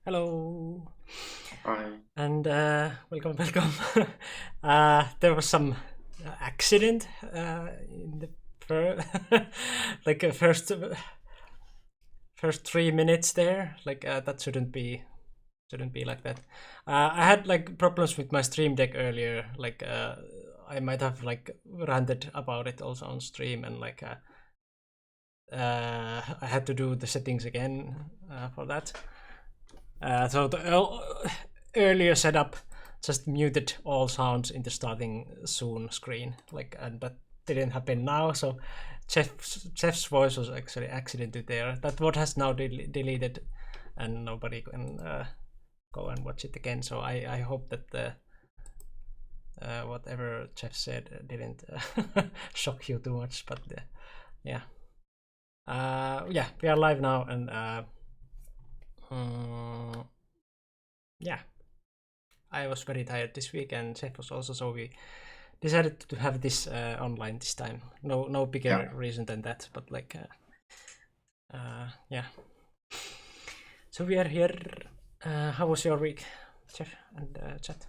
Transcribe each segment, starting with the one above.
Hello, Hi. and welcome. There was some accident in the first 3 minutes there. That shouldn't be like that. I had like problems with my Stream Deck earlier. I might have like ranted about it also on stream, and I had to do the settings again for that. So the earlier setup just muted all sounds in the starting soon screen, and that didn't happen now. So Jeff's voice was actually accidentally there. That what has now deleted, and nobody can go and watch it again. So I hope that the whatever Jeff said didn't shock you too much. But yeah, yeah, we are live now, and yeah. I was very tired this week, and Jeff was also, so we decided to have this online this time. No bigger Yeah. reason than that, but yeah. So we are here. How was your week, Jeff and chat?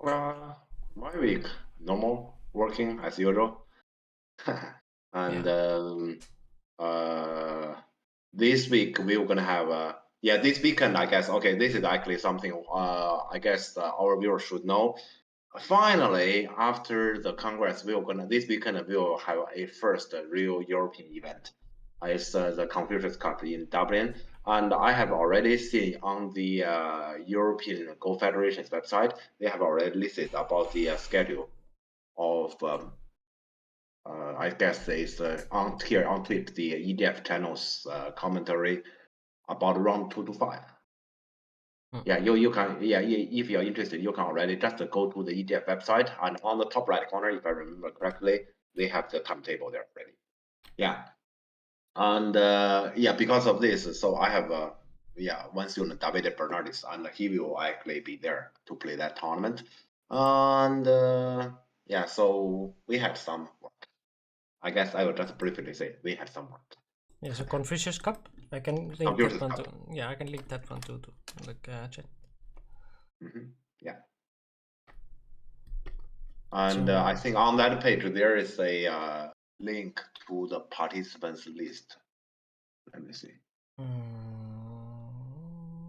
My week, normal, working as usual. And this week we were gonna have this weekend, I guess. Okay, this is actually something I guess our viewers should know. Finally, after the Congress, this weekend we will have a first real European event. It's the Confucius Cup in Dublin, and I have already seen on the European Go Federation's website, they have already listed about the schedule of I guess it's on here on Twitch the EDF channels commentary about round 2 to 5. Yeah, you can, if you're interested, you can already just go to the EDF website, and on the top right corner, if I remember correctly, they have the timetable there already. Yeah, and because of this, so I have one student, David Bernardis, and he will actually be there to play that tournament. And so we had some work. I guess I will just briefly say we had some work. Yeah, so Confucius Cup. I can link Confucius that one Cup. to. Yeah, I can link that one to chat. Yeah. And So, I think on that page there is a link to the participants list. Let me see.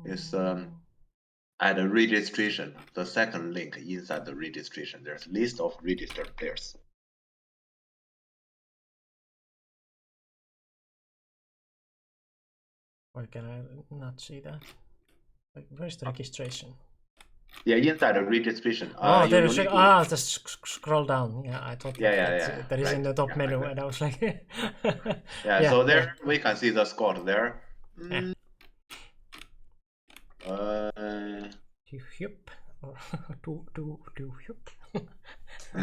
It's at the registration, the second link inside the registration. There's a list of registered players. why can I not see that? Like, where's the registration? Yeah, inside the registration. Oh, there is. Just scroll down. Yeah, I thought that is in the top menu, and I was like, yeah. So there we can see the score there. Yeah. Yup. Or yup. I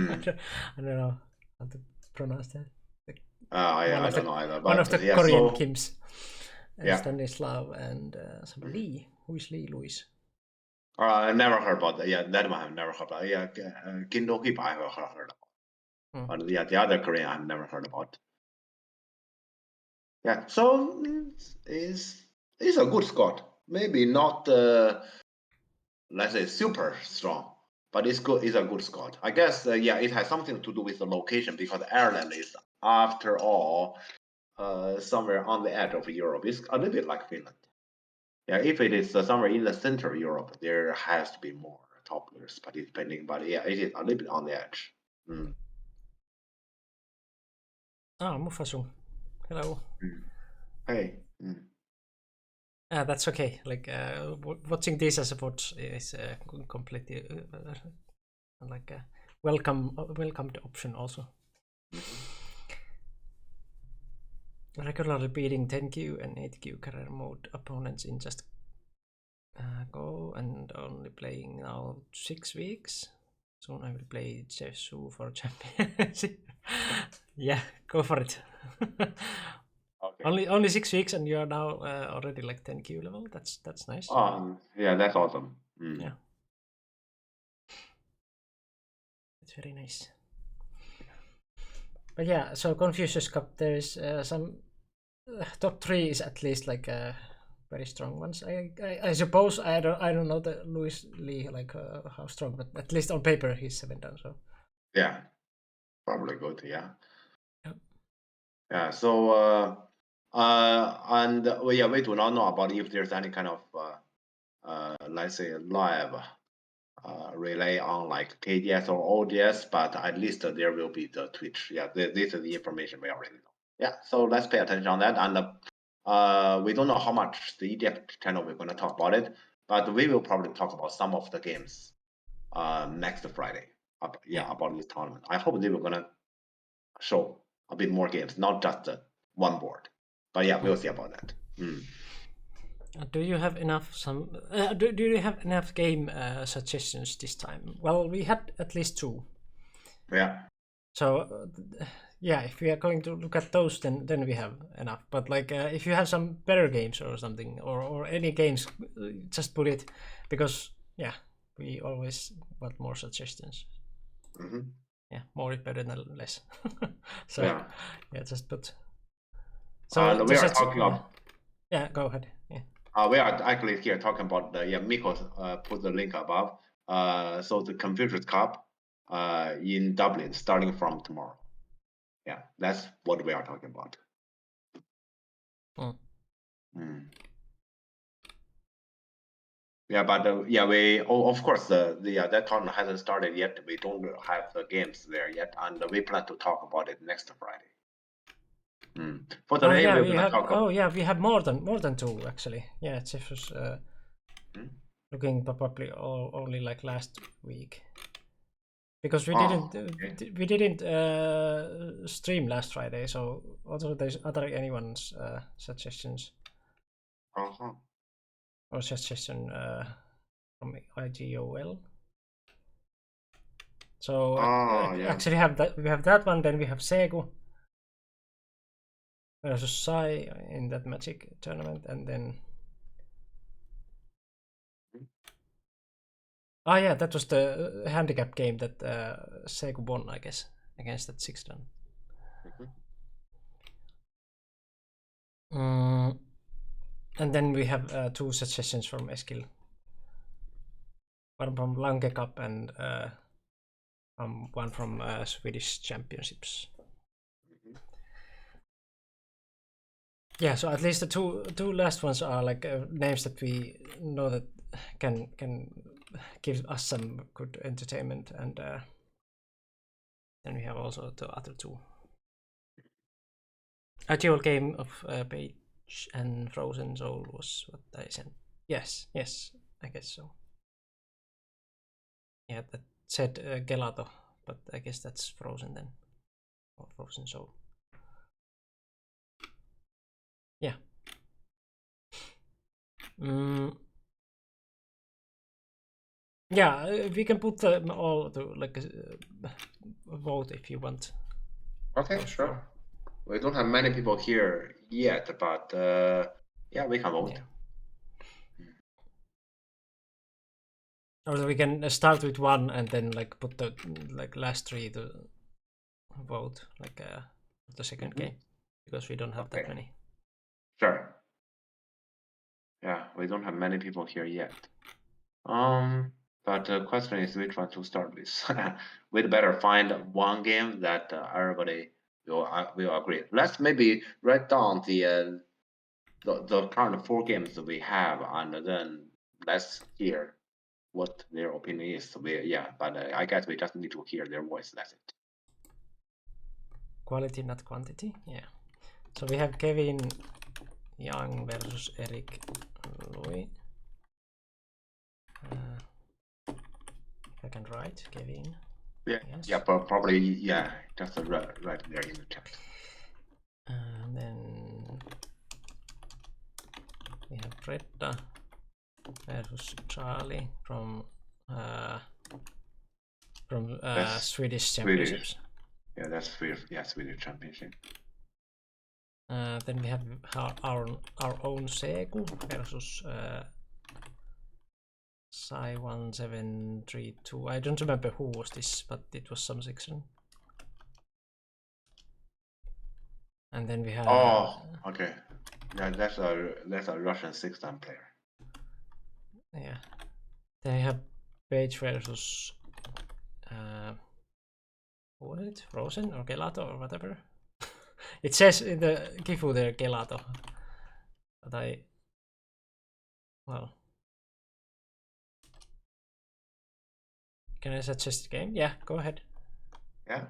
don't know how to pronounce that. I don't know either. But one of the yeah, Korean Kims. Yeah. Stanislav and some Lee. Who is Lee Louis? I never heard about that. Yeah, that one I've never heard about. Yeah, Kim Do-hip I have heard about. But yeah, the other Korean I've never heard about. Yeah, so it's a good squad. Maybe not, let's say, super strong, but it's good. It's a good squad. I guess, it has something to do with the location because Ireland is, after all, somewhere on the edge of Europe. It's a little bit like Finland. Yeah, if it is somewhere in the center of Europe, there has to be more top players participating. But yeah, it is a little bit on the edge. Mufasu. Hello. Hey. That's okay. Watching this as a watch is completely like a welcomed option also. Regularly beating 10Q and 8Q career mode opponents in just Go, and only playing now 6 weeks. Soon I will play Jesu for championship. Yeah, go for it. Okay. Only 6 weeks, and you are now already like 10Q level. That's nice. Yeah, that's awesome. Yeah, it's very nice. But yeah, so Confucius Cup, there is some top 3 is at least like very strong ones. I suppose I don't know the Louis Lee like how strong, but at least on paper he's 7 down. So Yeah, probably good. Yeah. Yep. Yeah. So and yeah, we do not know about if there's any kind of let's say live relay on like KDS or ODS, but at least there will be the Twitch. Yeah, this is the information we already know. Yeah, so let's pay attention on that. And we don't know how much the EDF channel we're going to talk about it, but we will probably talk about some of the games next Friday. About this tournament. I hope they were going to show a bit more games, not just one board. But yeah, we'll see about that. Do you have enough do you have enough game suggestions this time? Well, we had at least 2. Yeah. So yeah, if we are going to look at those, then we have enough. But like if you have some better games or something, or any games, just put it, because yeah, we always want more suggestions. Yeah, more is better than less. So yeah, just put. So we are talking about. Yeah, go ahead. Yeah. We are actually here talking about Mikko put the link above. So the Confucius Cup in Dublin starting from tomorrow. Yeah, that's what we are talking about. Yeah, but we of course that tournament hasn't started yet. We don't have the games there yet, and we plan to talk about it next Friday. For today, we're gonna talk about. We have more than 2 actually. Yeah, it's just looking probably only like last week, because we didn't stream last Friday, so also there's anyone's suggestions or suggestion from IGOL. So actually we have that one. Then we have Segu versus Sai in that Magic tournament, and then yeah, that was the handicap game that Segu won, I guess, against that 6-down. And then we have 2 suggestions from Eskil. One from Lange Cup and one from Swedish Championships. Yeah, so at least the two last ones are like names that we know that can give us some good entertainment, and then we have also the other 2. Actual game of Page and Frozen Soul was what I sent. Yes, I guess so. Yeah, that said Gelato, but I guess that's Frozen then, or Frozen Soul. Yeah. Yeah, we can put them all to like a vote if you want. Okay, sure. We don't have many people here yet, but yeah, we can vote. Or we can start with 1 and then like put the like last 3 to vote, like the second game, because we don't have that many. Sure. Yeah, we don't have many people here yet. But the question is which one to start with. We'd better find one game that everybody will agree. Let's maybe write down the current 4 games that we have, and then let's hear what their opinion is. But I guess we just need to hear their voice. That's it. Quality, not quantity. Yeah. So we have Kevin Young versus Eric Louis. If I can write Kevin. Yeah. Yes. Yeah. Probably. Yeah. Just right there in the chat. And then we have Fredda versus Charlie from Swedish Championships. Yeah, that's Swedish Championship. Then we have our own Segu versus Sai 1732. I don't remember who was this, but it was some section. And then we have. Oh, okay. That's a Russian 6-time player. Yeah. They have Page versus what is it? Frozen or Gelato or whatever. It says in the Gifu there Gelato. But well. Can I suggest a game? Yeah, go ahead. Yeah.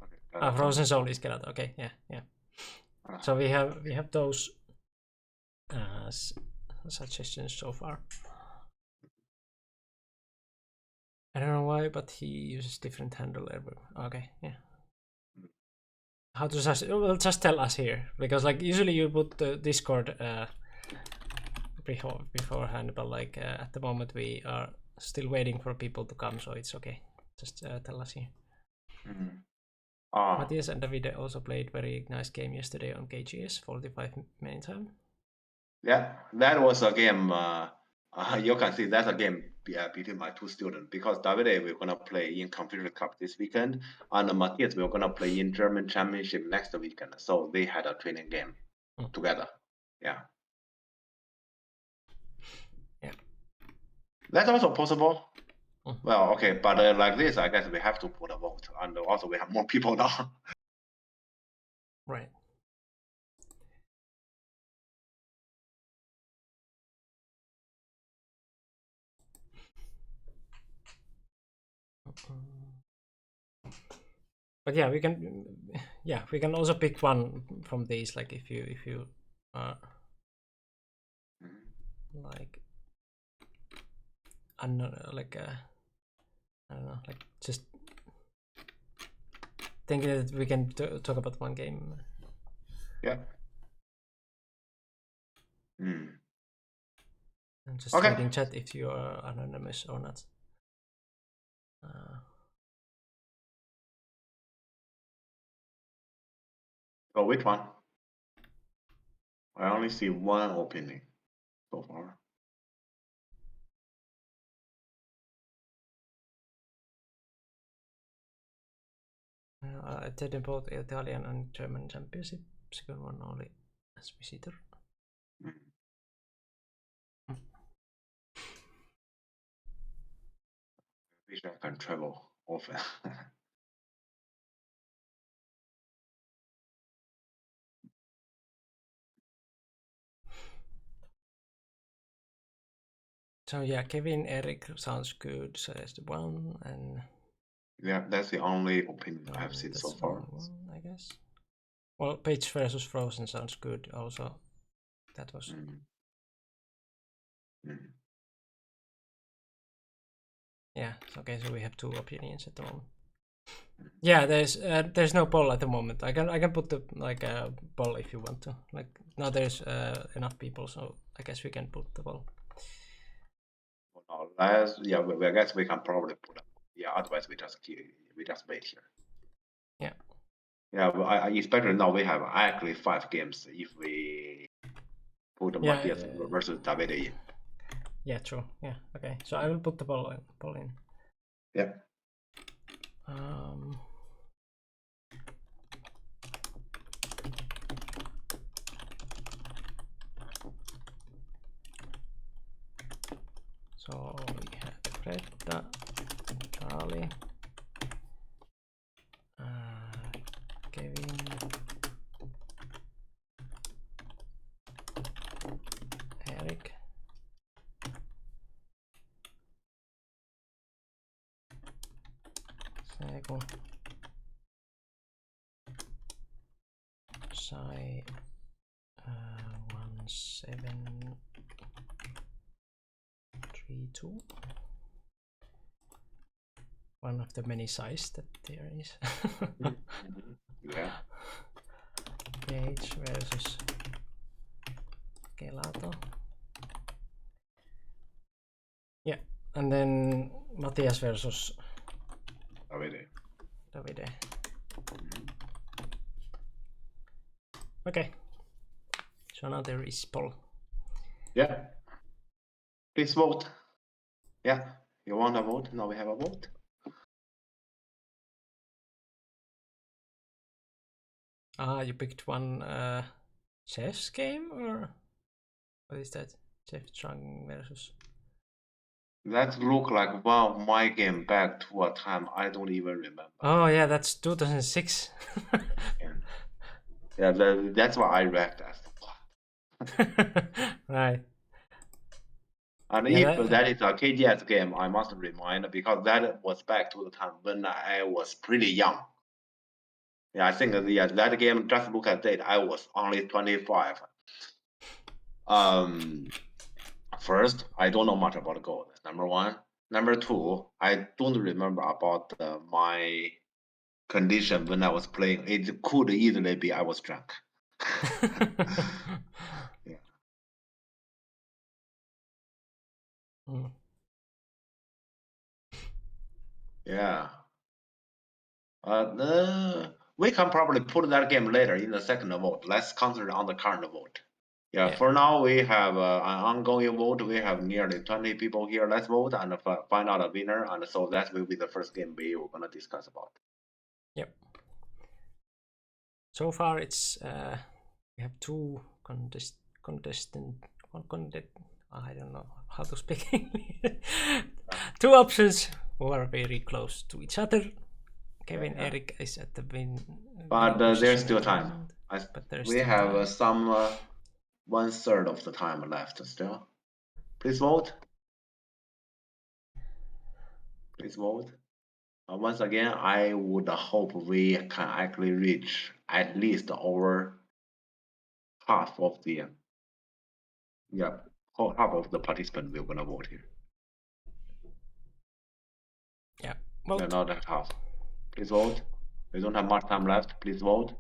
Okay. Frozen Soul is Gelato. Okay, yeah. So we have those suggestions so far. I don't know why, but he uses different handle everywhere. Okay, yeah. How to well, just tell us here, because like usually you put the Discord beforehand, but like at the moment we are still waiting for people to come, so it's okay. Just tell us here. Matthias and Davide also played very nice game yesterday on KGS, 45 minute time. Yeah, that was a game. You can see that's a game between my two students, because Davide we're gonna play in Computer Cup this weekend, and Matthias we're gonna play in German Championship next weekend. So they had a training game together. Yeah. Yeah. That's also possible. Well, okay, but like this, I guess we have to put a vote, and also we have more people now. Right. But yeah, we can also pick one from these, like if you like like I don't know, like just thinking that we can talk about one game. Yeah. I'm just reading chat if you are anonymous or not. So which one? I only see one opening so far. I attended both Italian and German championship. Second one only as visitor. Wish I can travel often. So yeah, Kevin Eric sounds good. So that's the one, and yeah, that's the only opinion I've seen so far. One, I guess. Well, Page versus Frozen sounds good. Also, that was. Yeah. Okay. So we have two opinions at the moment. Yeah, there's no poll at the moment. I can put the like a poll if you want to. Like now there's enough people, so I guess we can put the poll. Yeah, I guess we can probably put up. Yeah, otherwise we just wait here. Yeah. Yeah, but especially now we have actually 5 games if we put Matthias versus Davide in. Yeah, true. Yeah, okay. So I will put the poll in. Yeah. So we have Greta, Charlie, Kevin, Eric, Sego, Sai, 1732. One of the many sizes that there is. Yeah. Page versus Gelato. Yeah, and then Matthias versus Davide. Okay. So now there is poll. Yeah. Please vote. Yeah. You want a vote? Now we have a vote. Ah, you picked one chess game, or what is that? Chef Chung versus. That look like one of my game back to a time I don't even remember. Oh yeah, that's 2006. Yeah, that's what I read as. Right. And Yeah, if that is a KGS game, I must remind because that was back to the time when I was pretty young. Yeah, I think that game. Just look at it. I was only 25. First, I don't know much about gold. Number one. Number two, I don't remember about my condition when I was playing. It could easily be I was drunk. Yeah. Mm. Yeah. We can probably put that game later in the second vote. Let's concentrate on the current vote. Yeah, Yeah. for now we have an ongoing vote. We have nearly 20 people here. Let's vote and find out a winner. And so that will be the first game we were gonna discuss about. Yep. So far, it's we have two I don't know how to speak English. Two options who are very close to each other. Kevin Eric is at the win. But there's still time. We have time. some 1/3 of the time left still. Please vote. Please vote. Once again, I would hope we can actually reach at least over half of the half of the participants we're gonna vote here. Yeah, vote. Yeah, not that half. Please vote. We don't have much time left. Please vote.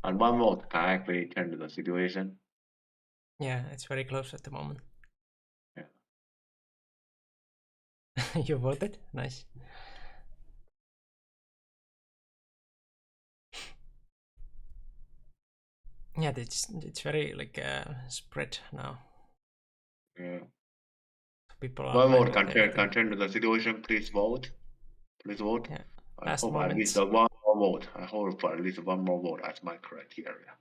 And one vote can actually change the situation. Yeah, it's very close at the moment. Yeah. You voted? Nice. Yeah, it's very like spread now. Yeah. People are One vote can change the situation. Please vote. Please vote. Yeah. I hope at least one more vote. I hope for at least one more vote as my criteria.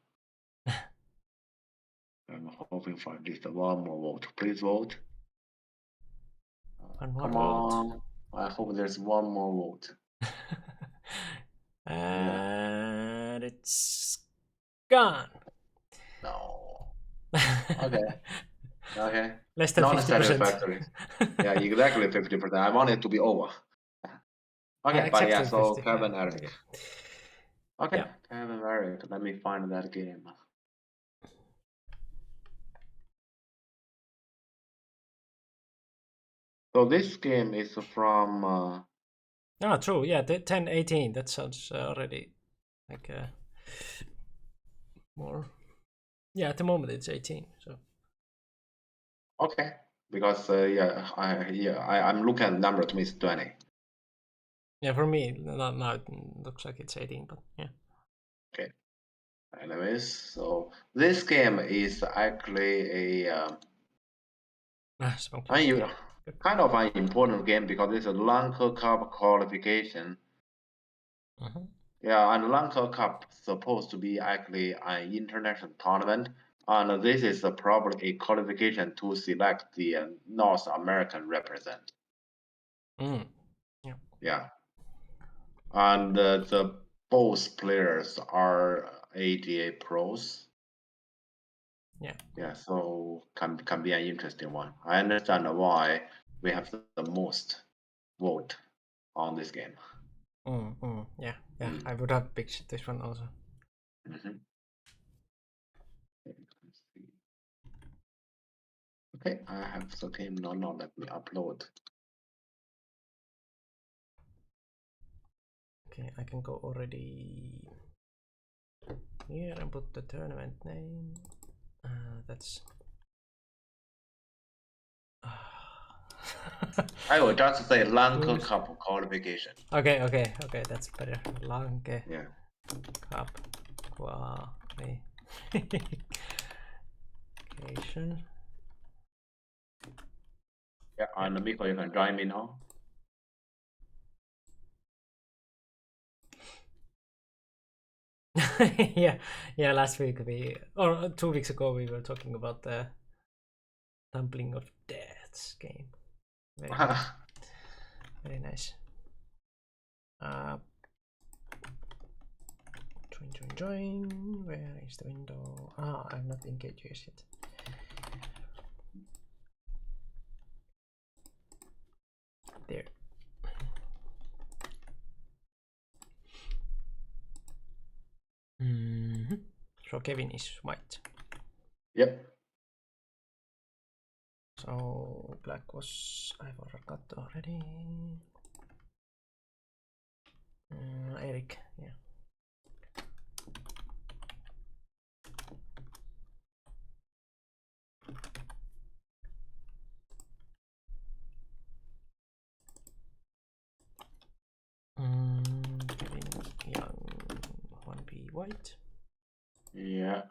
I'm hoping for at least one more vote. Please vote. Come on. I hope there's one more vote. And it's gone. No. Okay. Okay. Less than 50%. Yeah, exactly 50%. I want it to be over. Okay, but yeah, so 50, Kevin Eric. Okay, yeah. Kevin Eric. Let me find that game. So this game is from. Oh, true. Yeah, 1018. That sounds already like more. Yeah, at the moment it's 18. So. Okay, because I'm looking at number to me it's 20. Yeah, for me now it looks like it's 18, but yeah. Okay. Anyways, so this game is actually a kind of an important game because it's a Lanka Cup qualification. Yeah, and Lanka Cup supposed to be actually an international tournament, and this is probably a qualification to select the North American represent. Yeah. Yeah, and the both players are AGA pros. Yeah, so can be an interesting one. I understand why we have the most vote on this game. Yeah, I would have picked this one also. Okay, I have the game. No, let me upload. Okay, I can go already here and put the tournament name. That's. I will just say Lanka Cup qualification. Okay, that's better. Lanka Cup qualification. Yeah, and Miko, you can join me now. yeah. Last week or 2 weeks ago we were talking about the Tumbling of Deaths game. Very nice. Very nice. Join. Where is the window? I'm not engaged yet. There. So Kevin is white. Yep. So black was I forgot already. Eric, yeah. Kevin Young, 1P white. Yeah.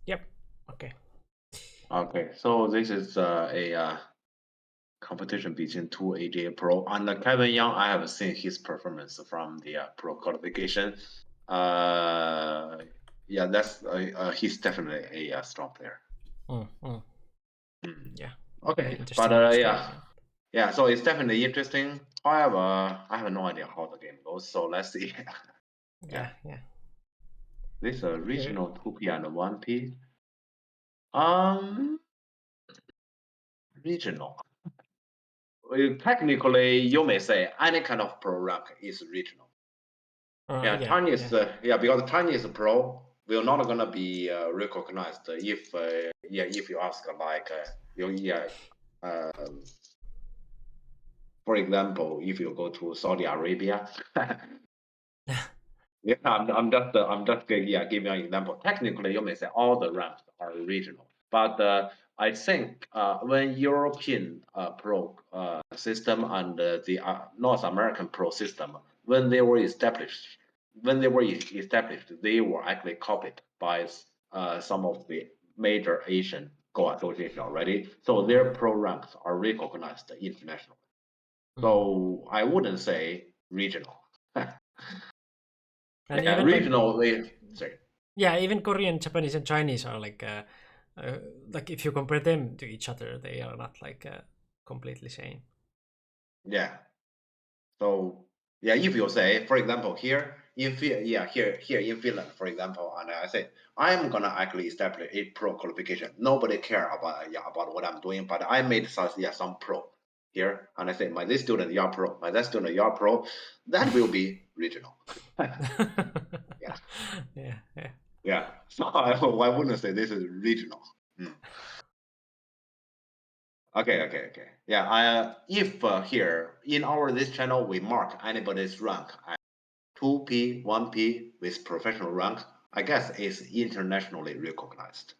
Yep. Okay. Okay. So this is a competition between two AJ Pro and Kevin Young. I have seen his performance from the Pro qualification. Yeah, that's he's definitely a strong player. Yeah. Okay, but yeah. So it's definitely interesting. However, I have no idea how the game goes. So let's see. Yeah. This is a regional 2P and 1P. Regional. Technically, you may say any kind of pro rank is regional. Chinese, because Chinese pro will not gonna be recognized if you ask like for example, if you go to Saudi Arabia. Yeah, I'm just giving an example. Technically, you may say all the ranks are regional, but I think when European pro system and the North American pro system, when they were established, they were actually copied by some of the major Asian Go association already. So their pro ranks are recognized internationally. So I wouldn't say regional. And yeah, even regional. Yeah, even Korean, Japanese, and Chinese are like if you compare them to each other, they are not like completely same. Yeah. So yeah, if you say, for example, here in Finland, for example, and I say I'm gonna actually establish a pro qualification. Nobody care about what I'm doing, but I made some pro here, and I say my this student you are pro, my that student you are pro. That will be regional. Yeah. So I wouldn't say this is regional. Okay. Yeah, if here in this channel we mark anybody's rank at 2P, 1P with professional rank, I guess it's internationally recognized.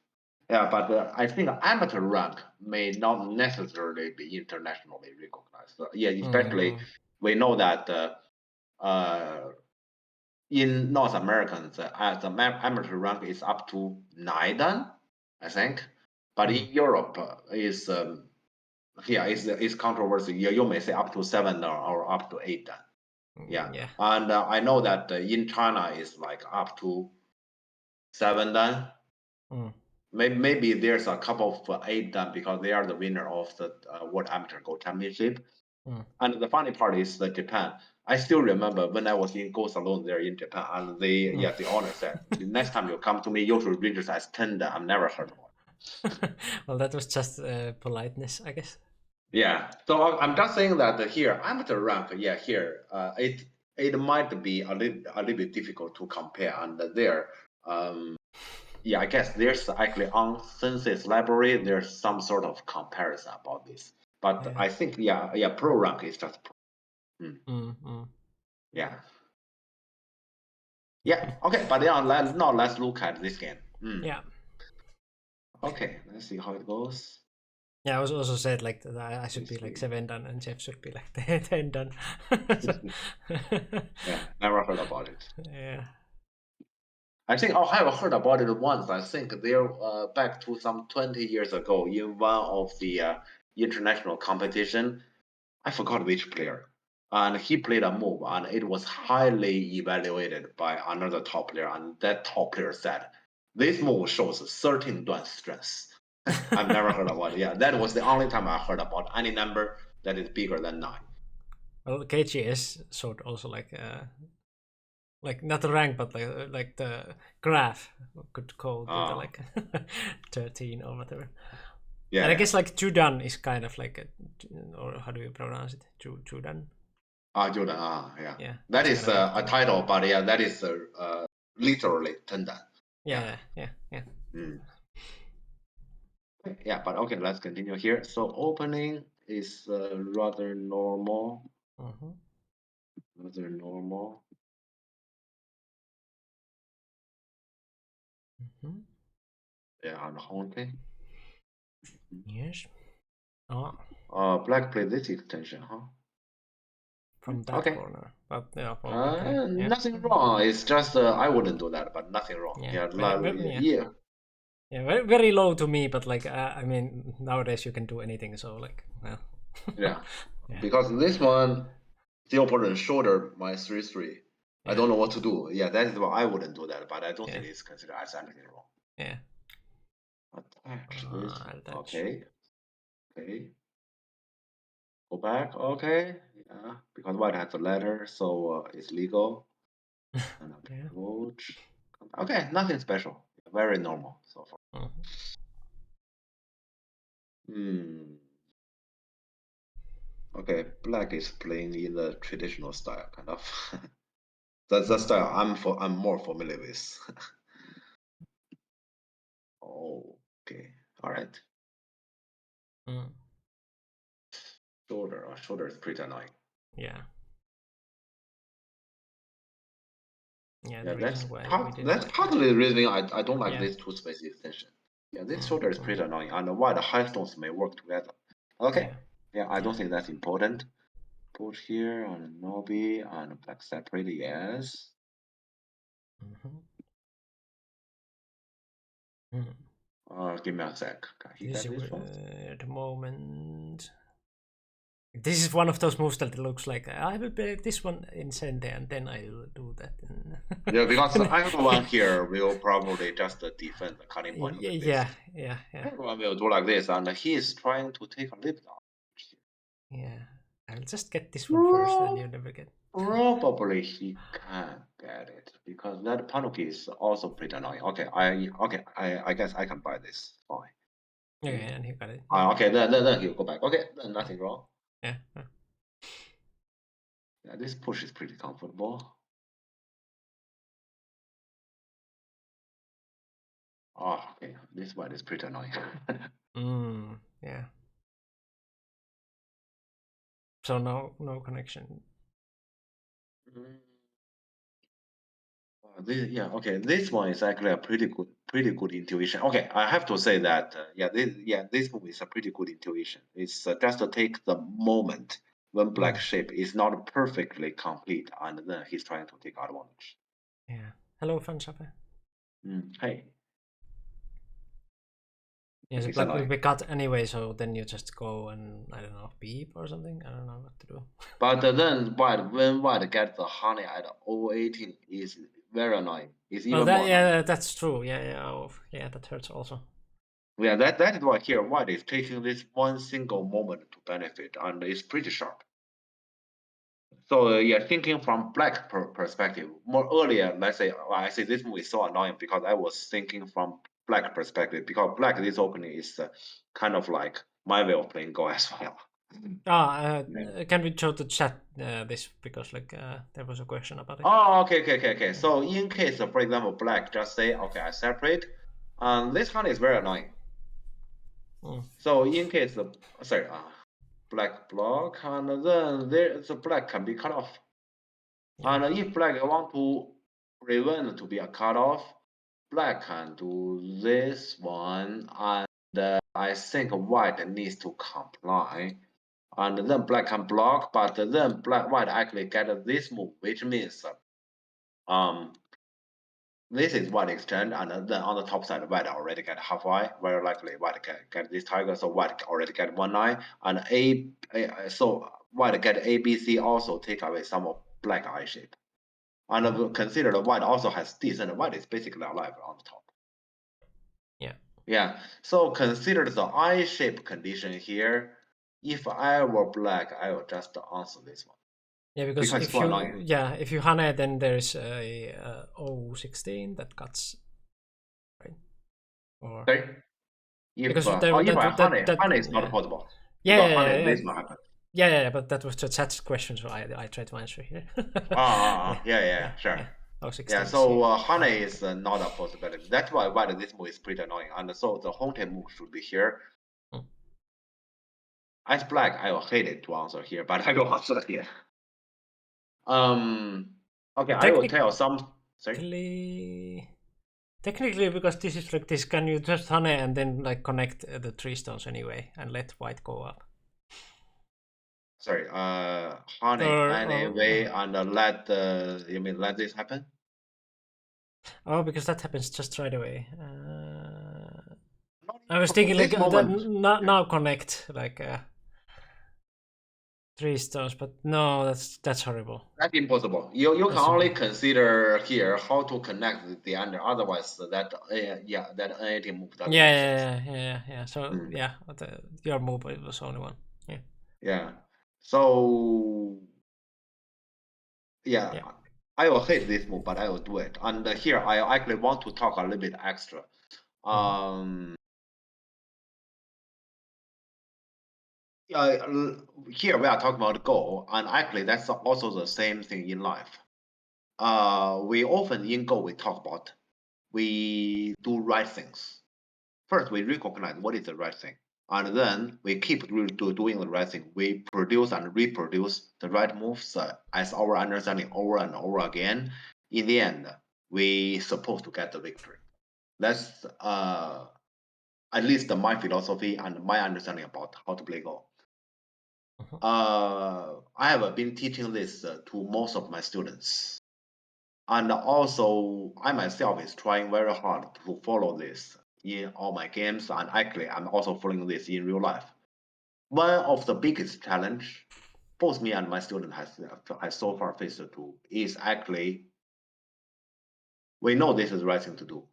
Yeah, but I think amateur rank may not necessarily be internationally recognized. Yeah, especially we know that in North Americans, the amateur rank is up to 9 dan, I think. But in Europe, it's controversy. You may say up to 7 or up to 8 dan. Yeah. And I know that in China it's like up to 7 dan. Maybe there's a couple of 8 dan because they are the winner of the World Amateur Go Championship. And the funny part is that Japan. I still remember when I was in Go Salon there in Japan, and the owner said, "Next time you come to me, you should register as 10 dan." I've never heard of it. Well, that was just politeness, I guess. Yeah. So I'm just saying that here amateur rank. Yeah, here it might be a little bit difficult to compare, and there. I guess there's actually on Sensei's library, there's some sort of comparison about this. But I think, pro rank is just pro. Yeah. Okay, but now let's look at this game. Yeah. Okay, let's see how it goes. Yeah, I was also said like that I should be like 7 dan and Jeff should be like 10 dan. Yeah, never heard about it. Yeah. I think I have heard about it once. I think they're back to some 20 years ago in one of the international competition. I forgot which player. and he played a move, and it was highly evaluated by another top player, and that top player said, "This move shows 13 Duan strength." I've never heard about it. Yeah, that was the only time I heard about any number that is bigger than 9. Well, KGS showed also like not the rank, but like the graph could go to the like 13 or whatever. Yeah, And I guess like Judan is kind of like or how do you pronounce it? Judan. Jordan. Yeah. Yeah. That it's is kind of a title, but yeah, that is literally 10 Dan. Yeah. Mm. Yeah, but okay, let's continue here. So opening is rather normal. Mhm. Rather normal. Mhm. Yeah, and haunting. Yes. Oh, Black play this extension, huh? from that Okay. corner. But yeah, okay. Yeah. Nothing wrong. It's just I wouldn't do that, but nothing wrong. Yeah. Yeah. Yeah, very, very low to me, but like I mean nowadays you can do anything, so like well. Yeah. Yeah. Because this one, the opponent shoulder my 3/3. I Yeah. don't know what to do. Yeah, that is why I wouldn't do that, but I don't Yeah. think it's considered as anything wrong. Yeah. Attack this. Attach. Okay. Okay. Go back. Okay. Yeah. Because white has a letter, so it's legal. And Yeah. approach. Okay, nothing special. Very normal so far. Mhm. Okay, black is playing in the traditional style, kind of. That's the style I'm more familiar with. Okay, all right. Mm. Shoulder is pretty annoying. Yeah. Yeah, Yeah, the reason why we didn't that's like partly the reason I don't like Yeah. this two space extension. Yeah, this shoulder is pretty annoying, and why the high stones may work together. Okay, yeah, I don't think that's important. Put here on Nobi and black separate, yes. Give me a sec. Can he This get is this one? the moment. This is one of those moves that looks like I will play this one in Sente and then I will do that. Yeah, because everyone here will probably just defend the cutting point like this. Yeah. Everyone will do like this, and he is trying to take a leap down. Yeah, I'll just get this one first, then you never get. Probably he can get it because that Panuki is also pretty annoying. Okay, I guess I can buy this. Fine. Okay, and he got it. Okay, then he'll go back. Okay, then nothing wrong. Yeah. Yeah, this push is pretty comfortable. Okay, this one is pretty annoying. Yeah. So no connection. This one is actually a pretty good intuition. Okay, I have to say that this move is a pretty good intuition. It's just to take the moment when black shape is not perfectly complete, and then he's trying to take advantage. Yeah. Hello, Fanshape. Hey. Yeah, so black will be cut anyway, so then you just go and I don't know, beep or something. I don't know what to do. But then when white gets the honey at 018 is very annoying. It's even more annoying. That's true. Yeah, that hurts also. Yeah, that is why here white is taking this one single moment to benefit, and it's pretty sharp. So thinking from black perspective, more earlier, let's say I say this movie is so annoying because I was thinking from black perspective because black this opening is kind of like my way of playing Go as well. Can we show the chat this because like there was a question about it. Oh, okay. So in case, for example, black just say, okay, I separate, this one is very annoying. So in case black block, and then the black can be cut off. And if black want to prevent to be a cut off, black can do this one, and I think white needs to comply. And then black can block, but then white actually get this move, which means this is white extend, and then on the top side, white already get half eye. Very likely, white get this tiger, so white already get 1 eye, and so white get ABC also take away some of black I shape. And consider the white also has decent, white is basically alive on the top. Yeah. Yeah, so consider the I shape condition here. If I were black, I would just answer this one. Yeah, because Because if it's too you annoying. if you Hane, then there's a O16 that cuts, right? Or Okay. If because if I honey is not yeah. possible. Because honey, Yeah, this might happen. yeah, but that was the chat's question, so I tried to answer here. Yeah, sure. Yeah. O16 Yeah, is so here. honey is not a possibility. That's why this move is pretty annoying. And so the Honte move should be here. Mm. As black, I will hate it to answer here, but I will answer here. Okay, I will tell some. Sorry. Technically, because this is like this, can you just Hane and then like connect the 3 stones anyway and let white go up? Sorry, honey anyway, and let you mean let this happen? Oh, because that happens just right away. I was thinking like now connect like 3 stones, but no, that's horrible. That's impossible. You can only consider here how to connect the under. Otherwise, that that NAT move doesn't make sense. Yeah. So yeah, your move was only one. Yeah. Yeah. So yeah, I will hate this move, but I will do it. And here I actually want to talk a little bit extra. Here we are talking about Go, and actually that's also the same thing in life. We often in Go we talk about we do right things. First, we recognize what is the right thing, and then we keep doing the right thing. We produce and reproduce the right moves as our understanding over and over again. In the end, we supposed to get the victory. That's at least my philosophy and my understanding about how to play Go. I have been teaching this to most of my students. And also, I myself is trying very hard to follow this in all my games, and actually, I'm also following this in real life. One of the biggest challenge both me and my student has so far faced to is actually we know this is the right thing to do,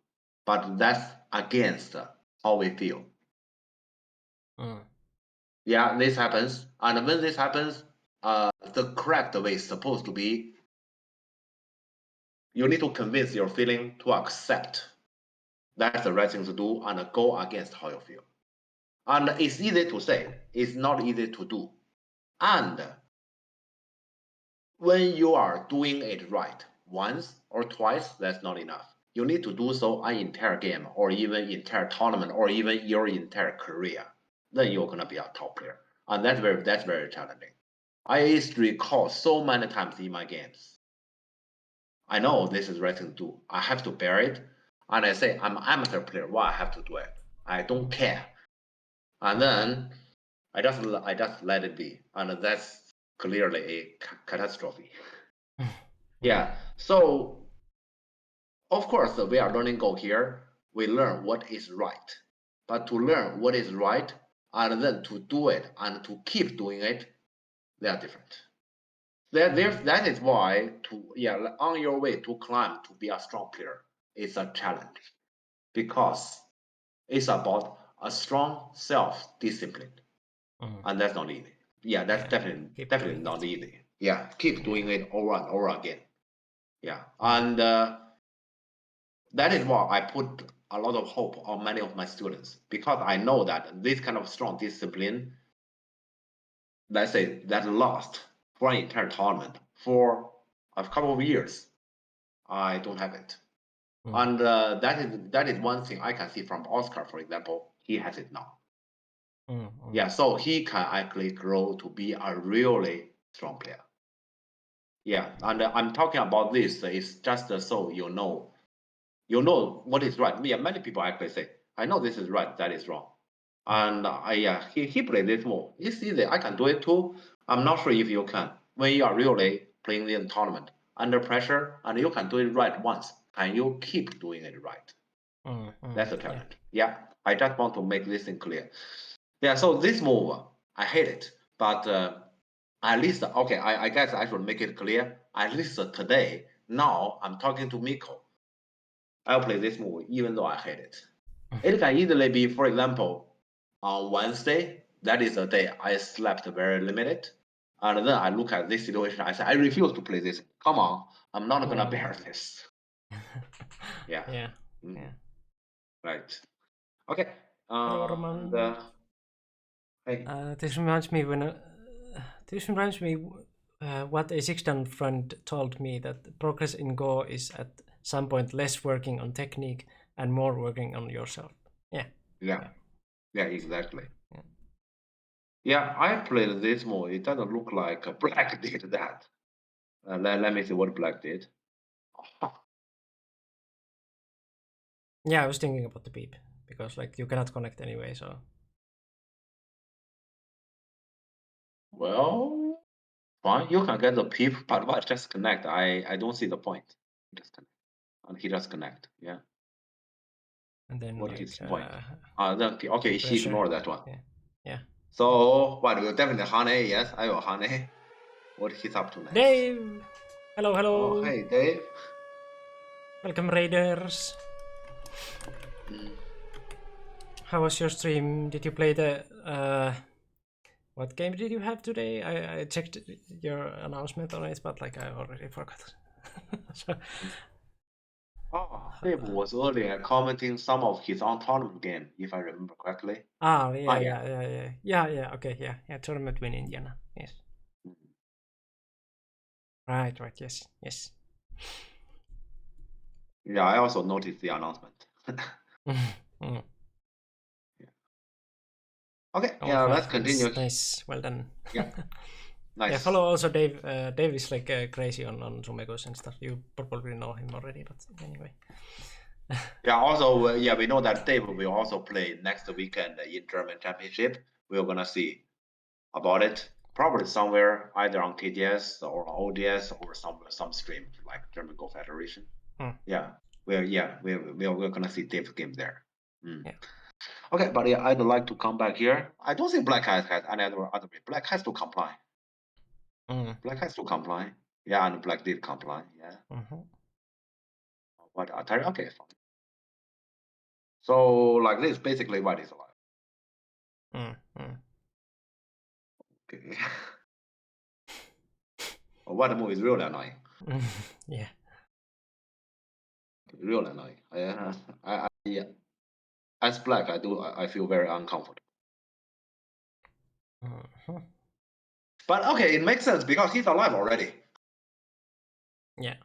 but that's against how we feel. Yeah, this happens, and when this happens, the correct way is supposed to be you need to convince your feeling to accept that's the right thing to do and go against how you feel. And it's easy to say, it's not easy to do. And when you are doing it right once or twice, that's not enough. You need to do so an entire game or even entire tournament or even your entire career. Then you're gonna be a top player. And that's very challenging. I recall so many times in my games. I know this is the right thing to do. I have to bear it. And I say, I'm an amateur player. Why I have to do it? I don't care. And then I just let it be. And that's clearly a catastrophe. Yeah. So, of course, we are learning Go here. We learn what is right. But to learn what is right and then to do it and to keep doing it, they are different. That is why on your way to climb to be a strong player is a challenge because it's about a strong self-discipline, and that's not easy. Yeah, that's definitely not easy. Yeah, keep doing it over and over again. Yeah, and that is why I put a lot of hope on many of my students because I know that this kind of strong discipline, let's say that lasts for an entire tournament for a couple of years, I don't have it. And that is one thing I can see from Oscar, for example. He has it now. Yeah, so he can actually grow to be a really strong player. Yeah, and I'm talking about this is just so you know what is right. Yeah, many people actually say, I know this is right, that is wrong. And he played this move. It's easy. I can do it too. I'm not sure if you can. When you are really playing the tournament under pressure and you can do it right once, and you keep doing it right. That's a challenge. Yeah, I just want to make this thing clear. Yeah, so this move, I hate it, but At least, okay, I guess I should make it clear. At least today, now I'm talking to Miko. I'll play this move even though I hate it. It can easily be, for example, on Wednesday, that is the day I slept very limited. And then I look at this situation, I say, I refuse to play this. Come on, I'm not gonna bear this. Yeah. Yeah. Mm, Yeah. right. Okay. Hello, And Roman. hey, This reminds me what a Sixdan friend told me, that progress in Go is at some point less working on technique and more working on yourself. Yeah. yeah, exactly. Yeah. Yeah, I played this move. It doesn't look like Black did that. Let me see what Black did. Yeah, I was thinking about the beep because like you cannot connect anyway, so. Well, fine, you can get the peep, but what? Just connect. I don't see the point. Just connect. And he just connect. Yeah. And then What like is the point? Okay, he pressure. ignored that one. Yeah. Yeah. So what? We'll definitely Hane. Yes, I will Hane. What he's up to next? Dave! Hello, hello! Oh, hey, Dave. Welcome, Raiders! How was your stream? Did you play the what game did you have today? I checked your announcement on it, but like I already forgot. So, Dave was earlier commenting some of his own tournament game, if I remember correctly. yeah. Okay, yeah. Tournament win Indiana. Yes. Right. Yes. Yeah, I also noticed the announcement. Mm. Okay, All yeah, 5 let's wins. continue. Nice, well done. Yeah, nice. Yeah, follow also Dave. Dave is like crazy on Sumegos and stuff. You probably know him already, but anyway. Yeah, also, we know that Dave will also play next weekend in German Championship. We're gonna see about it. Probably somewhere, either on KDS or ODS or some stream like German Go Federation. Yeah, we're gonna see Dave's game there. Yeah. Okay, but yeah, I'd like to come back here. I don't think Black has any other way. Black has to comply. Black has to comply. Yeah, and Black did comply. Yeah. What Atari? Okay, fine. So like this, basically, what is alive? Okay. What move is really annoying? Yeah. Really annoying. Yeah. As Black, I feel very uncomfortable. But okay, it makes sense because he's alive already. Yeah.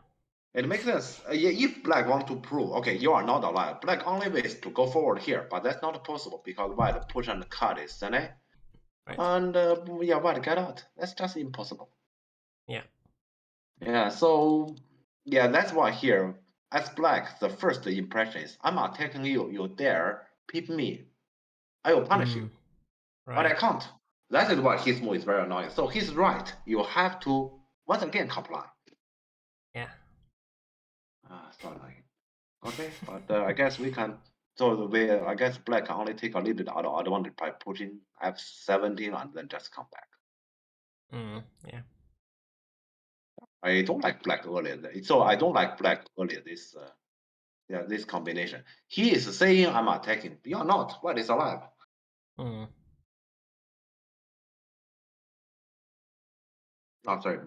It makes sense. If Black want to prove, okay, you are not alive, Black only ways to go forward here, but that's not possible because White push and cut is Sene. Right. And White get out. That's just impossible. Yeah. Yeah, so yeah, that's why here, as Black, the first impression is, I'm attacking you, you dare peep me, I will punish you. Right. But I can't. That is why his move is very annoying. So he's right. You have to, once again, comply. Yeah. So annoying. Okay, but I guess we can. So I guess Black can only take a little bit out of advantage by pushing F17 and then just come back. Yeah. I don't like Black earlier. So I don't like Black earlier. This combination. He is saying I'm attacking. You are not. White is alive. Oh, sorry.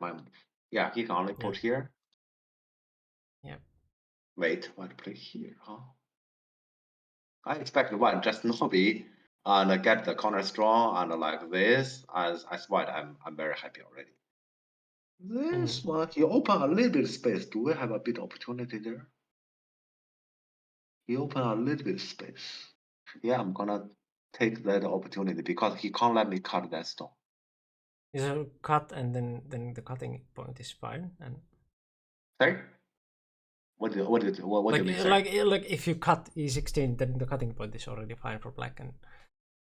Yeah, he can only put here. Yeah. Wait, White play here, huh? I expect White just Nobi and get the corner strong and like this. As White, I'm very happy already. This one, he open a little bit space. Do we have a bit opportunity there? He open a little bit space. Yeah, I'm gonna take that opportunity because he can't let me cut that stone. Is a cut and then the cutting point is fine and. Sorry. What do you mean? Like if you cut E16, then the cutting point is already fine for Black and.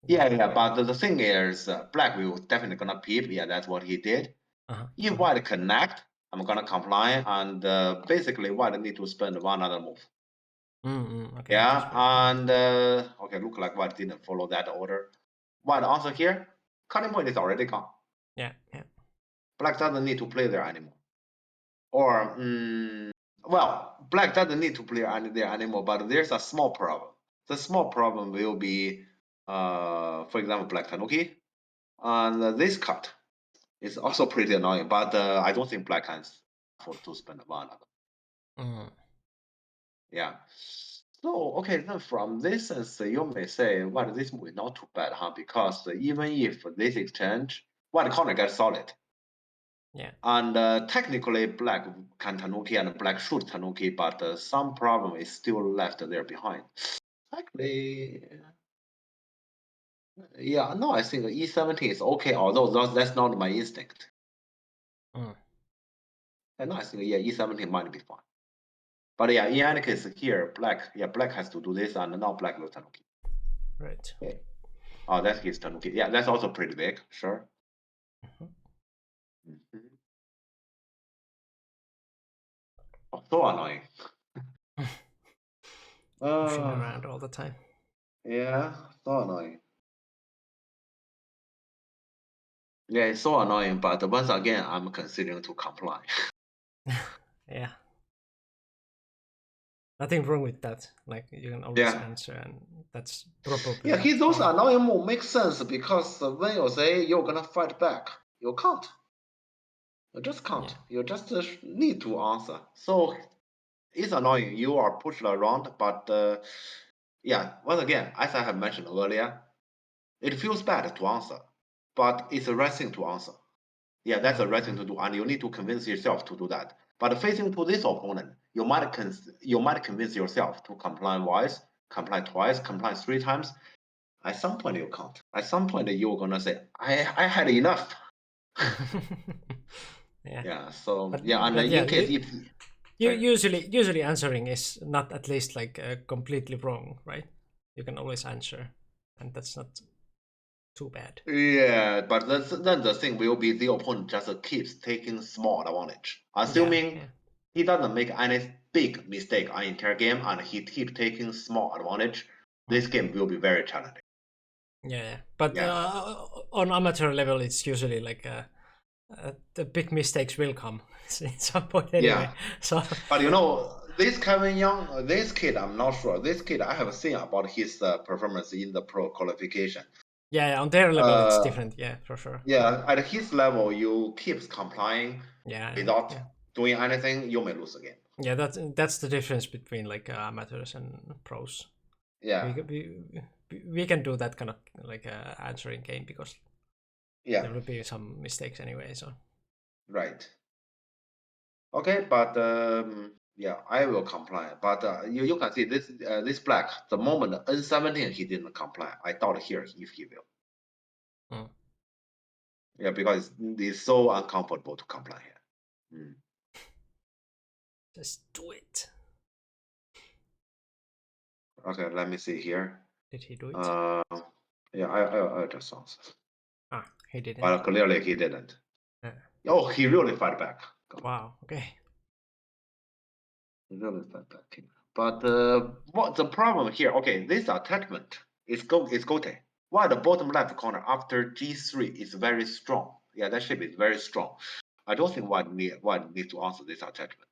Yeah, but the thing is, Black will definitely gonna peep. Yeah, that's what he did. If White connect, I'm gonna comply, and basically White need to spend one other move. Okay. Yeah, and okay, look like White didn't follow that order. White answer here, cutting point is already gone. Yeah. Black doesn't need to play there anymore. Or, well, black doesn't need to play there anymore, but there's a small problem. The small problem will be, for example, black Tanuki. And this cut is also pretty annoying, but I don't think black can afford to spend one. Yeah. So, okay, then from this sense, you may say, well, this movie not too bad, huh? Because even if this exchange, the corner gets solid. Yeah. And technically, black can Tanuki and black shoot Tanuki, but some problem is still left there behind. Actually, yeah, no, I think E17 is okay, although that's not my instinct. And I think, yeah, E17 might be fine. But yeah, in any case, here, black has to do this, and now black will Tanuki. Right. Okay. Oh, that's his Tanuki. Yeah, that's also pretty big, sure. Oh, so annoying. Pushing around all the time. Yeah, so annoying. Yeah, it's so annoying, but once again, I'm considering to comply. Yeah. Nothing wrong with that. Like, you can always answer, and that's probably. Yeah, those annoying moves make sense because when you say you're gonna fight back, you can't. You just can't. You just need to answer. So it's annoying. You are pushed around, but yeah, once again, as I have mentioned earlier, it feels bad to answer, but it's the right thing to answer. Yeah, that's the right thing to do, and you need to convince yourself to do that. But facing to this opponent, you might convince yourself to comply once, comply twice, comply 3 times. At some point, you can't. At some point, you're gonna say, "I had enough." Yeah. So but, yeah, and but in case if usually answering is not at least like completely wrong, right? You can always answer, and that's not too bad. Yeah, but then the thing will be the opponent just keeps taking small advantage, assuming he doesn't make any big mistake on entire game and he keeps taking small advantage. This game will be very challenging. Yeah, but on amateur level, it's usually like the big mistakes will come at some point anyway. Yeah. So, but you know, this Kevin Young, this kid, I'm not sure. This kid, I have seen about his performance in the pro qualification. Yeah, on their level, it's different. Yeah, for sure. Yeah, at his level, you keep complying without doing anything, you may lose again. Yeah, that's the difference between like amateurs and pros. Yeah, we can do that kind of like answering game because there will be some mistakes anyway. So right. Okay, but yeah, I will comply. But you can see this black. The moment N17 he didn't comply, I thought here if he will. Yeah, because it's so uncomfortable to comply here. Just do it. Okay, let me see here. Did he do it? Yeah, I just answer. He didn't. But clearly he didn't. Oh, he really fight back. Wow. Okay. He really fight back. But what the problem here? Okay, this attachment is Gote. While the bottom left corner after G3 is very strong. Yeah, that shape is very strong. I don't think one need to answer this attachment.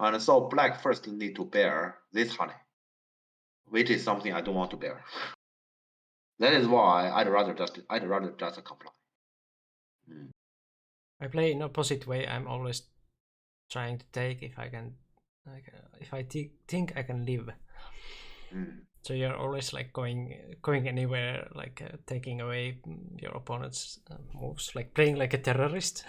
And so black first need to bear this honey, which is something I don't want to bear. That is why I'd rather just comply. I play in opposite way. I'm always trying to take if I can, like if I think I can live. So you're always like going anywhere, like taking away your opponent's moves, like playing like a terrorist.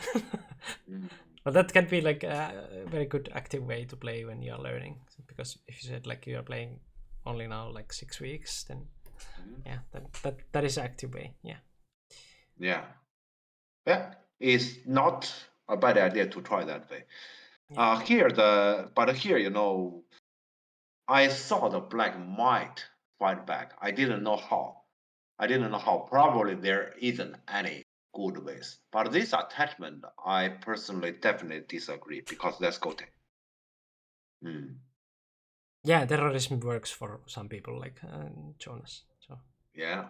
But that can be like a very good active way to play when you're learning, because if you said like you're playing only now like 6 weeks, then yeah, that is active way. Yeah, it's not a bad idea to try that way. But here, you know, I saw the black might fight back. I didn't know how. Probably there isn't any good ways. But this attachment, I personally definitely disagree because that's Gote. Yeah, terrorism works for some people like Jonas. So yeah.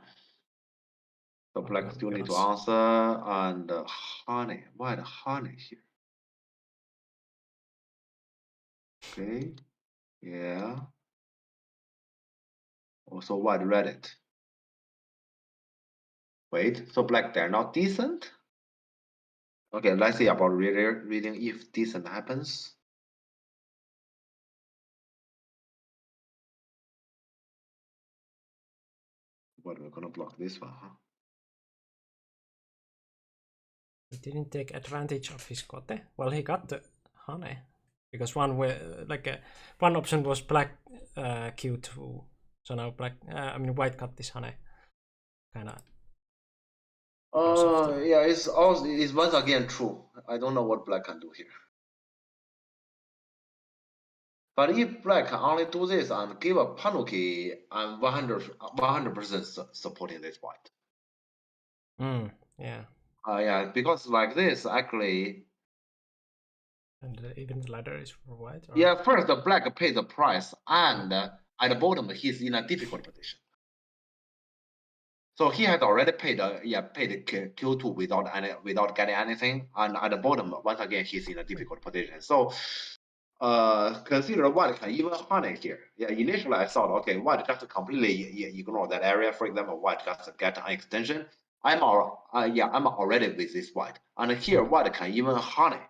So black Okay, still need to goodness. answer, and honey. Why the honey here? Okay, yeah. Also white read it. Wait, so black they're not decent? Okay, let's see about reading if decent happens. But we're gonna block this one, huh? He didn't take advantage of his kote. Well, he got the honey because one way, one option was black q2, so now black. I mean, white got this honey. Kind of. Yeah, it's once again true. I don't know what black can do here. But if black can only do this and give a penalty, I'm 100% supporting this white. Yeah. Yeah, because like this actually. And even the ladder is for white. Or? Yeah, first the black pays the price, and at the bottom he's in a difficult position. So he has already paid Q2 without getting anything, and at the bottom once again he's in a difficult position. So consider white can even honey here. Yeah, initially I thought okay, white just completely ignore that area. For example, white just get an extension. I'm already with this white, and here white can even honey.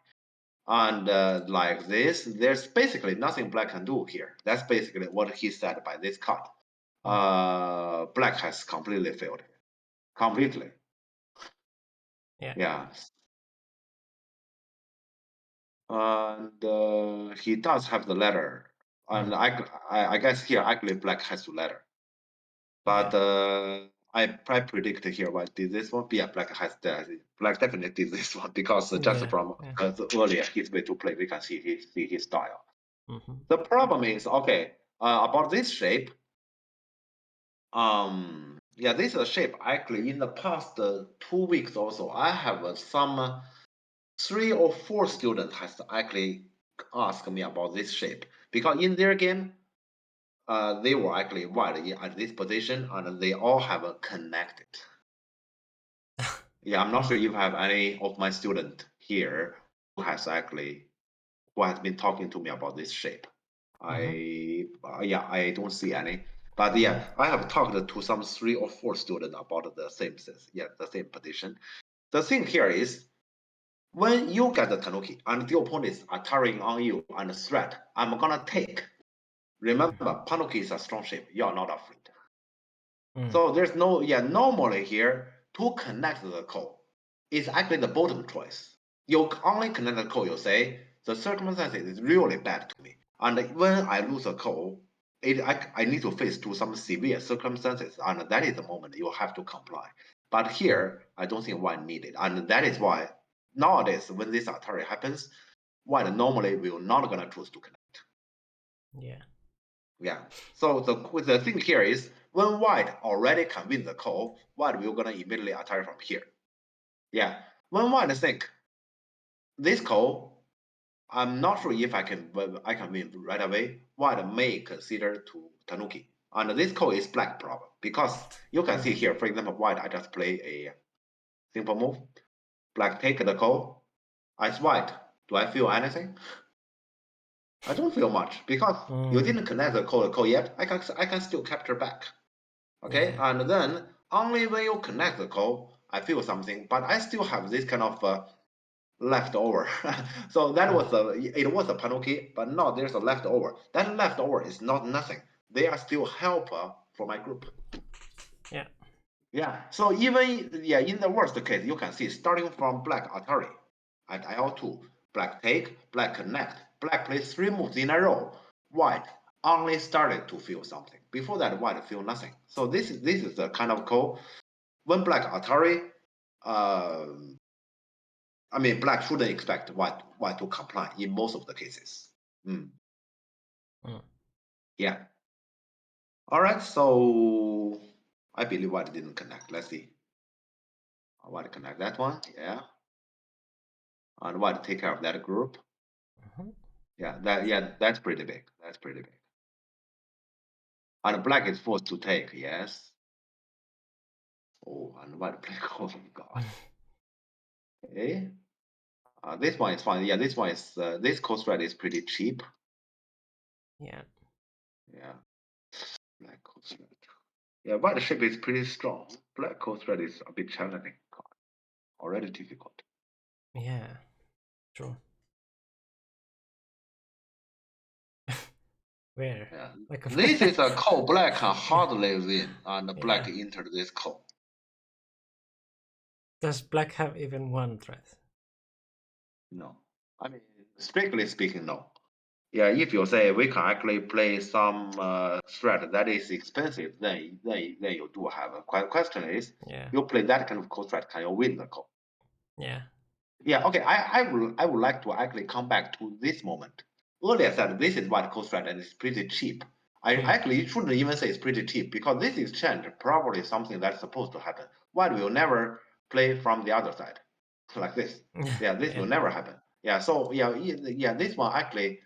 And like this, there's basically nothing black can do here. That's basically what he said by this card. Black has completely failed. Completely. Yeah. And he does have the letter. And I guess here actually black has the letter. But I predict here what did this one. Yeah, black definitely did this one because just from earlier his way to play, we can see his style. The problem is okay about this shape. Yeah, this is a shape actually in the past 2 weeks also. I have some 3 or 4 students has actually asked me about this shape because in their game, they were actually white at this position and they all have a connected. Yeah, I'm not sure if I have any of my student here who has been talking to me about this shape. I don't see any. But yeah, I have talked to some 3 or 4 students about the same position. The thing here is when you get the tanuki and the opponent is attacking on you and threat, I'm gonna take. Remember, tanuki is a strong shape. You're not afraid. So there's normally here to connect the call is actually the bottom choice. You only connect the call, you say the circumstances is really bad to me. And when I lose a call, I need to face to some severe circumstances, and that is the moment you have to comply. But here, I don't think white needed, and that is why nowadays when this Atari happens, white normally will not gonna choose to connect. Yeah. So the thing here is when white already can win the call, white will gonna immediately attack from here. Yeah. When white think this call, I'm not sure if I can win right away. White may consider to tanuki. And this call is black problem because you can see here, for example, white, I just play a simple move. Black take the call. As white, do I feel anything? I don't feel much because you didn't connect the call yet. I can still capture back. Okay, and then only when you connect the call, I feel something, but I still have this kind of leftover. So that was it was a penalty, but now there's a leftover. That leftover is not nothing. They are still helper for my group. Yeah. So even in the worst case, you can see starting from black Atari at IL2, black take, black connect, black plays 3 moves in a row. White only started to feel something. Before that, white feel nothing. So this is the kind of call when black Atari. I mean, black shouldn't expect white to comply in most of the cases. Yeah. All right. So I believe white didn't connect. Let's see. White connect that one. Yeah. And white take care of that group. Yeah. That's pretty big. That's pretty big. And black is forced to take. Yes. Oh, and white play oh god. Okay. This one is fine. Yeah, this one is this coast red is pretty cheap. Yeah. Yeah. Black coast red. Yeah, white shape is pretty strong. Black coast red is a bit challenging. God, already difficult. Yeah. True. Where? Yeah. Like This is a call black can hardly win, and black Yeah. entered this call. Does black have even one threat? No. I mean, strictly speaking, no. Yeah, if you say we can actually play some threat that is expensive, then you do have a question is Yeah. you play that kind of call threat, can you win the call? Yeah. Yeah, okay. I would like to actually come back to this moment. Earlier I said this is what call threat and it's pretty cheap. I actually shouldn't even say it's pretty cheap because this exchange probably something that's supposed to happen. White will never play from the other side like this. Yeah, this will never happen. Yeah, so yeah, this one actually,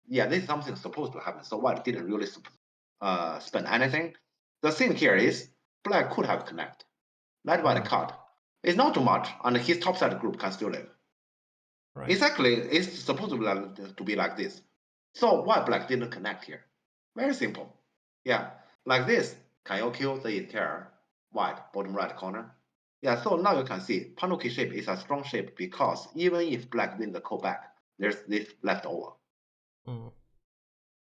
yeah, this is something supposed to happen. So white didn't really spend anything. The thing here is black could have connect. That's why the card. It's not too much, and his top side group can still live. Right. Exactly, it's supposed to be like this. So why black didn't connect here? Very simple. Yeah, like this. Can you kill the entire white bottom right corner? Yeah, so now you can see Panuki shape is a strong shape because even if black win the call back, there's this left over.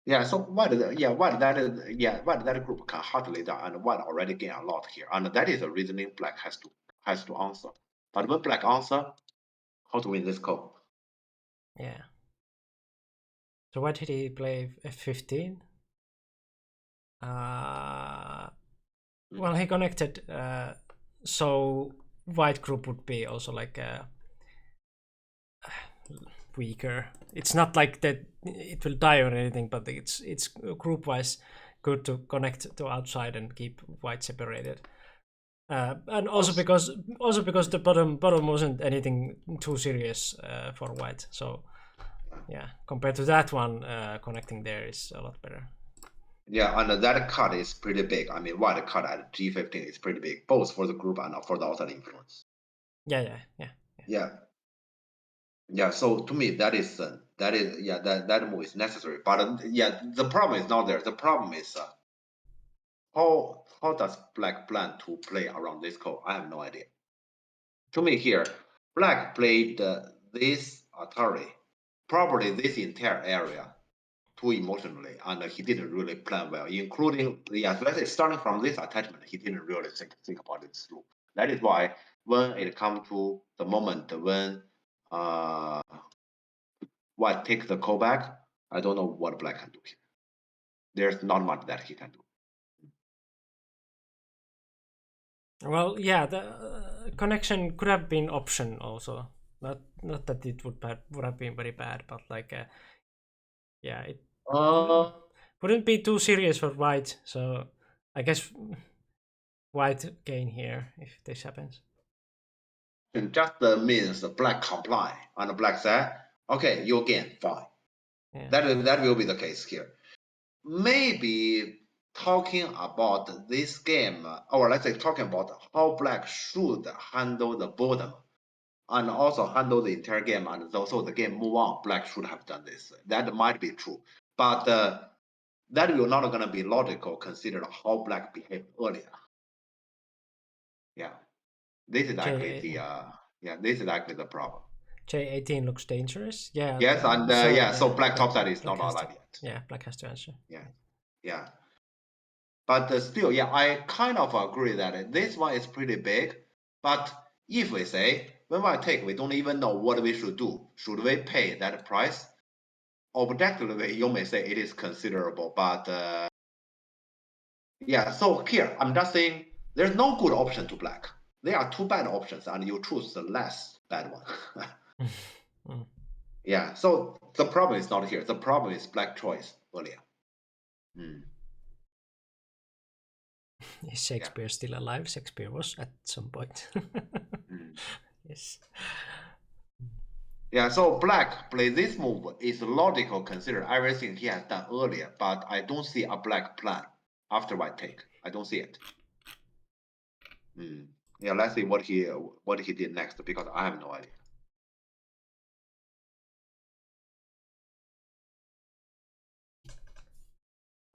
Yeah, so what that group can hardly die, and white already gain a lot here, and that is the reasoning black has to answer. But when black answer, how to win this call? Yeah. So why did he play f15? Well, he connected, so white group would be also like weaker. It's not like that it will die or anything, but it's group wise good to connect to outside and keep white separated. And also because the bottom wasn't anything too serious for white. So yeah, compared to that one, connecting there is a lot better. Yeah, and that cut is pretty big. I mean, white cut at G15 is pretty big, both for the group and for the outside influence. Yeah. So to me, that move is necessary. But the problem is not there. The problem is how does black plan to play around this code? I have no idea. To me here, black played this Atari, probably this entire area too emotionally, and he didn't really plan well, including, let's say starting from this attachment, he didn't really think about it through. That is why when it comes to the moment when white takes the call back, I don't know what black can do here. There's not much that he can do. Well, yeah, the connection could have been option also. Not that it would have been very bad, but like, yeah, it wouldn't be too serious for white. So I guess white gain here if this happens. It just means black comply, and black say, okay, you gain, fine. Yeah. That will be the case here. Maybe talking about this game, or let's say talking about how black should handle the bottom and also handle the entire game, and also the game move on, black should have done this. That might be true, but that will not gonna be logical considering how black behaved earlier. Yeah, this is actually this is actually the problem. J18 looks dangerous. Yeah. Yes, and so black topside is not alive yet. Yeah, black has to answer. Yeah. But still, yeah, I kind of agree that this one is pretty big. But if we say, when we take, we don't even know what we should do. Should we pay that price? Objectively, you may say it is considerable, but yeah, so here, I'm just saying there's no good option to black. There are two bad options, and you choose the less bad one. Yeah, so the problem is not here. The problem is black choice earlier. Is Shakespeare still alive? Shakespeare was at some point. Yes. Yeah, so black play this move is logical considering everything he has done earlier, but I don't see a black plan after white take. I don't see it. Yeah, let's see what he did next because I have no idea.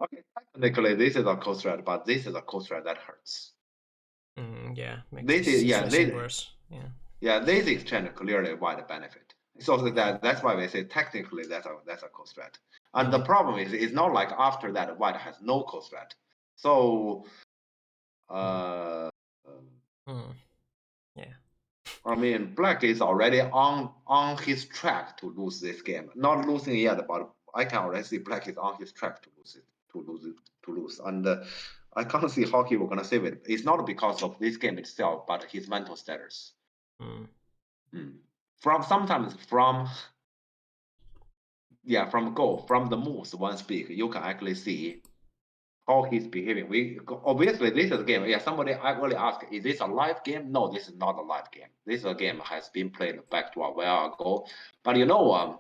Okay, technically this is a coast thread, but this is a coast thread that hurts. Yeah, makes This the is situation worse. Yeah. This exchange clearly wide benefit. So that's why we say technically that's a coast thread. And the problem is it's not like after that white has no coast thread. So Yeah. I mean, black is already on his track to lose this game. Not losing yet, but I can already see black is on his track to lose it, to lose. And I can't see how he will gonna save it. It's not because of this game itself, but his mental status. From sometimes from Go, from the moves one speak, you can actually see how he's behaving. We obviously this is a game. Yeah, somebody actually asked, is this a live game? No, this is not a live game. This is a game has been played back to a while ago. But you know,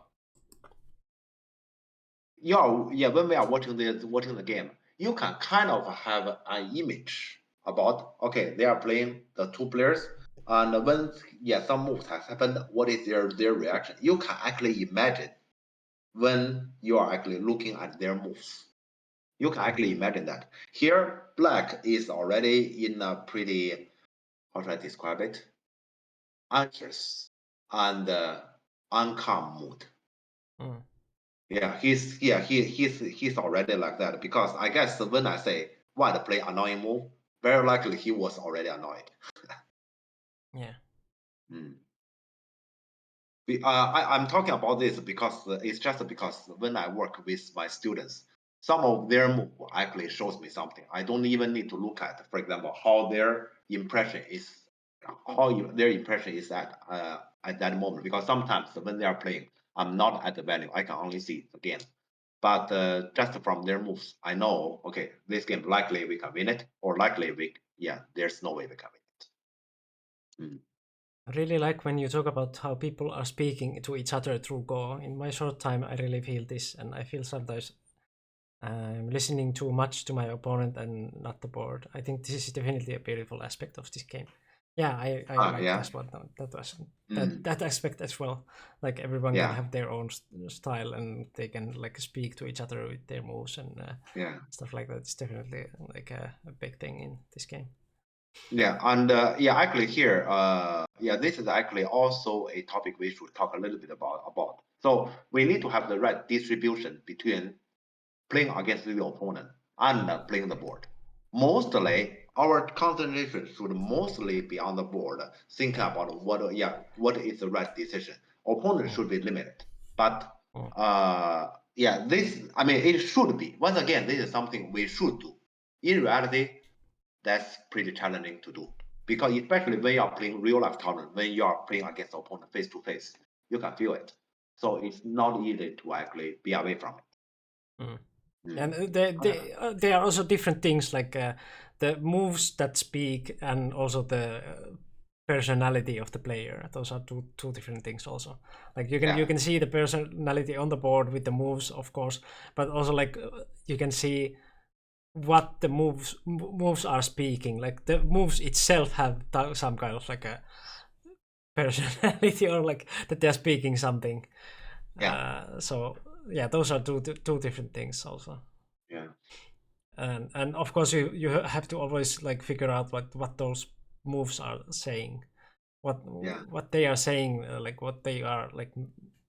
when we are watching the game, you can kind of have an image about they are playing the two players, and when some moves has happened, what is their reaction? You can actually imagine when you are actually looking at their moves. You can actually imagine that. Here, black is already in a pretty, how should I describe it? Anxious and uncalm mood. Yeah, he's already like that because I guess when I say why the play annoying move, very likely he was already annoyed. Yeah. I'm talking about this because it's just because when I work with my students, some of their move actually shows me something. I don't even need to look at, for example, how their impression is at that moment. Because sometimes when they are playing, I'm not at the venue. I can only see the game. But just from their moves, I know, okay, this game likely we can win it, or likely there's no way we can win it. I really like when you talk about how people are speaking to each other through Go. In my short time, I really feel this, and I feel sometimes I'm listening too much to my opponent and not the board. I think this is definitely a beautiful aspect of this game. Yeah, I like this one. That was that aspect as well. Like everyone can have their own style, and they can like speak to each other with their moves and stuff like that. It's definitely like a big thing in this game. Yeah, and actually here, this is actually also a topic we should talk a little bit about. So we need to have the right distribution between playing against the opponent and playing the board. Mostly, our concentration should mostly be on the board, thinking about what is the right decision. Opponent should be limited, but it should be. Once again, this is something we should do. In reality, that's pretty challenging to do because especially when you are playing real life tournament, when you are playing against the opponent face to face, you can feel it. So it's not easy to actually be away from it. And there are also different things like the moves that speak and also the personality of the player. Those are two different things also. Like you can see the personality on the board with the moves, of course, but also like you can see what the moves are speaking. Like the moves itself have some kind of like a personality or like that they're speaking something. So those are two different things also. And of course you have to always like figure out what those moves are saying, what they are saying, like what they are like,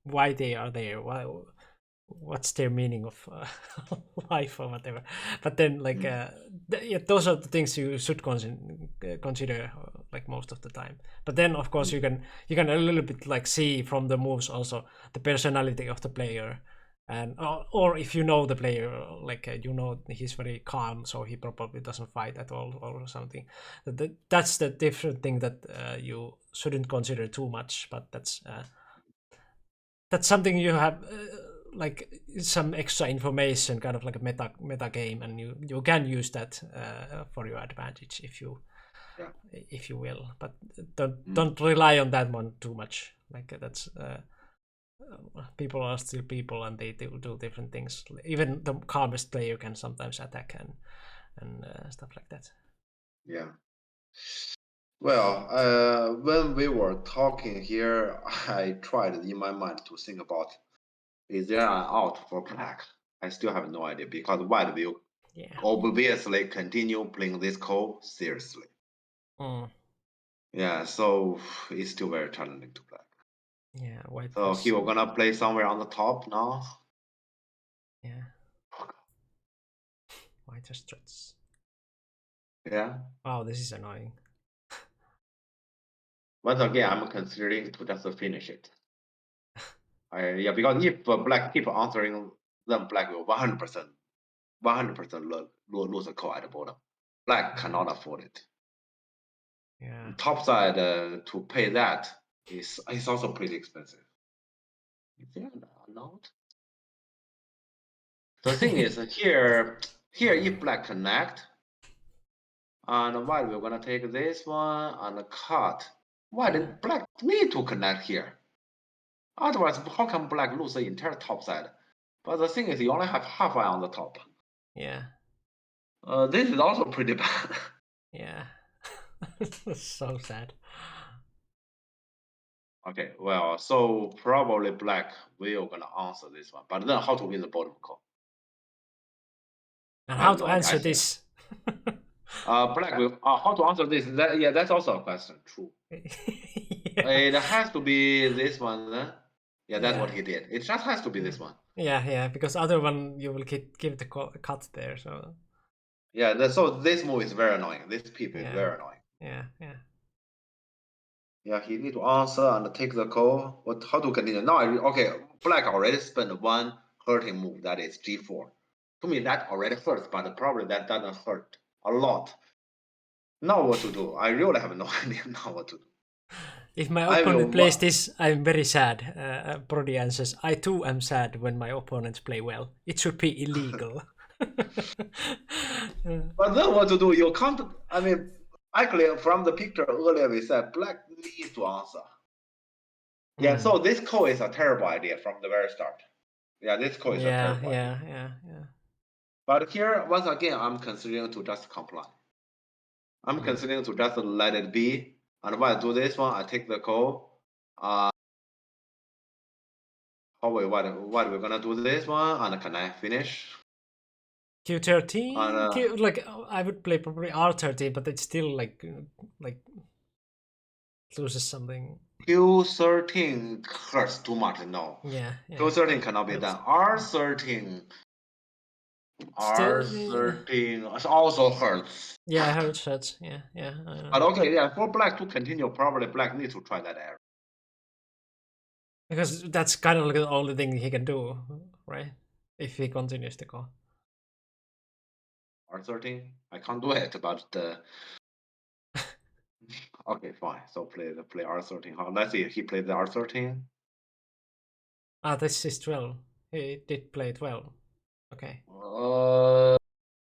why they are there, what's their meaning of life or whatever. But then like those are the things you should consider like most of the time. But then of course you can a little bit like see from the moves also the personality of the player. And or if you know the player, like he's very calm, so he probably doesn't fight at all or something. That's the different thing that you shouldn't consider too much, but that's something you have like some extra information, kind of like a meta game, and you can use that for your advantage if you will, but don't rely on that one too much. Like that's people are still people and they will do different things. Even the calmest player can sometimes attack and stuff like that. Well, when we were talking here, I tried in my mind to think about, is there an out for black? I still have no idea because white will Yeah. obviously continue playing this call seriously. Mm. Yeah, so it's still very challenging to black. Yeah. White. So has he was some- gonna play somewhere on the top now. Yeah. White has struts. Yeah. Wow, this is annoying. Once again, I'm considering to just finish it. Yeah, because if black keep answering, then black will 100%, 100% lose a call at the bottom. Black cannot afford it. Yeah. Top side to pay that is also pretty expensive. Is there a note? The thing is here if black connect, and white we're gonna take this one and cut. Why did black need to connect here? Otherwise, how can black lose the entire top side? But the thing is, you only have half eye on the top. Yeah. This is also pretty bad. Yeah. So sad. Okay, well, so probably black will gonna answer this one, but then how to win the bottom call? And I how have to no idea. answer this? Black will how to answer this? Yeah, that's also a question. True. Yeah. It has to be this one. Yeah, that's Yeah. what he did. It just has to be this one. Yeah, because other one you will give the cut there. So Yeah, so this move is very annoying. This peep is yeah, very annoying. yeah. Yeah, he need to answer and take the call. What? How to continue? Now, okay, black already spent one hurting move. That is G4. To me, that already hurts, but probably that doesn't hurt a lot. Now what to do? I really have no idea now what to do. If my I will. opponent plays this, I'm very sad. Brody answers, I too am sad when my opponents play well. It should be illegal. But then what to do? You can't. I mean, actually, from the picture earlier, we said black needs to answer. Yeah, so this call is a terrible idea from the very start. Yeah, this call is a terrible idea. Yeah. But here, once again, I'm considering to just comply. I'm considering to just let it be. And when I do this one, I take the call. What we're gonna do this one, and can I finish? Q13? And Like, I would play probably R13, but it's still like loses something. Q13 hurts too much. No, Yeah. Q13 cannot be Hurts. done. R13 Still, also hurts. yeah, hurts. Yeah. But okay, yeah, for black to continue, probably black needs to try that error. Because that's kind of like the only thing he can do, right? If he continues to go. R13, I can't do it, but okay, fine. So play R13. Let's see. He played the R13. Ah, this is 12. He did play 12. Okay.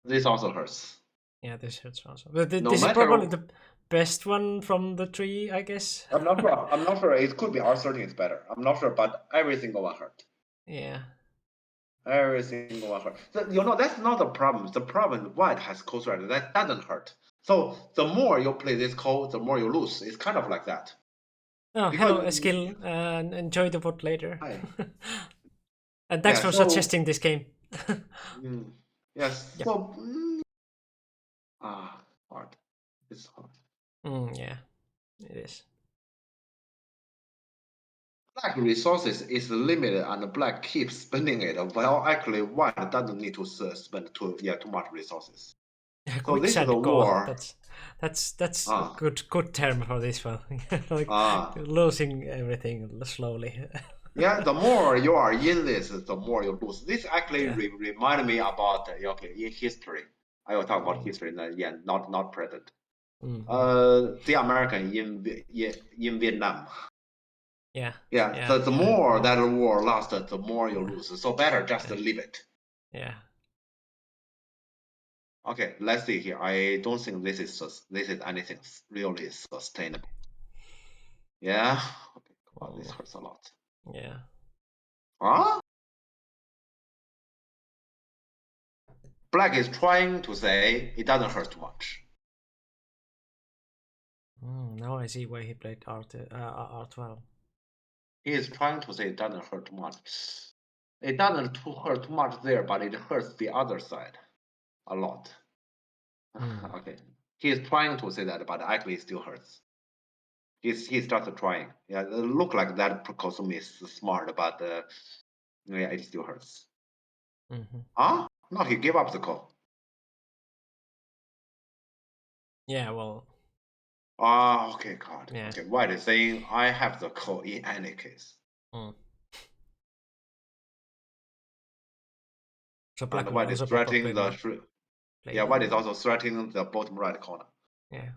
This also hurts. Yeah, this hurts also. But No this is matter. probably the best one from the three, I guess. I'm not sure. I'm not sure. It could be R13 is better. I'm not sure, but every single one hurt. Yeah. Every single one hurt. That's not the problem. The problem white has cold threat. That doesn't hurt. So the more you play this code, the more you lose. It's kind of like that. Oh, Because- hello, Eskil. Enjoy the VOD later. Hi. And thanks Yeah, for so- suggesting this game. Yes. Yeah. So hard. It's hard. Yeah, it is. Black resources is limited and black keeps spending it, while actually white doesn't need to spend too much resources. Quick this is sad a goal. war. That's a good term for this one. Like losing everything slowly. Yeah, the more you are in this, the more you lose. This actually remind me about in history. I will talk about history, not present. The American in Vietnam. Yeah. The more that war lasted, the more you lose. So better just leave it. Yeah. Okay, let's see here. I don't think this is anything really sustainable. Yeah. Okay. Wow, this hurts a lot. Yeah. Huh? Black is trying to say it doesn't hurt too much. Now I see why he played R12. He is trying to say it doesn't hurt too much. It doesn't hurt too much there, but it hurts the other side a lot. Okay. He is trying to say that, but actually it still hurts. He started trying. Yeah, it look like that Kosumi is smart, but yeah, it still hurts. Huh? No, he gave up the call. Yeah, well. Okay, God. Yeah. Okay, White is saying I have the call in any case. So Black and White is threatening the White is also threatening the bottom right corner. Yeah.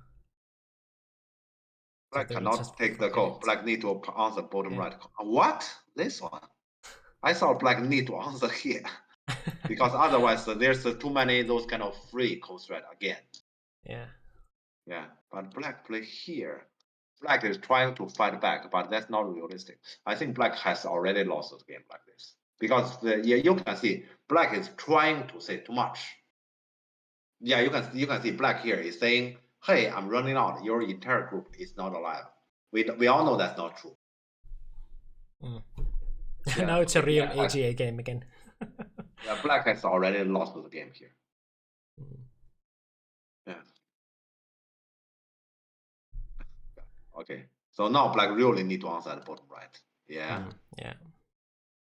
Black cannot take the call. Black need to answer bottom right corner. What? This one? I thought Black need to answer here. Because otherwise there's too many those kind of free call threat again. Yeah. Yeah, but Black play here. Black is trying to fight back, but that's not realistic. I think Black has already lost the game like this. Because you can see Black is trying to say too much. Yeah, you can see Black here is saying, hey, I'm running out. Your entire group is not alive. We all know that's not true. Yeah, now it's a real AGA game again. Yeah, Black has already lost the game here. Yeah. Okay. So now Black really need to answer at the bottom right. Yeah. Yeah.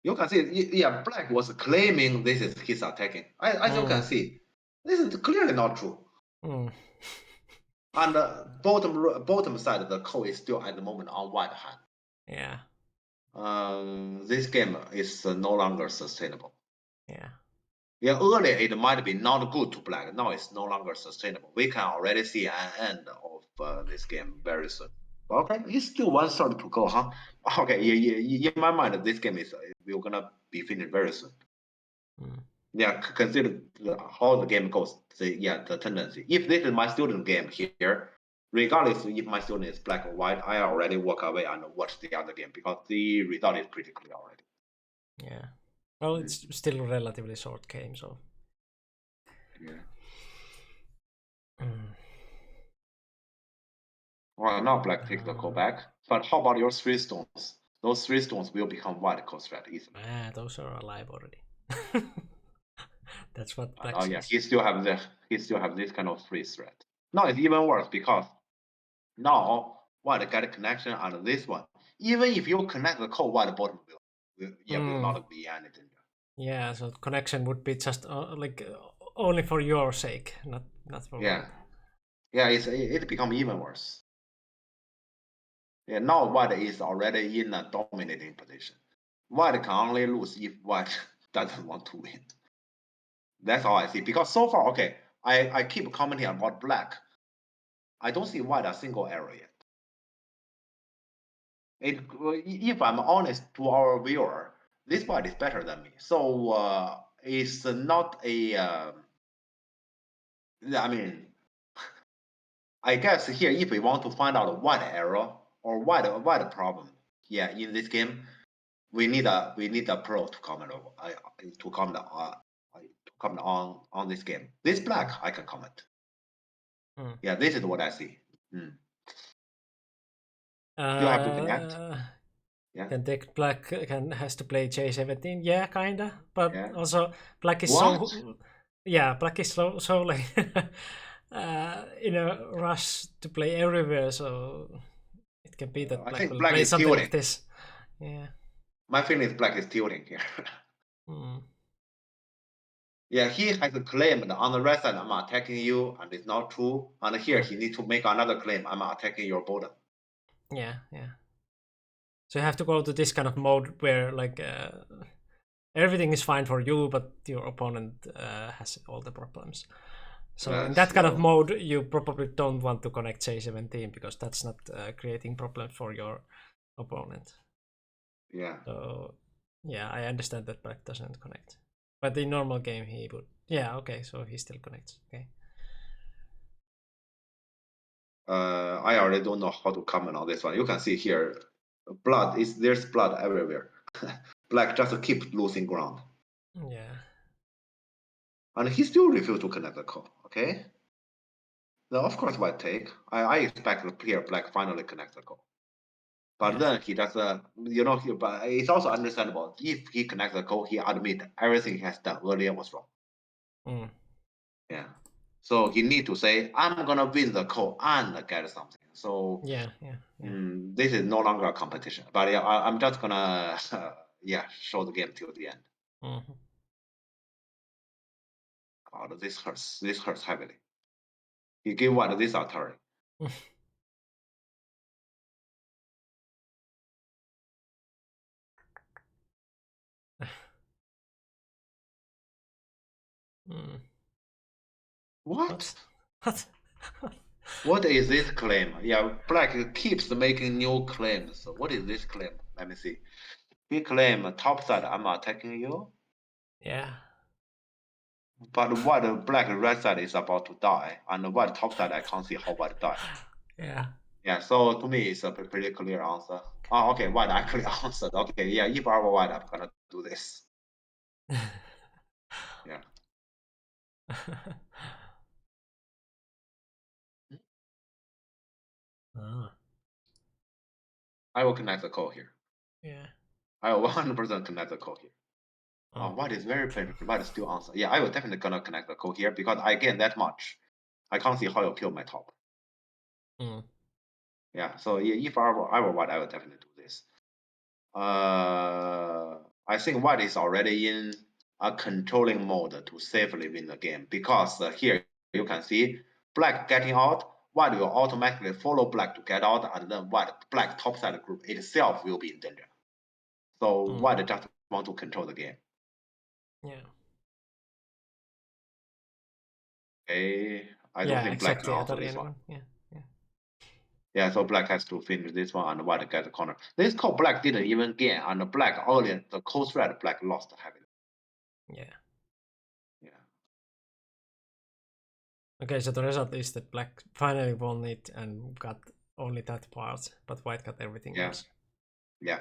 You can see, yeah, Black was claiming this is his attacking. As you can see, this is clearly not true. And the bottom side of the code is still at the moment on White hand. Yeah. This game is no longer sustainable. Yeah. Yeah, earlier it might be not good to Black. Now it's no longer sustainable. We can already see an end of this game very soon. Okay, it's still 1/3 to go, huh? Okay, in my mind, this game is we're gonna be finished very soon. Yeah, consider how the game goes. The tendency. If this is my student game here, regardless if my student is Black or White, I already walk away and watch the other game because the result is pretty clear already. Yeah. Well, it's still a relatively short game, so. Yeah. Well, now Black takes the call back. But how about your 3 stones? Those 3 stones will become White call threat easily. Those are alive already. That's what Black says. Yeah, he still have this kind of free threat. Now it's even worse because now White get a connection on this one. Even if you connect the call, White bottom will not be anything. Yeah, so connection would be just only for your sake, not for White. Yeah, it become even worse. Yeah, now White is already in a dominating position. White can only lose if White doesn't want to win. That's all I see. Because so far, okay, I keep commenting about Black. I don't see White a single error yet. If I'm honest to our viewer, this White is better than me. So it's not a. I mean, I guess here if we want to find out White error or White problem, yeah, in this game, we need a pro to comment on this game. This Black I can comment. Yeah, this is what I see. You have to connect. Yeah. Can take Black has to play J17. Yeah, kinda. But also Black is Black is so like in a rush to play everywhere, so it can be that Black will play something like this. Yeah. My feeling is Black is tilting here. Yeah, he has claimed on the right side, I'm attacking you, and it's not true. And here he needs to make another claim, I'm attacking your bottom. Yeah. So you have to go to this kind of mode where like everything is fine for you, but your opponent has all the problems. So in that kind of mode, you probably don't want to connect J17 because that's not creating problems for your opponent. Yeah. So yeah, I understand that Black doesn't connect. But in normal game, he would. Yeah, okay, so he still connects. Okay. I already don't know how to comment on this one. You can see here, there's blood everywhere. Black just keep losing ground. Yeah. And he still refused to connect the call. Okay. No, of course, white take. I expect the player black finally connect the goal. But Yeah. then he does, but it's also understandable. If he connects the goal, he admit everything he has done earlier was wrong. Mm. Yeah. So he need to say, I'm gonna win the call and get something. So Yeah. this is no longer a competition. But yeah, I'm just gonna show the game till the end. Mm-hmm. Oh, this hurts. This hurts heavily. He gave what this Atari. Mm. What? What? What is this claim? Yeah, Black keeps making new claims. What is this claim? Let me see. He claim topside, I'm attacking you. Yeah. But what black red side is about to die, and what topside I can't see how white die. Yeah. Yeah, so to me it's a pretty clear answer. Oh, okay, white actually answered. Okay, yeah, if I were white, I'm gonna do this. Yeah. Ah. I will connect the call here. Yeah. I will 100% connect the call here. Oh. White is very painful. White is still answer. Yeah, I will definitely gonna connect the call here because I gain that much. I can't see how you kill my top. Mm. Yeah, so if I were white, I would definitely do this. I think white is already in a controlling mode to safely win the game because here you can see black getting out, white will automatically follow black to get out, and then black topside group itself will be in danger. So white just want to control the game. Yeah. Okay, I don't think black can answer this one. Yeah. Yeah, so black has to finish this one and white get the corner. This call black didn't even gain, and black only the coast red black lost heavily. Yeah. Yeah. Okay, so the result is that black finally won it and got only that part, but white got everything else. Yeah.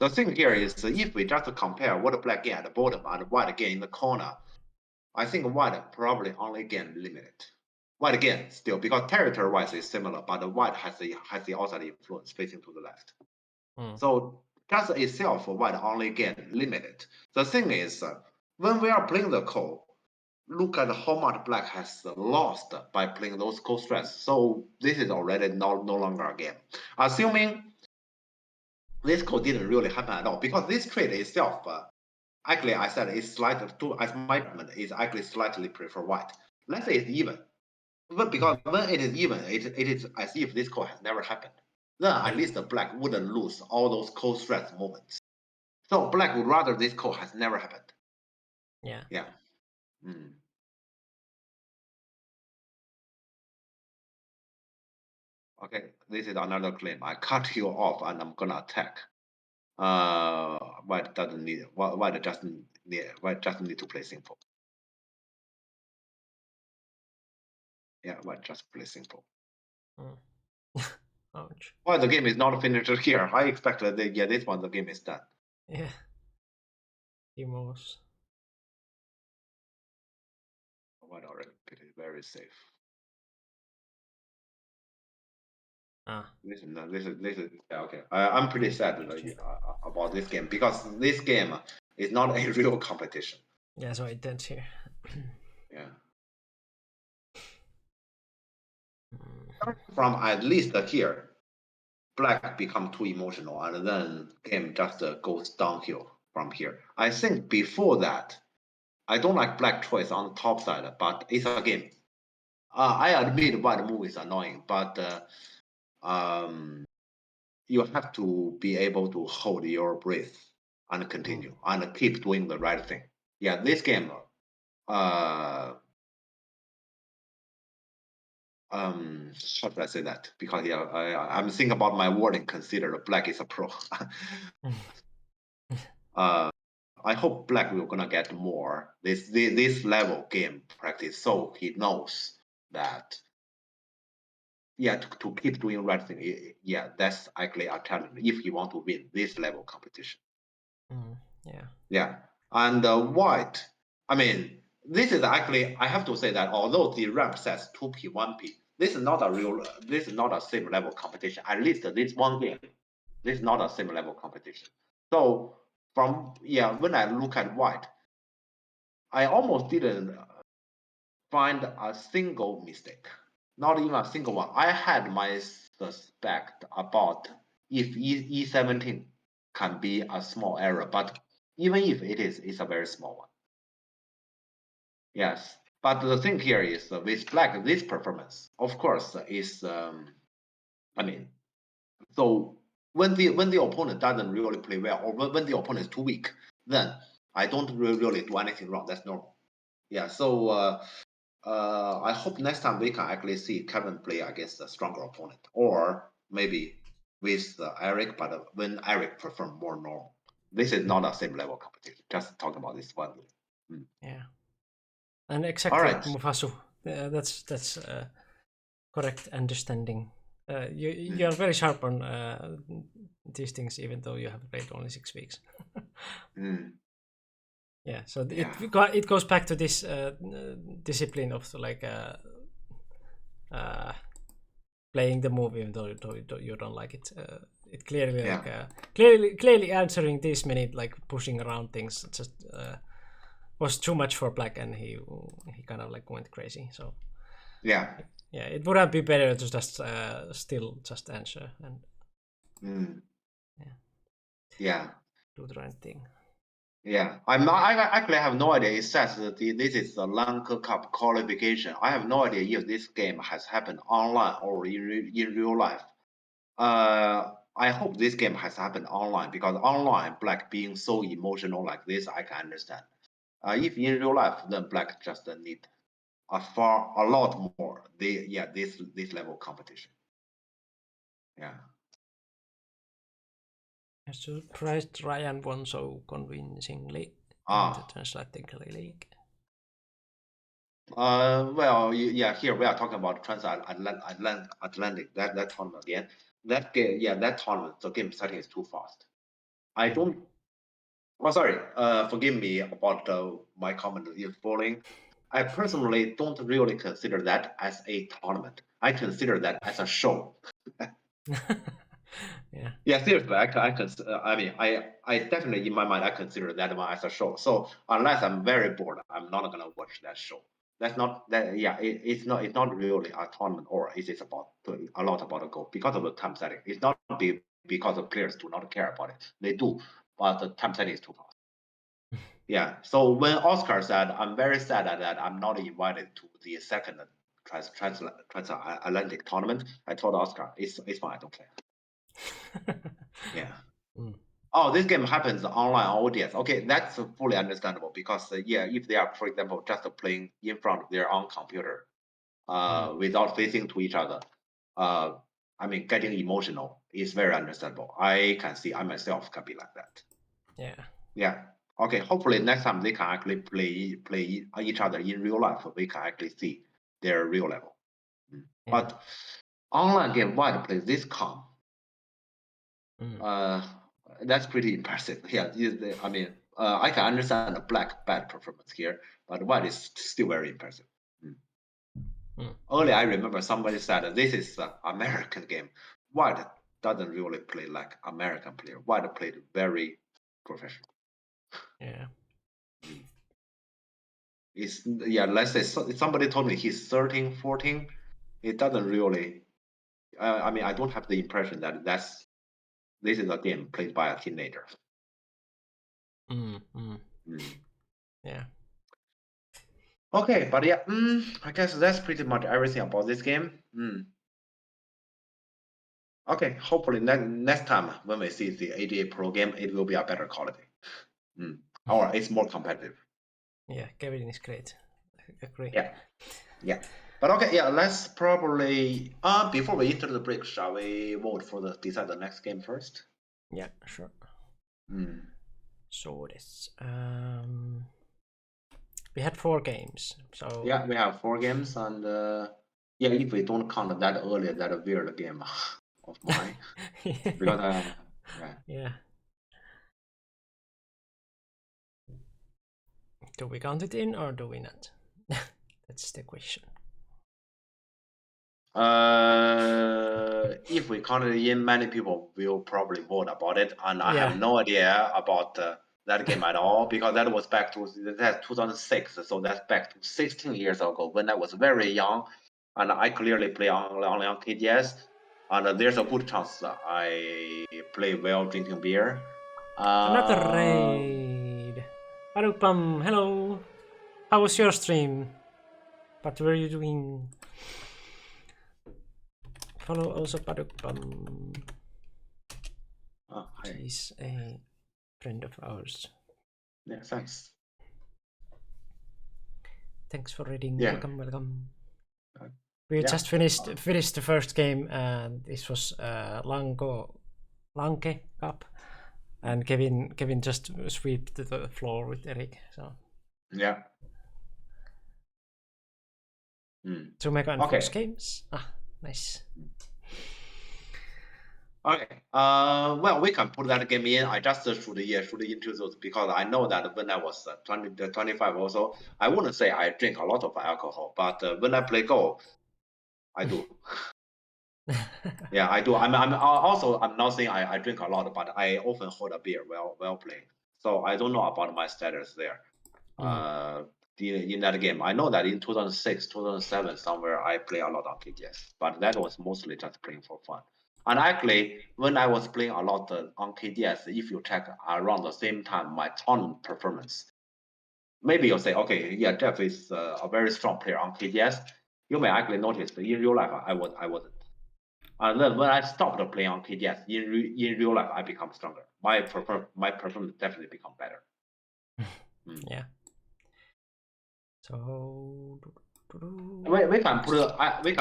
The thing here is if we just compare what black gain at the bottom and white gain in the corner, I think white probably only gain limited. White again still because territory wise is similar, but white has the outside influence facing to the left. So just itself white only gain limited. The thing is when we are playing the call, look at how much black has lost by playing those cold stress. So this is already no longer a game. Assuming this code didn't really happen at all because this trade itself, actually, I said it's slightly to as my judgment is actually slightly prefer white. Let's say it's even, but because when it is even, it is as if this code has never happened. Then at least the black wouldn't lose all those cold stress moments. So black would rather this code has never happened. Yeah. Yeah. Mm. Okay, this is another claim. I cut you off and I'm gonna attack. White doesn't need white just need to play simple. Yeah, white just play simple. Ouch. Well, the game is not finished here. I expect that this one the game is done. Yeah. Emos. White already pretty very safe. This is okay. I'm pretty sad about this game because this game is not a real competition. Yeah, so intense here. Yeah. From at least here, black become too emotional and then game just goes downhill from here. I think before that, I don't like black choice on the top side, but it's a game. I admit white move is annoying, but you have to be able to hold your breath and continue and keep doing the right thing. Yeah, this game, how should I say that? Because yeah, I'm thinking about my wording. Consider black is a pro. I hope black will gonna get more this level game practice, so he knows that. Yeah, to keep doing right thing. Yeah, that's actually a challenge if you want to win this level competition. Yeah. Yeah, and white. I mean, this is actually, I have to say that although the rank says 2P, 1P, this is not a same level competition. At least this one game, this is not a same level competition. So when I look at white, I almost didn't find a single mistake, not even a single one. I had my suspect about if E17 can be a small error, but even if it is, it's a very small one. Yes, but the thing here is with black, this performance, of course, is so when the opponent doesn't really play well, or when the opponent is too weak, then I don't really do anything wrong. That's normal. Yeah. So I hope next time we can actually see Kevin play against a stronger opponent, or maybe with Eric, but when Eric perform more normal. This is not a same level competition. Just talk about this one. Yeah. And exactly, All right. Mufasu. That's correct understanding. You are very sharp on these things, even though you have played only 6 weeks. Yeah, so it goes back to this discipline of like playing the move even though you don't like it. It clearly like clearly answering this many like pushing around things just was too much for black, and he kind of like went crazy. So yeah, it would have been better to just still just answer and do the right thing. Yeah, I actually have no idea. It says that this is the Lanka Cup qualification. I have no idea if this game has happened online or in real life. I hope this game has happened online, because online black being so emotional like this, I can understand. If in real life, then black just need a lot more. This level competition. Yeah. I'm surprised Ryan won so convincingly in the Transatlantic League. Well, yeah, here we are talking about Transatlantic, that tournament again. That game, that tournament, the game setting is too fast. I don't. Oh, sorry. Forgive me about my comment in falling. I personally don't really consider that as a tournament. I consider that as a show. Yeah, seriously, I definitely in my mind I consider that one as a show. So unless I'm very bored, I'm not gonna watch that show. That's not that. Yeah, it's not really a tournament, or is it about a lot about a goal because of the time setting? It's not because the players do not care about it. They do, but the time setting is too fast. Yeah. So when Oscar said, "I'm very sad that I'm not invited to the second transatlantic tournament," I told Oscar, "It's fine, I don't care." Yeah. Oh, this game happens online audience. Okay, that's fully understandable, because if they are, for example, just playing in front of their own computer, without facing to each other, getting emotional is very understandable. I can see I myself can be like that. Yeah. Okay. Hopefully next time they can actually play each other in real life. We can actually see their real level. But online game, why to play this calm? That's pretty impressive. Yeah, I can understand the black bad performance here, but white is still very impressive. Earlier, I remember somebody said this is an American game. White doesn't really play like American player. White played very professional. Yeah. Let's say somebody told me he's 13, 14. It doesn't really. I don't have the impression that this is a game played by a teenager. Yeah. Okay, but yeah, I guess that's pretty much everything about this game. Okay, hopefully next time when we see the ADA Pro game, it will be a better quality. Or it's more competitive. Yeah, Kevin is great. I agree. Yeah. But okay, let's probably before we enter the break, shall we vote for decide the next game first? Yeah, sure. So this we had 4 games. So yeah, we have 4 games, and if we don't count that earlier, that weird game of mine, because yeah. Do we count it in or do we not? That's the question. If we count it in, many people will probably vote about it, and I Yeah. have no idea about that game at all because that was back to that's 2006, so that's back to 16 years ago when I was very young, and I clearly play only on KDS, and there's a good chance that I play while drinking beer. Another raid. Padukpam, hello. How was your stream? What were you doing? Follow also Padukpam. He's a friend of ours. Yeah, thanks. Thanks for reading. Yeah. Welcome, welcome. We just finished the first game, and this was Lanke Cup, and Kevin just swept the floor with Eric. So yeah. 2 mega and first games. Nice. Okay. Well, we can put that game in. I just should into those because I know that when I was 25 also, I wouldn't say I drink a lot of alcohol, but when I play Go, I do. Yeah, I do. I'm not saying I drink a lot, but I often hold a beer while playing. So I don't know about my status there. In that game, I know that in 2006, 2007, somewhere I play a lot on KDS, but that was mostly just playing for fun. And actually, when I was playing a lot on KDS, if you check around the same time, my tournament performance, maybe you'll say, okay, yeah, Jeff is a very strong player on KDS. You may actually notice that in real life, I wasn't. And then when I stopped playing on KDS, in real life, I become stronger. My performance definitely become better. Yeah. So we can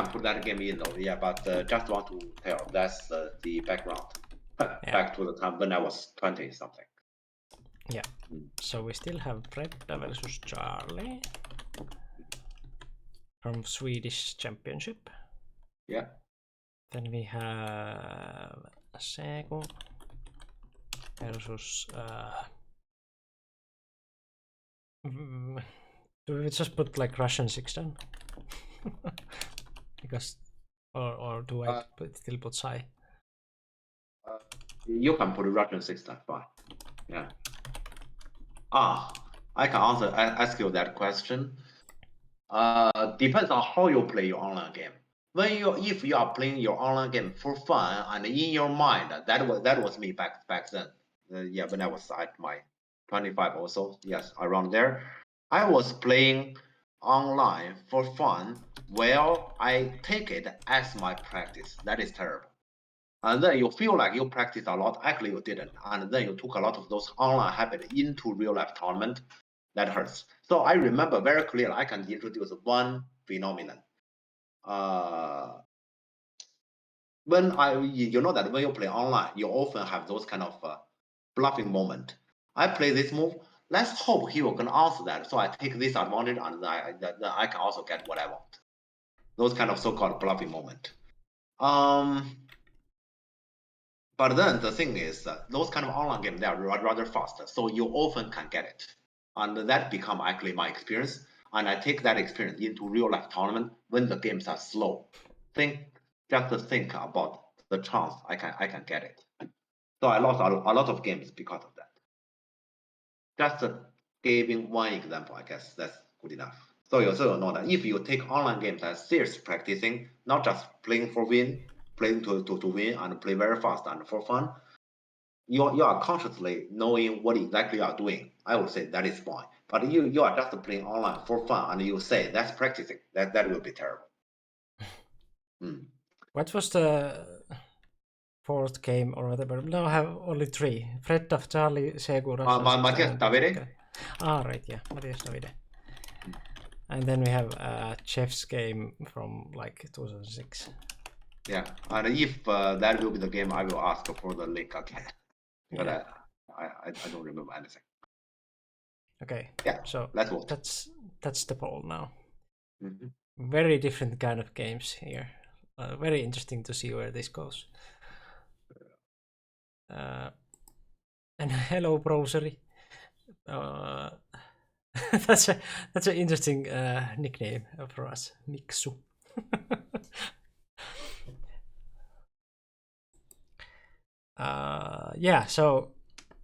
put that game in though, yeah. But just want to tell that's the background. Back to the time when I was 20 something. Yeah. So we still have Fred versus Charlie from Swedish Championship. Yeah. Then we have Segu versus. Do we just put like Russian 6 down? Because, or do I still put Sai? You can put Russian 6 down, fine. Yeah. I can ask you that question. Depends on how you play your online game. If you are playing your online game for fun and in your mind, that was me back then. Yeah, when I was at my 25 or so, yes, around there. I was playing online for fun. Well, I take it as my practice. That is terrible. And then you feel like you practice a lot. Actually, you didn't. And then you took a lot of those online habits into real life tournament. That hurts. So I remember very clearly. I can introduce one phenomenon. You know that when you play online, you often have those kind of bluffing moment. I play this move. Let's hope he will gonna answer that. So I take this advantage, and I can also get what I want. Those kind of so-called bluffing moment. But then the thing is, those kind of online games, they are rather fast, so you often can get it, and that become actually my experience. And I take that experience into real life tournament when the games are slow. Just think about the chance I can get it. So I lost a lot of games because of that. Just giving one example, I guess that's good enough. So you know that if you take online games as serious practicing, not just playing for win, playing to win and play very fast and for fun, you are consciously knowing what exactly you are doing. I would say that is fine. But you are just playing online for fun and you say that's practicing. That will be terrible. What was the fourth game or whatever? Now I have only 3. Fred of Charlie, Segu, Matias Davide. Right, yeah, Matias Davide. And then we have Jeff's game from like 2006. Yeah, and if that will be the game, I will ask for the link again. But yeah. I don't remember anything. Okay. Yeah. So let's vote. That's the poll now. Very different kind of games here. Very interesting to see where this goes. And hello, Browsery. that's an interesting nickname for us, Miksu. Yeah, so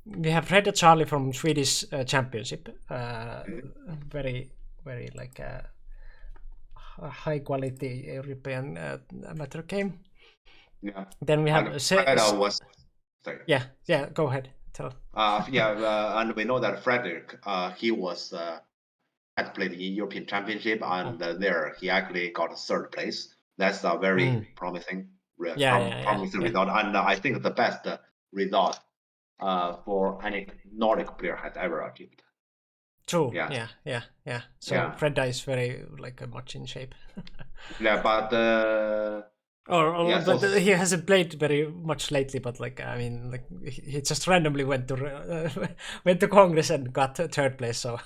we have Fred and Charlie from Swedish Championship. Very, very like a high quality European amateur game. Yeah. Then we have And Fred was sorry. yeah. Go ahead. Tell. And we know that Frederick, he was had played in European Championship, and there he actually got third place. That's a very promising, promising result, and I think the best result for any Nordic player has ever achieved. True. Yeah. So Fredda is very like much in shape. Yeah, but but he hasn't played very much lately. But like I mean, like he just randomly went to Congress and got third place. So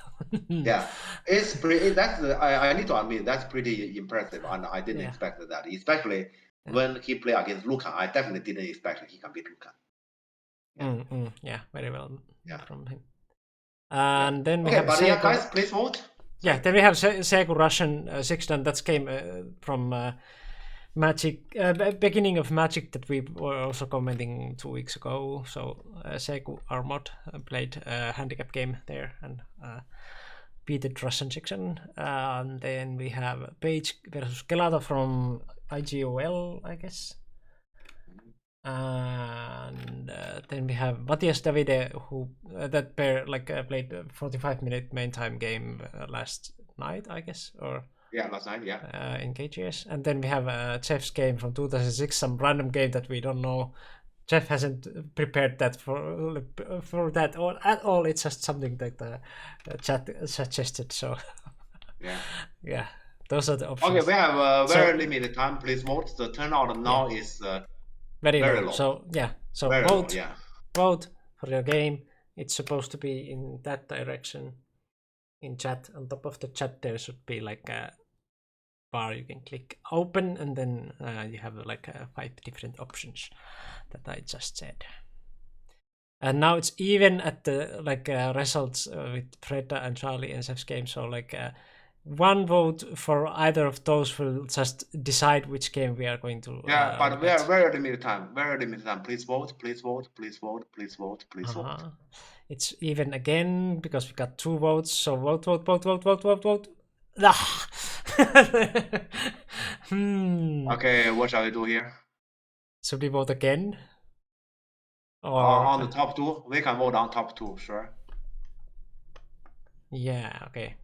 yeah, it's pretty. That's I need to admit that's pretty impressive, and I didn't expect that, especially when he played against Lucan. I definitely didn't expect he can beat Lucan. Yeah, very well from him. And then we have Segu, guys, please vote. Yeah, then we have Segu Russian 6-dan. That came from Magic, beginning of Magic that we were also commenting 2 weeks ago. So Segu Armod played a handicap game there and beat the Russian 6-dan. And then we have Page versus Kelata from IGOL, I guess. And then we have Matthias Davide, who that pair played a 45-minute main time game last night, I guess, or last night, in KGS. And then we have Jeff's game from 2006, some random game that we don't know. Jeff hasn't prepared that for that or at all. It's just something that the chat suggested. So yeah, those are the options. Okay, we have very limited time. Please vote. The turnout now is very low. So vote for your game. It's supposed to be in that direction in chat. On top of the chat there should be like a bar you can click open, and then you have like 5 different options that I just said. And now it's even at the results with Fredda and Charlie and Seth's game. So one vote for either of those will just decide which game we are going to. But we are very limited time. Please vote. Please vote. Please vote. Please vote. Please vote. It's even again because we got 2 votes. So vote. Okay, what shall we do here? Should we vote again? Or on the top 2? We can vote on top 2, sure. Yeah. Okay.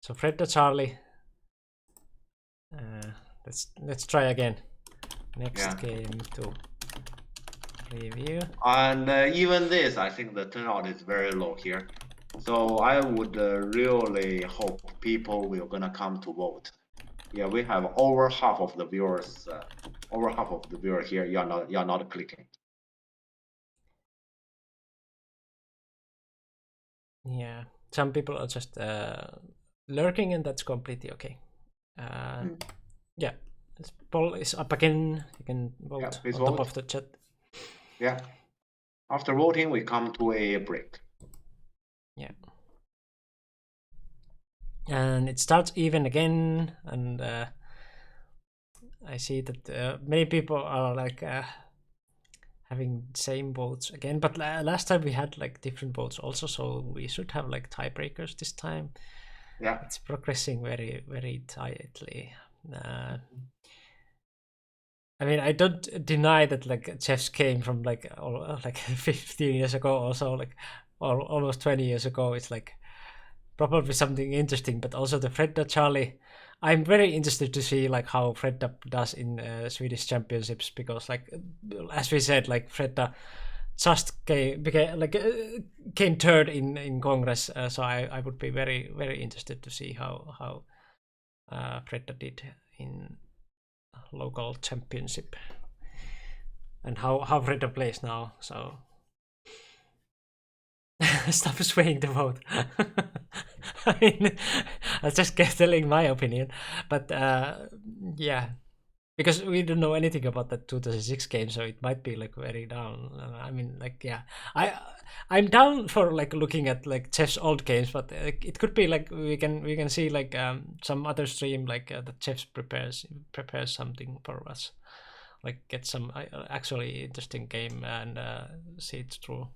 So Fredda, Charlie. Let's try again. Next game to review. And even this, I think the turnout is very low here. So I would really hope people will gonna come to vote. Yeah, we have over half of the viewers. Here. You're not clicking. Yeah, some people are just lurking, and that's completely okay. Yeah, this poll is up again. You can vote on top of the chat. Yeah. After voting, we come to a break. Yeah. And it starts even again, and I see that many people are having same votes again. But last time we had different votes also, so we should have tiebreakers this time. Yeah, it's progressing very, very tightly. I mean, I don't deny that Jeff's came from 15 years ago, also or almost 20 years ago. It's probably something interesting, but also the Fredda Charlie. I'm very interested to see how Fredda does in Swedish championships, because as we said, Fredda just came third in Congress, so I would be very, very interested to see how Fredda did in local championship and how Fredda plays now. So stop swaying the vote. I mean, I just kept telling my opinion, but yeah. because we don't know anything about that 2006 game, so it might be like very down. I mean, like, yeah, I'm down for like looking at like Jeff's old games, but it could be like we can see like some other stream like that Jeff prepares something for us, like get some actually interesting game and see it through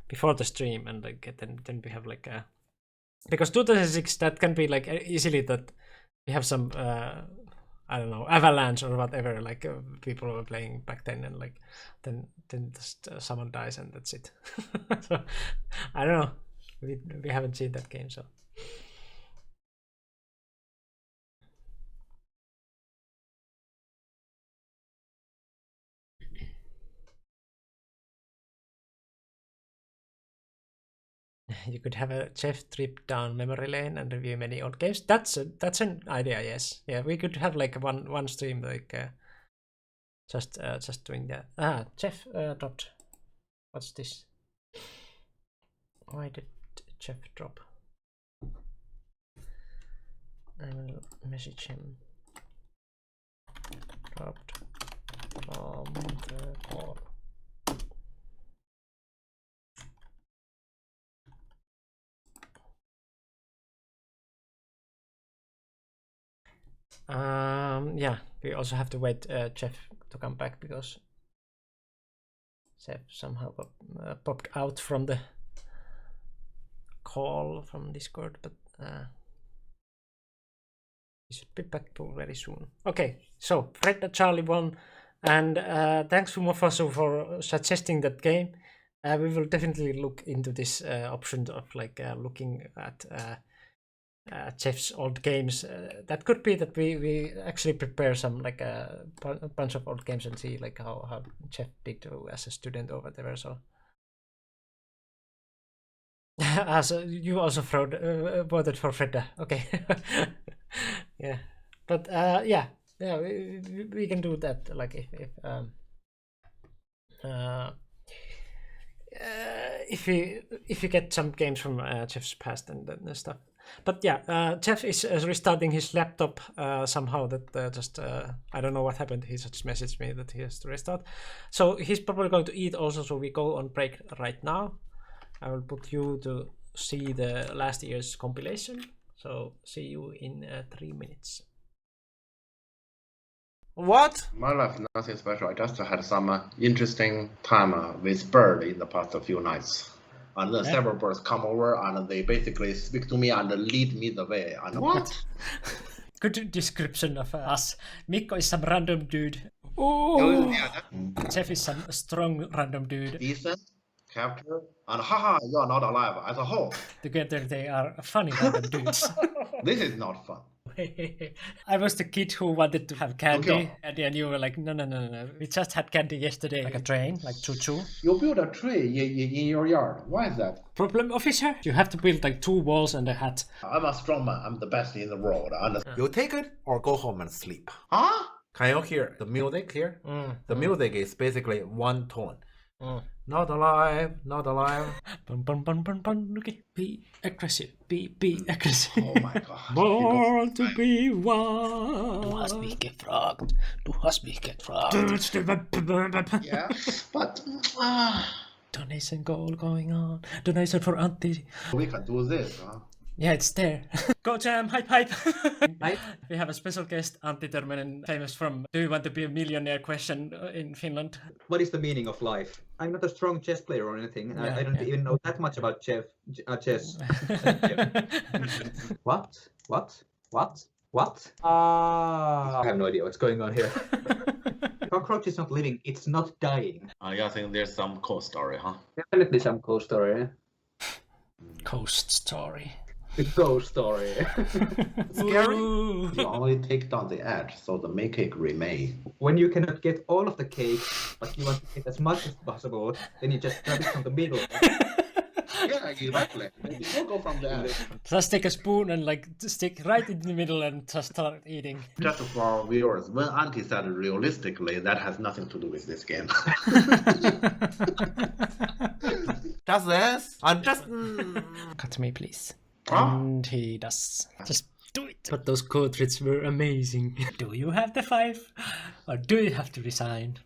before the stream, and like then we have like because 2006 that can be like easily that we have some I don't know, Avalanche or whatever, like people were playing back then, and like then just someone dies and that's it. So I don't know, we haven't seen that game, so. You could have a Jeff trip down memory lane and review many old games. That's an idea. Yes, yeah, we could have like one stream like just doing that. Jeff dropped. What's this? Why did Jeff drop? I will message him. Dropped from the call. Yeah, we also have to wait Jeff to come back because Jeff somehow popped out from the call from Discord, but he should be back very soon. Okay, so Fred Charlie won, and thanks to Mofasu for suggesting that game. We will definitely look into this option of like looking at Jeff's old games. That could be that we actually prepare some like a bunch of old games and see like how Jeff did as a student or whatever. So so you also voted for Fredda. Okay. Yeah, but yeah, we can do that. Like if we get some games from Jeff's past and stuff. But yeah, Jeff is restarting his laptop somehow. That just I don't know what happened. He just messaged me that he has to restart. So he's probably going to eat also. So we go on break right now. I will put you to see the last year's compilation. So see you in 3 minutes. What? My life, nothing special. I just had some interesting time with bird in the past few nights. And then several birds come over and they basically speak to me and lead me the way. And what? Good description of us. Mikko is some random dude. Oh, Jeff is some strong random dude. Decent, capture, and haha, you're not alive as a whole. Together they are funny random dudes. This is not fun. I was the kid who wanted to have candy, Okay. and then you were like, no. We just had candy yesterday. Like a train, like choo-choo. You build a tree in your yard. Why is that? Problem, officer? You have to build like 2 walls and a hat. I'm a strong man. I'm the best in the world. And You take it or go home and sleep. huh? Can you hear the music here? The music is basically one tone. Not alive, not alive. Okay. Be aggressive. Be aggressive. Oh my god. Born to be one. Du hast mich gefragt. Du hast mich gefragt. Yeah, but Donation goal going on. Donation for Antti. we can do this, huh? Yeah, it's there. Go Jam, hype. We have a special guest, Antti Törmänen, famous from Do You Want to Be a Millionaire question in Finland. What is the meaning of life? I'm not a strong chess player or anything. Yeah, I don't yeah. even know that much about chess. What? I have no idea what's going on here. Cockroach is not living, it's not dying. I think there's some cool story, huh? Definitely some cool story. Coast story. The ghost story. Scary? Ooh. You only take down the edge, so the main cake remain. When you cannot get all of the cake, but you want to get as much as possible, then you just grab it from the middle. Yeah, exactly. Don't go from the edge. Just take a spoon and like stick right in the middle and just start eating. Just for our viewers, when Auntie said realistically, that has nothing to do with this game. Just this? I'm just... Cut me, please. Huh? And he does. Just Do it. But those cartridges were amazing. Do you have the 5? Or do you have to resign?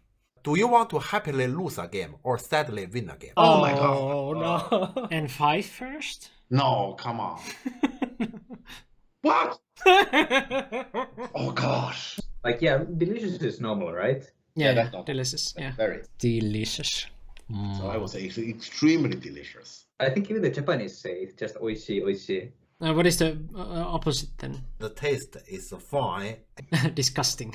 Do you want to happily lose a game or sadly win a game? Oh my god. Oh no. And 5 first? No, come on. What? Oh gosh. Like, yeah, delicious is normal, right? Yeah, that's not delicious. Yeah. Very. Delicious. So I would say it's extremely delicious. I think even the Japanese say it's just oishi, oishi. What is the opposite then? The taste is fine. Disgusting.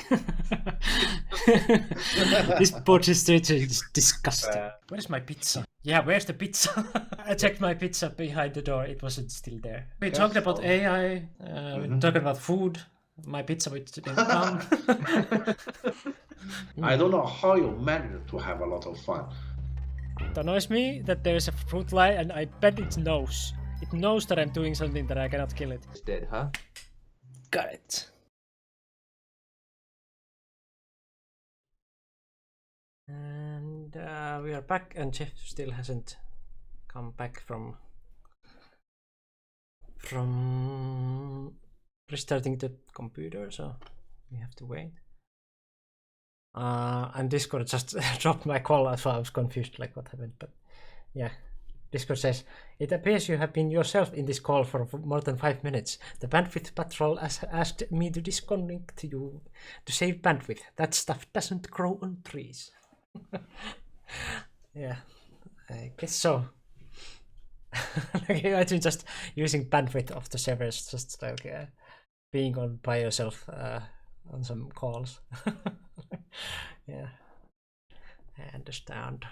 This Portuguese is disgusting. Where's my pizza? Yeah, where's the pizza? I checked my pizza behind the door. It wasn't still there. We talked about AI. We talked about food. My pizza didn't come. I don't know how you managed to have a lot of fun. It annoys me that there's a fruit fly and I bet it knows. It knows that I'm doing something that I cannot kill it. It's dead, huh? Got it. And we are back and Jeff still hasn't come back from restarting the computer, so we have to wait. And Discord just dropped my call, so I was confused like what happened, but yeah. Discord says, it appears you have been yourself in this call for more than 5 minutes. The bandwidth patrol has asked me to disconnect you to save bandwidth. That stuff doesn't grow on trees. Yeah, I guess so. Like, imagine just using bandwidth of the servers, just like being on by yourself on some calls. Yeah, I understand.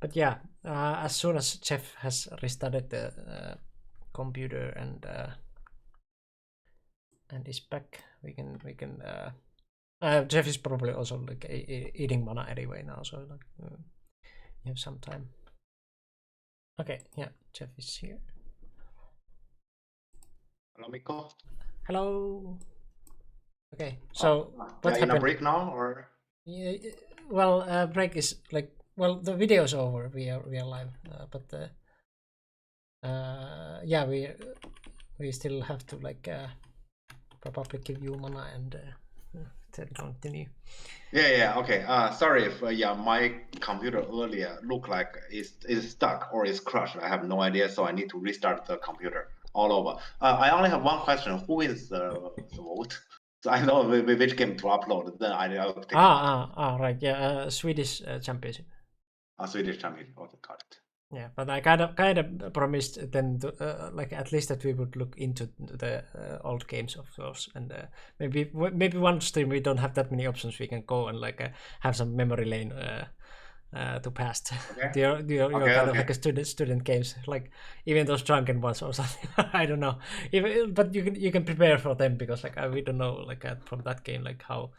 But yeah, as soon as Jeff has restarted the computer and is back, we can Jeff is probably also like eating mana anyway now, so like you have some time. Okay, yeah, Jeff is here. Hello, Mikko. Hello. Okay, so what in happened? a break now, or? Yeah, well, break is like, well, the video's over. We are live, but yeah, we still have to like probably give you mana and then continue. Yeah, okay. Sorry if my computer earlier looked like it's stuck or it's crushed. I have no idea, so I need to restart the computer all over. I only have one question. Who is the vote? So I know which game to upload. Then I'll take right. Yeah, Swedish championship. Swedish champion. Okay, got it. Yeah, but I kind of promised them to like at least that we would look into the old games of those, and maybe one stream we don't have that many options. We can go and like have some memory lane to past. Okay. your kind of okay. like a student games, like even those drunken ones or something. I don't know. But you can prepare for them, because like we don't know like from that game like how.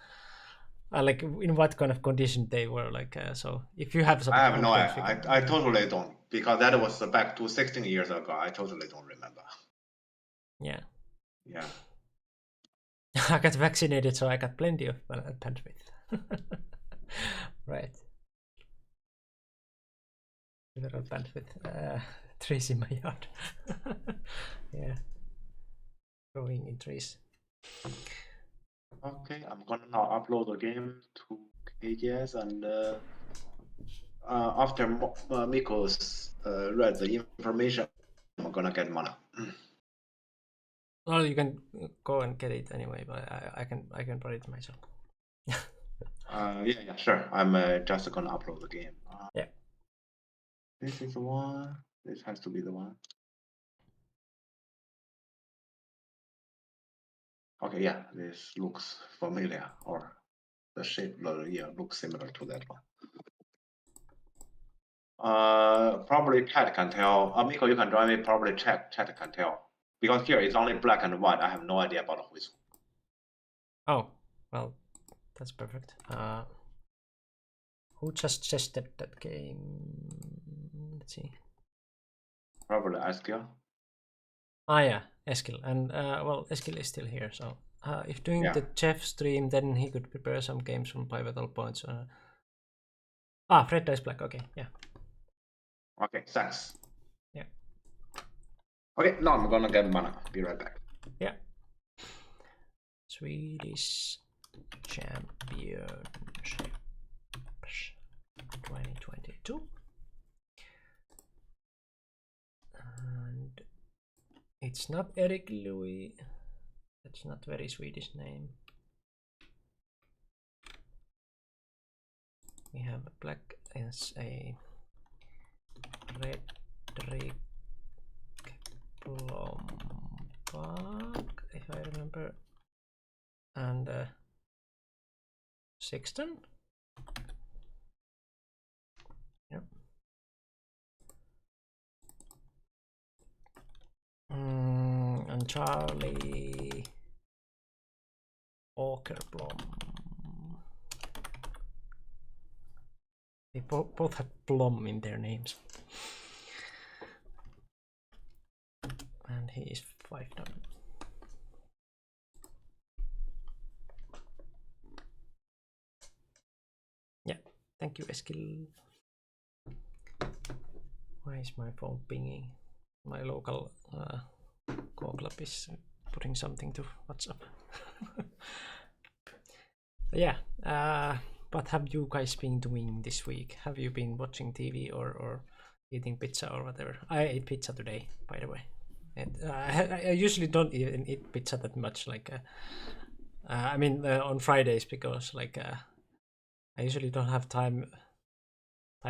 Like in what kind of condition they were, like so if you have some, I have no idea. I totally don't, because that was back to 16 years ago. I totally don't remember. Yeah. I got vaccinated, so I got plenty of bandwidth. Right. Little bandwidth. Trees in my yard. Yeah. Growing in trees. Okay, I'm gonna now upload the game to KGS, and after Mikko's read the information, I'm gonna get mana. Well, you can go and get it anyway, but I can put it myself. Yeah, sure. I'm just gonna upload the game. Yeah. This is the one. This has to be the one. Okay, yeah, this looks familiar, or the shape, looks similar to that one. Probably chat can tell. Mikko, you can join me. Probably chat can tell, because here it's only black and white. I have no idea about the whistle. Oh, well, that's perfect. Who just suggested that game? Let's see. Probably Eskil. Yeah, Eskil, and well, Eskil is still here, so if doing the Jeff stream, then he could prepare some games from Pivotal Points. Fred Dice Black. Okay, yeah. Okay, thanks. Yeah. Okay, now I'm gonna get mana. Be right back. Yeah. Swedish Championship 2022. And it's not Eric Louis. That's not very Swedish name. We have a black as a Fredrik Blomberg, if I remember, and Sexton. Yep. And Charlie Åkerblom. They both have Blom in their names. And he is 5 down. Yeah, thank you, Eskil. Why is my phone pinging? My local Go Club is putting something to WhatsApp. Yeah, what have you guys been doing this week? Have you been watching TV or eating pizza or whatever? I ate pizza today, by the way. And I usually don't even eat pizza that much. Like, I mean, on Fridays, because like I usually don't have time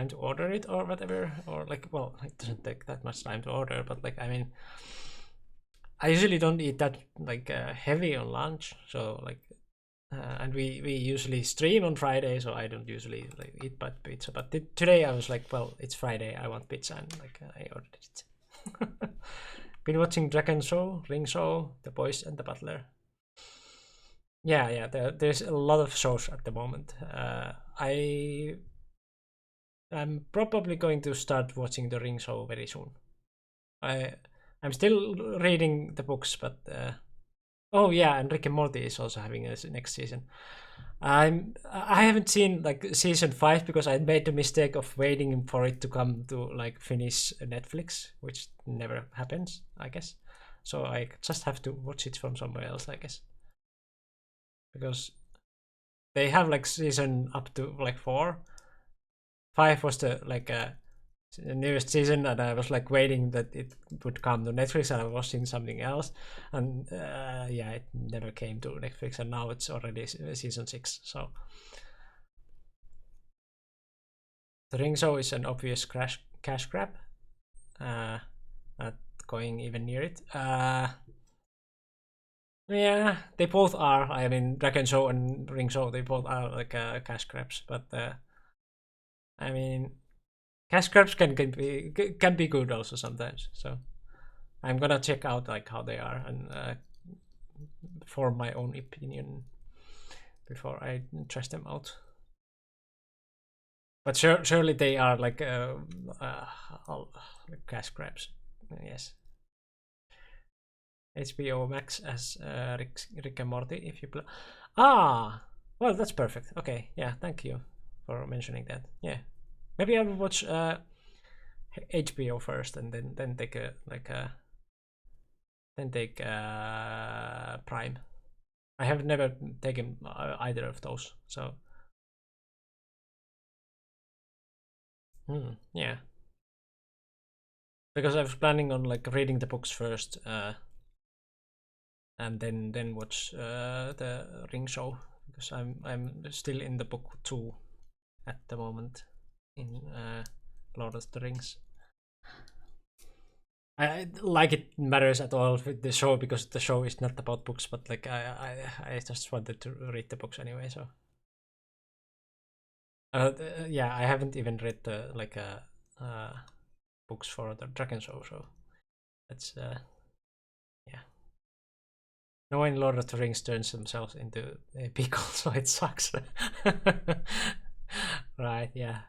to order it or whatever, or like, well, it doesn't take that much time to order, but like, I mean, I usually don't eat that like heavy on lunch, so like, and we usually stream on Friday, so I don't usually like eat pizza. But today I was like, well, it's Friday, I want pizza, and like I ordered it. Been watching Dragon Show, Ring Show, The Boys and the Butler. Yeah, there's a lot of shows at the moment. I'm probably going to start watching the Ring Show very soon. I'm still reading the books, but oh yeah, and Rick and Morty is also having a next season. I haven't seen like season 5 because I made the mistake of waiting for it to come to like Finnish Netflix, which never happens, I guess. So I just have to watch it from somewhere else, I guess, because they have like season up to like 4. 5 was the like newest season, and I was like waiting that it would come to Netflix, and I was watching something else, and yeah, it never came to Netflix, and now it's already season 6. So the Ring Show is an obvious cash grab. Not going even near it. Yeah, they both are. I mean, Dragon Show and Ring Show, they both are like cash grabs, but I mean, cash grabs can be good also sometimes. So I'm gonna check out like how they are and form my own opinion before I trust them out. But surely they are like cash grabs. Yes. HBO Max as Rick and Morty. If you play, well, that's perfect. Okay, yeah, thank you for mentioning that. Yeah, maybe I will watch HBO first, and then take Prime. I have never taken either of those, so yeah. Because I was planning on like reading the books first, and then watch the Ring Show, because I'm still in the book 2 at the moment in Lord of the Rings. I like it matters at all with the show, because the show is not about books, but like I just wanted to read the books anyway. So yeah, I haven't even read the like books for the Dragon Show, so that's yeah. No one in Lord of the Rings turns themselves into a pickle, so it sucks. Right, yeah.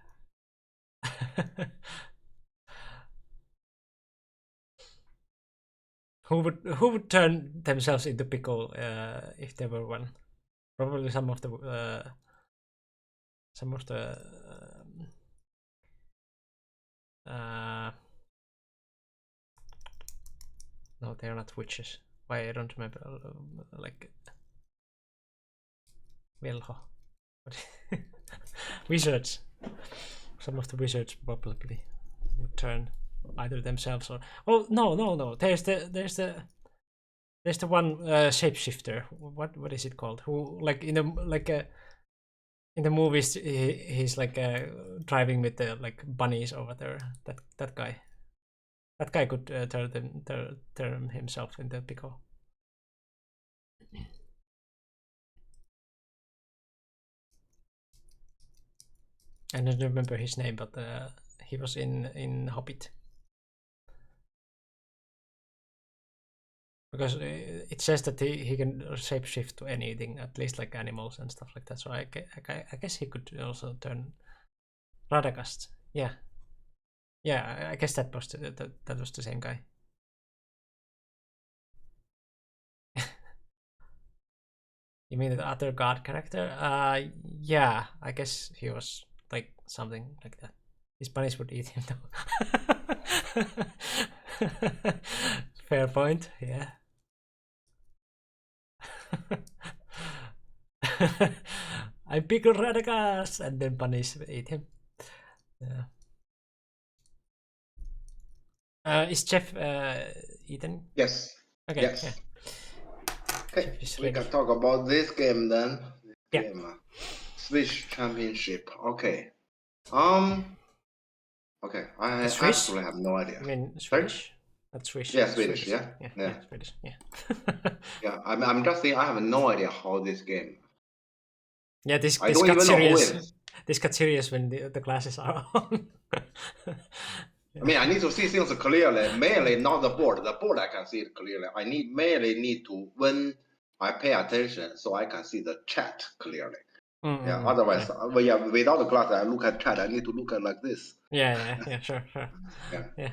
Who would turn themselves into pickle if there were one? Probably some of the no, they're not witches. why I don't remember like Velho. Wizards. Some of the wizards probably would turn either themselves or no. There's the one shapeshifter. What is it called? Who like in the movies he's like driving with the like bunnies over there. That guy. That guy could turn himself into Pico. I don't remember his name, but he was in Hobbit. Because it says that he can shapeshift to anything, at least like animals and stuff like that. So I guess he could also turn Radagast. Yeah, I guess that was that was the same guy. You mean the other god character? Yeah, I guess he was like something like that. His bunnies would eat him though. Fair point, yeah. I pick Radagast and then bunnies eat him. Yeah. Is Jeff eaten? Yes. Okay. Yes. Yeah. Okay, we can talk about this game then. Yeah. Game, Switch Championship. Okay. Okay, I Swiss? actually have no idea. I mean Sorry? Swedish. That's Swiss. Yeah, Swedish. Yeah. Swedish. Yeah. Yeah, I'm just saying I have no idea how this game. Yeah, this I don't got even know who serious. wins. This got serious when the classes are on. I mean, I need to see things clearly. Mainly not the board. The board I can see it clearly. I mainly need to when I pay attention so I can see the chat clearly. Yeah. Otherwise, well, yeah, without the glass, I look at chat. I need to look at like this. Yeah. Sure. Yeah.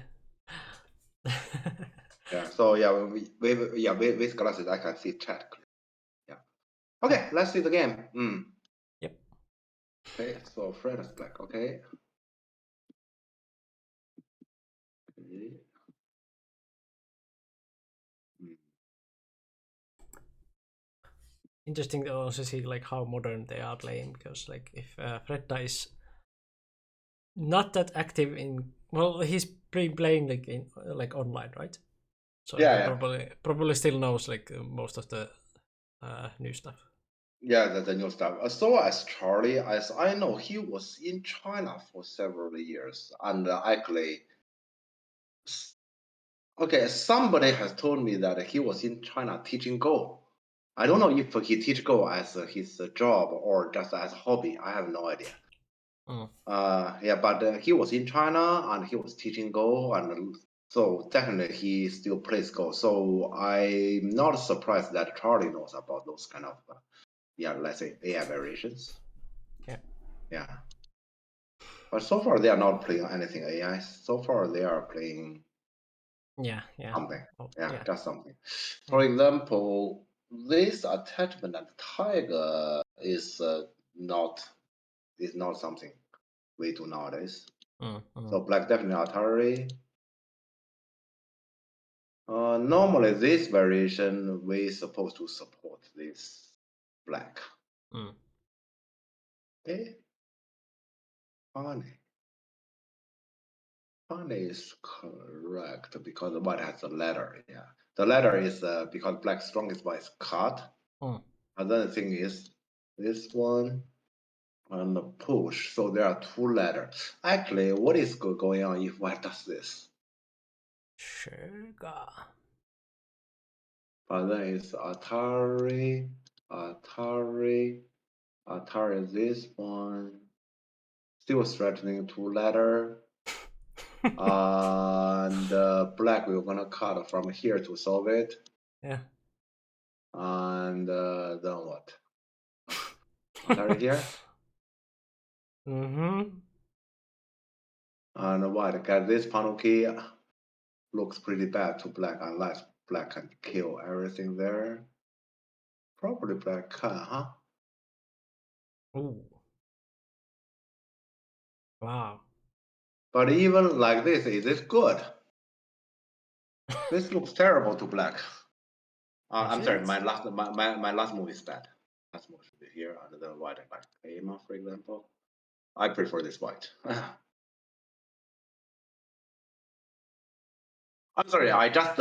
Yeah. So yeah, with glasses I can see chat clearly. Yeah. Okay, let's see the game. Yep. Okay, so Fred is black. Okay. Interesting to also see like how modern they are playing, because like if Fredda is not that active in, well, he's playing like in like online, right? So Yeah, he probably still knows like most of the new stuff. Yeah, the new stuff. So as Charlie, as I know, he was in China for several years, and actually, okay, somebody has told me that he was in China teaching Go. I don't know if he teach Go as his job or just as a hobby. I have no idea. Yeah, but he was in China and he was teaching Go, and so definitely he still plays Go. So I'm not surprised that Charlie knows about those kind of, let's say AI variations. Yeah. But so far they are not playing anything AI. So far they are playing something. Just something. For example, this attachment and tiger is not something we do nowadays. So black definitely Atari. Normally this variation we supposed to support this black. Okay. Funny is correct because white has a ladder. Yeah, the ladder is because black's strongest by is cut. Another thing is this one and the push. So there are two ladders. Actually, what is going on if white does this? Sugar. But then it's Atari. This one still threatening two ladder. And black we're gonna cut from here to solve it. Yeah. And then what? Atari here. And white got this panel key. Looks pretty bad to black unless black can kill everything there. Probably black can, huh? Ooh. Wow. But even like this, is this good? This looks terrible to black. I'm Is sorry, it? my last move is bad. Last move should be here, and then white I like Kama, for example. I prefer this white. I'm sorry, I just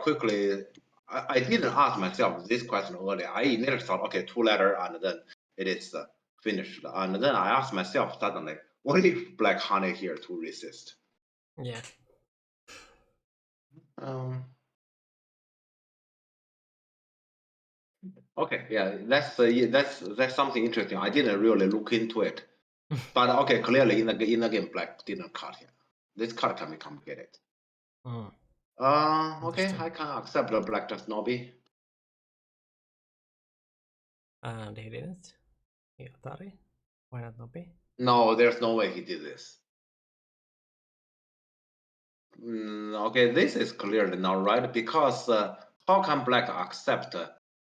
quickly. I didn't ask myself this question earlier. I immediately thought, okay, 2-letter, and then it is finished. And then I asked myself suddenly, what if black honey here to resist? Yeah. Okay, yeah, that's something interesting. I didn't really look into it, but okay, clearly in the game, black didn't cut here. This cut can be complicated. Mm. Okay, Interesting. I can accept the black just Nobi. And he didn't. He Atari. Why not Nobi? No, there's no way he did this. Okay, this is clearly not right because how can black accept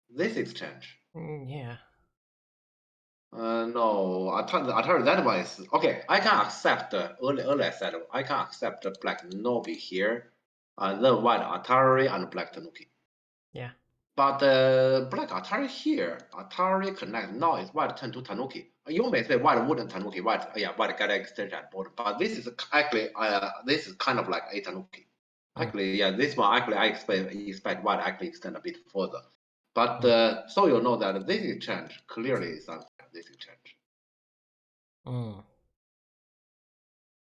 this exchange? Yeah. No, Atari that one is okay. I can accept earlier I said I can accept black Nobi here, and then white Atari and black Tanuki. Yeah. But black Atari here, Atari connect now is white turn to Tanuki. You may say white wouldn't Tanuki, white white get extension at bottom, but this is actually this is kind of like a Tanuki. Actually, yeah, this one actually I expect white actually extend a bit further. But so you know that this exchange clearly is unfair, this exchange.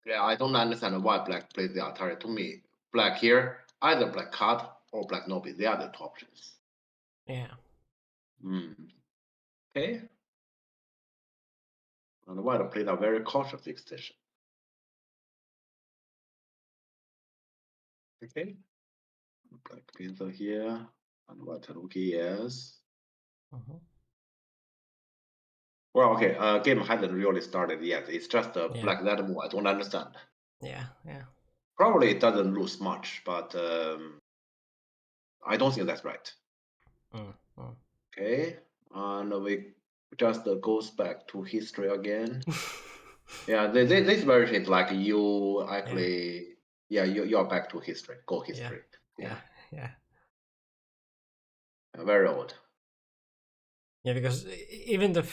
Yeah, I don't understand why black plays the Atari. To me, black here, either black cut or black Nobi, they are the two options. Yeah. Okay. And white played a very cautious extension. Okay. Black Panther here, and white Tanuki, yes. Well, okay, game hasn't really started yet. It's just a black that move. I don't understand. Yeah, yeah. Probably it doesn't lose much, but I don't think that's right. Okay, and we just goes back to history again. Yeah, this version is like you actually, you're back to history. Go history. Yeah. Very old. Yeah, because even the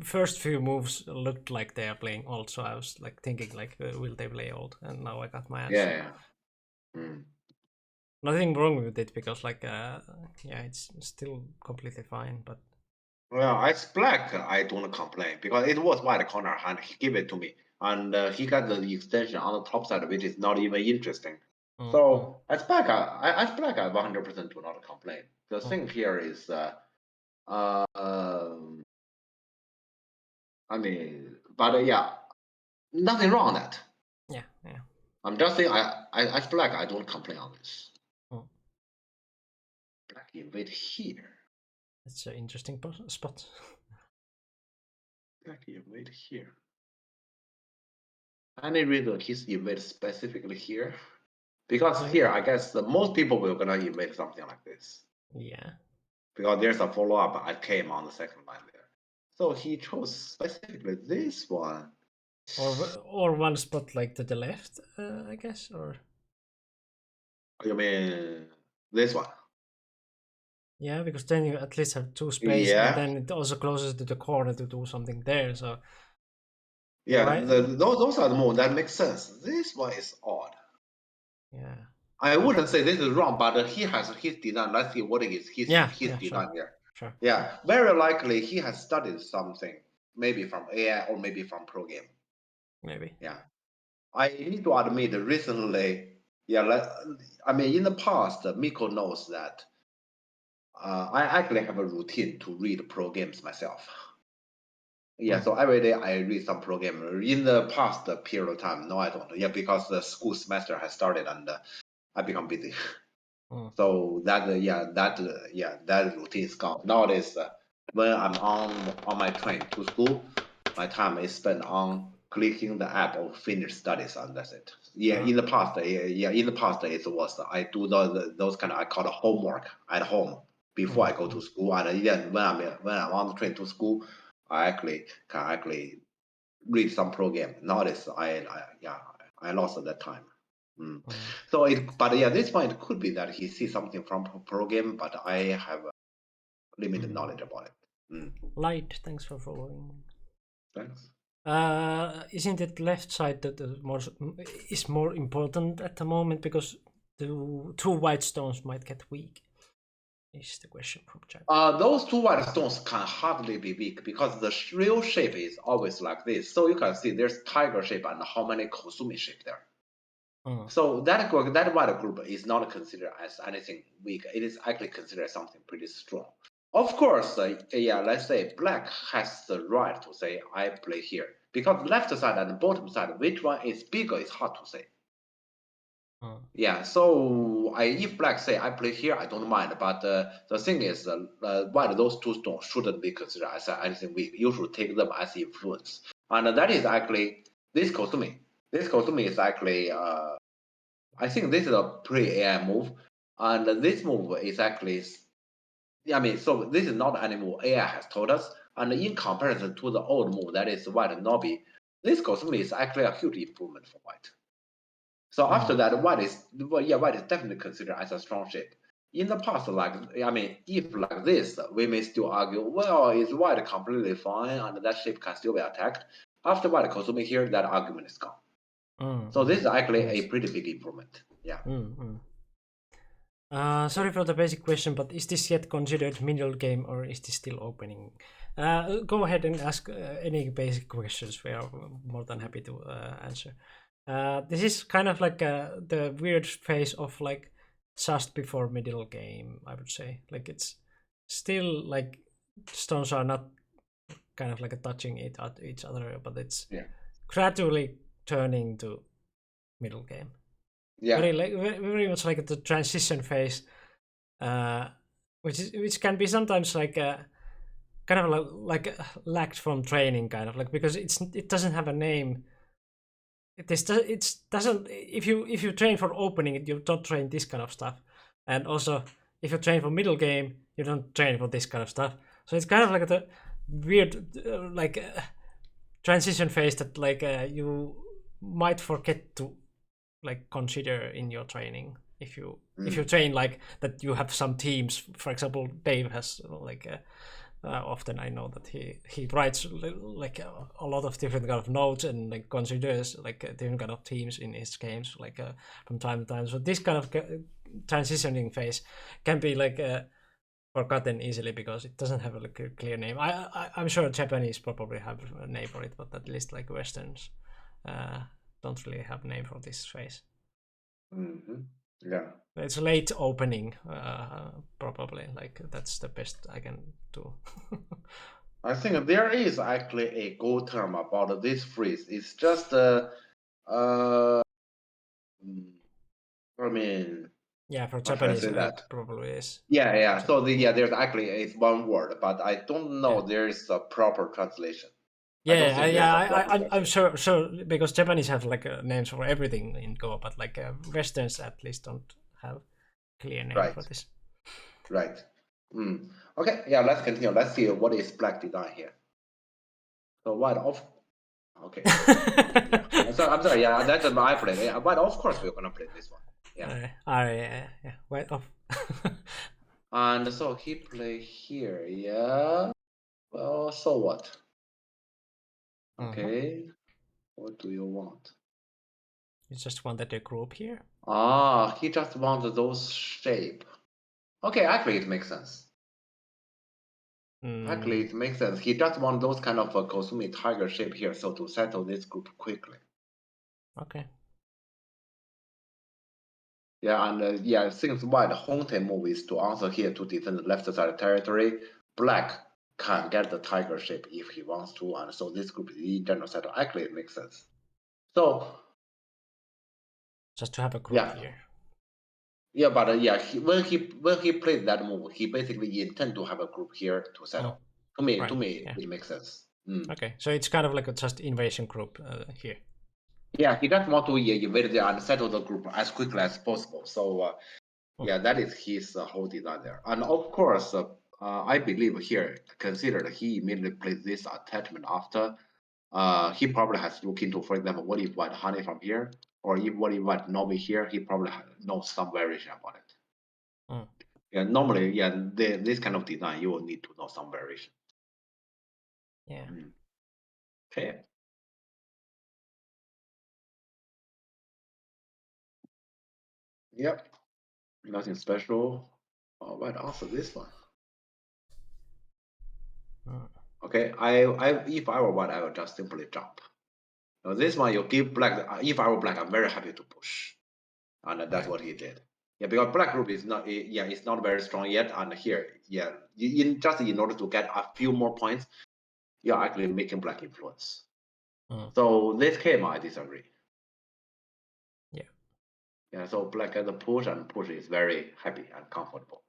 first few moves looked like they are playing old, so I was like thinking like, will they play old? And now I got my answer. Yeah. Nothing wrong with it because like it's still completely fine, but well, as black I don't complain because it was white corner and he gave it to me and he got the extension on the top side which is not even interesting. So as black I 100% do not complain. The thing here is I mean, but nothing wrong on that. Yeah. I'm just saying I as black I don't complain on this. Black invade here. It's an interesting spot. Black invade here. Any reason he's invade specifically here? Because here, I guess most people will gonna invade something like this. Yeah. Because there's a follow-up I came on the second line there. So he chose specifically this one. Or one spot like to the left, I guess, or you mean this one? Yeah, because then you at least have two spaces, and then it also closes to the corner to do something there. So yeah, right? Those are the moves that make sense. This one is odd. Yeah, I wouldn't say this is wrong, but he has his design. Let's see what is his design here. Sure. Yeah, very likely he has studied something, maybe from AI or maybe from pro game. Maybe. Yeah, I need to admit recently. Yeah, I mean in the past, Miko knows that. I actually have a routine to read pro games myself. Yeah, so every day I read some pro game. In the past period of time, no, I don't. Yeah, because the school semester has started and I become busy. So that routine is gone. Nowadays, when I'm on my train to school, my time is spent on clicking the app of finish studies, and that's it. Yeah, in the past, it was I do those kind of I call it homework at home before I go to school, and then when I'm on the train to school, I can read some program. Nowadays, I lost that time. So but yeah, this point could be that he sees something from pro game, but I have limited knowledge about it. Light, thanks for following. Thanks. Isn't it left side that is more important at the moment because the two white stones might get weak? Is the question from chat. Those two white stones can hardly be weak because the real shape is always like this. So you can see there's tiger shape and how many Kosumi shape there. So that white group is not considered as anything weak. It is actually considered something pretty strong. Of course, let's say black has the right to say I play here because left side and bottom side, which one is bigger is hard to say. Yeah, so if black say I play here, I don't mind. But the thing is, white those two stones shouldn't be considered as anything weak. You should take them as influence, and that is actually this Kosumi. This Kosumi is actually I think this is a pre-AI move, and this move is actually, so this is not any move AI has told us, and in comparison to the old move that is white Nobi, this Kosumi is actually a huge improvement for white. So after that, white is definitely considered as a strong shape. In the past, if like this, we may still argue, well, is white completely fine and that shape can still be attacked? After white Kosumi here, that argument is gone. So this is actually a pretty big improvement. Yeah. Sorry for the basic question, but is this yet considered middle game or is this still opening? Go ahead and ask any basic questions. We are more than happy to answer. This is kind of like the weird phase of like just before middle game, I would say. Like it's still like stones are not kind of like touching it at each other, but it's gradually turning to middle game. Yeah, very much like the transition phase, which can be sometimes like kind of like lacked from training, kind of like because it doesn't have a name. It doesn't. If you train for opening, you don't train this kind of stuff, and also if you train for middle game, you don't train for this kind of stuff. So it's kind of like the weird transition phase that like you might forget to like consider in your training if you train like that. You have some teams, for example Dave has like often I know that he writes like a lot of different kind of notes and like considers like different kind of teams in his games like from time to time. So this kind of transitioning phase can be like forgotten easily because it doesn't have like a clear name. I'm sure Japanese probably have a name for it, but at least like Westerns don't really have a name for this phase. Yeah, it's late opening, probably. Like that's the best I can do. I think there is actually a good term about this freeze. It's just yeah, for Japanese that probably is. Yeah. So there's actually it's one word, but I don't know there is a proper translation. I'm sure because Japanese have like names for everything in Go, but like Westerns at least don't have clear name for this. Right. Okay. Yeah. Let's continue. Let's see what is black design here. So white off. Okay. I'm sorry. Yeah, that's my play. Yeah, but of course we're gonna play this one. Yeah. White off. And so he play here. Yeah. Well, so what? Okay. What do you want? You just wanted a group here? He just wants those shape. Okay, actually it makes sense. Actually it makes sense. He just wants those kind of Kosumi tiger shape here, so to settle this group quickly. Okay. Yeah, and since white Honte move is to answer here to defend the left side territory, black can get the tiger shape if he wants to, and so this group is in general settle. Actually, it makes sense. So just to have a group here. Yeah, but when he played that move, he basically intend to have a group here to settle. To me, it makes sense. Okay, so it's kind of like a just invasion group here. Yeah, he just want to invade there and settle the group as quickly as possible. So that is his whole design there. And of course, I believe here, considered he immediately played this attachment after, he probably has looked into, for example, what if white honey from here, or if what he want Nomi here, he probably knows some variation about it. Mm. Yeah, normally, yeah, this kind of design, you will need to know some variation. Yeah. Okay. Yep. Nothing special. All right, answer this one. Okay, if I were white, I would just simply jump. Now this one, you give black. If I were black, I'm very happy to push, and that's what he did. Yeah, because black group is not, it's not very strong yet, and here, yeah, in order to get a few more points, you're actually making black influence. So this game, I disagree. Yeah, so black gets the push, and push is very happy and comfortable.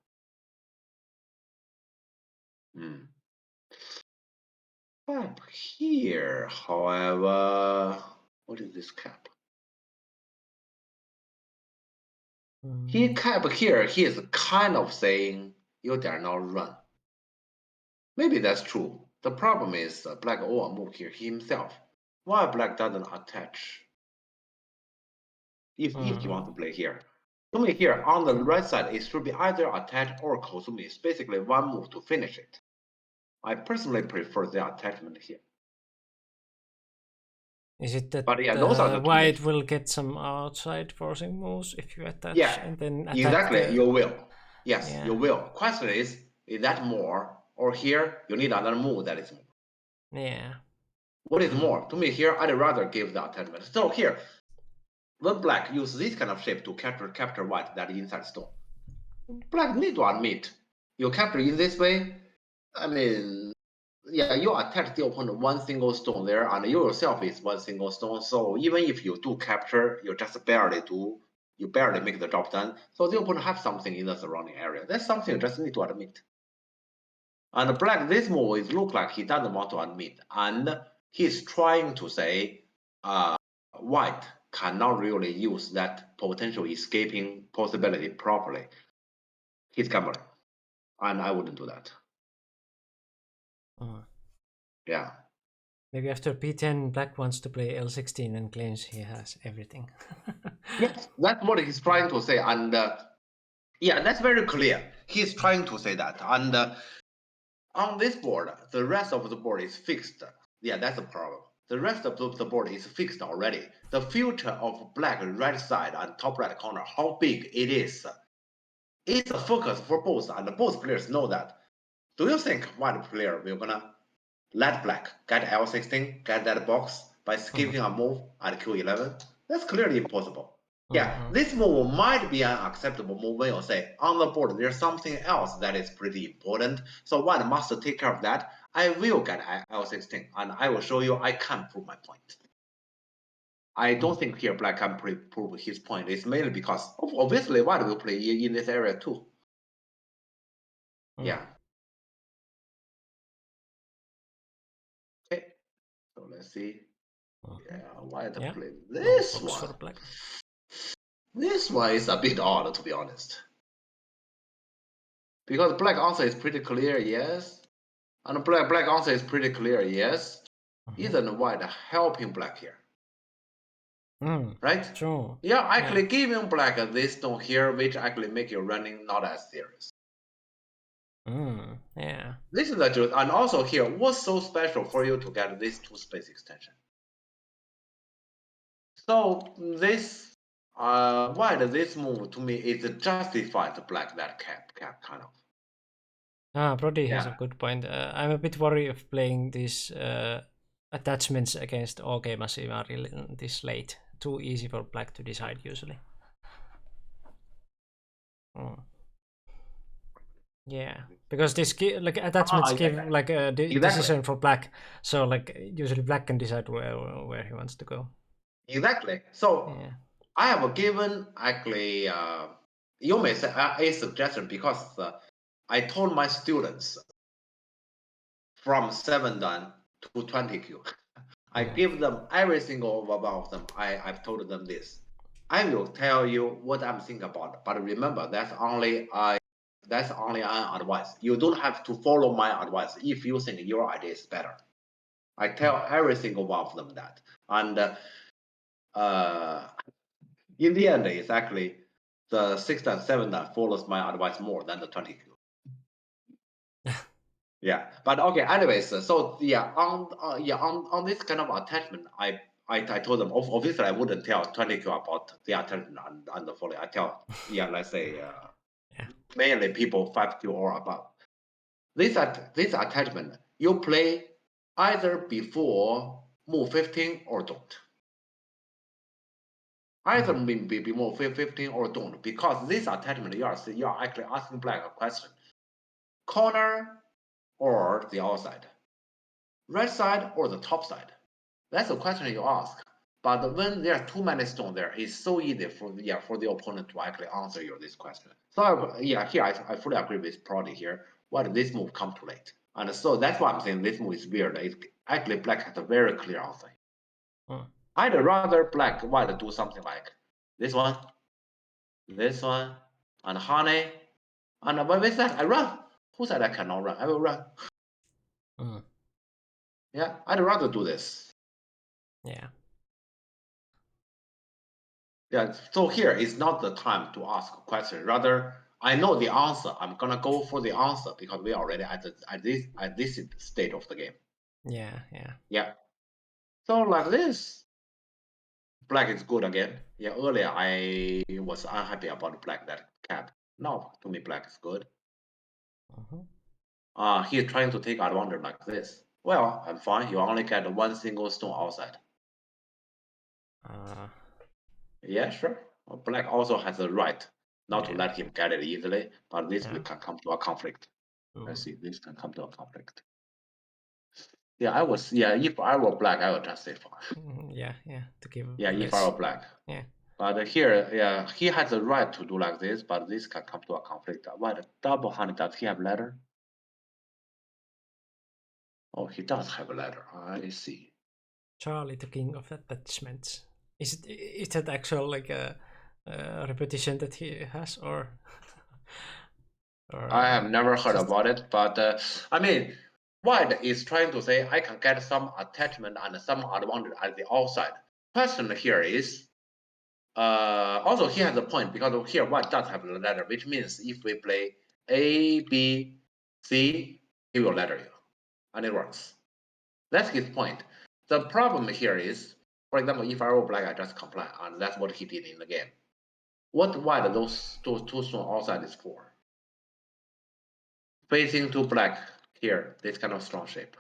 Cap here, however, what is this cap? He cap here, he is kind of saying you dare not run. Maybe that's true. The problem is black will move here himself. Why black doesn't attach? If you want to play here. To me here, on the right side, it should be either attach or Kozumi. It's basically one move to finish it. I personally prefer the attachment here. Is it that But yeah, those are the white will get some outside forcing moves if you attach and then attack exactly, you will. Yes, Yeah. you will. Question is that more? Or here, you need another move that is more. Yeah. What is more? To me here, I'd rather give the attachment. So here, when black use this kind of shape to capture white that inside stone, black need to admit, you capture in this way, I mean, yeah, you attach the opponent one single stone there, and you yourself is one single stone. So even if you do capture, you just barely make the job done. So the opponent have something in the surrounding area. That's something you just need to admit. And black, this move is look like he doesn't want to admit, and he's trying to say, white cannot really use that potential escaping possibility properly. He's gambling, and I wouldn't do that. Yeah. Maybe after P10, black wants to play L16 and claims he has everything. Yes, that's what he's trying to say, and yeah, that's very clear. He's trying to say that, and on this board, the rest of the board is fixed. Yeah, that's the problem. The rest of the board is fixed already. The future of black right side and top right corner, how big it is, it's a focus for both, and both players know that. Do you think white player will gonna let black get L16, get that box by skipping a move at Q11? That's clearly impossible. Yeah, this move might be an acceptable move when you say, on the board, there's something else that is pretty important, so white must take care of that. I will get L16, and I will show you I can prove my point. I don't think here black can prove his point. It's mainly because, obviously, white will play in this area too. Yeah. Okay, so let's see. Yeah, white play this one. This one is a bit odd, to be honest. Because black answer is pretty clear, yes. And black answer is pretty clear, yes. Isn't white helping black here? Right? True. Yeah, actually giving black this stone here, which actually make your running not as serious. Yeah. This is the truth. And also here, what's so special for you to get this 2-space extension? So this why this move to me is justified black that cap kind of. Brody has a good point. I'm a bit worried of playing these attachments against OK Massive this late. Too easy for black to decide usually. Yeah, because this like attachments give like a decision for black, so like usually black can decide where he wants to go. Exactly. So I have given actually you may say a suggestion because I told my students from 7 dan to 20Q. I give them every single one of them. I've told them this. I will tell you what I'm thinking about, but remember that's only an advice. You don't have to follow my advice if you think your idea is better. I tell every single one of them that, and in the end, it's actually the 6 and 7 that follows my advice more than the 20Q. Yeah, but okay. Anyways, so yeah, on this kind of attachment, I told them obviously I wouldn't tell 20Q about the attachment and the folly. I tell let's say mainly people 5Q or above. This attachment you play either before move 15 or don't. Either be move 15 or don't, because this attachment you are actually asking black a question: corner or the outside, right side or the top side. That's the question you ask. But when there are too many stones there, it's so easy for the opponent to actually answer this question. So here I fully agree with Prodi here. Why did this move come too late? And so that's why I'm saying this move is weird. It actually black has a very clear answer. I'd rather black white do something like this one, and honey, and with that I run. Who said I cannot run? I will run. Yeah, I'd rather do this. Yeah. Yeah, so here is not the time to ask a question. Rather, I know the answer. I'm gonna go for the answer because we are already at this state of the game. Yeah. So like this, black is good again. Yeah, earlier I was unhappy about black that cap. Now to me black is good. He's trying to take advantage like this. Well, I'm fine. You only get one single stone outside. Yeah, sure. Black also has the right not to let him get it easily, but this can come to a conflict. Let's see, this can come to a conflict. Yeah, if I were black, I would just say fine. To give. If I were black. Yeah. But here, he has the right to do like this, but this can come to a conflict. What double honey, does he have ladder? Oh, he does have a ladder. I see. Charlie, the king of attachments. Is that actual like a repetition that he has, or I have never heard about it, but I mean, white is trying to say I can get some attachment and some advantage at the outside. Question here is, also he has a point because here white does have a ladder, which means if we play A, B, C, he will ladder you, and it works. That's his point. The problem here is, for example, if I were black, I just comply, and that's what he did in the game. What white those two stones outside is for? Facing to black here, this kind of strong shape.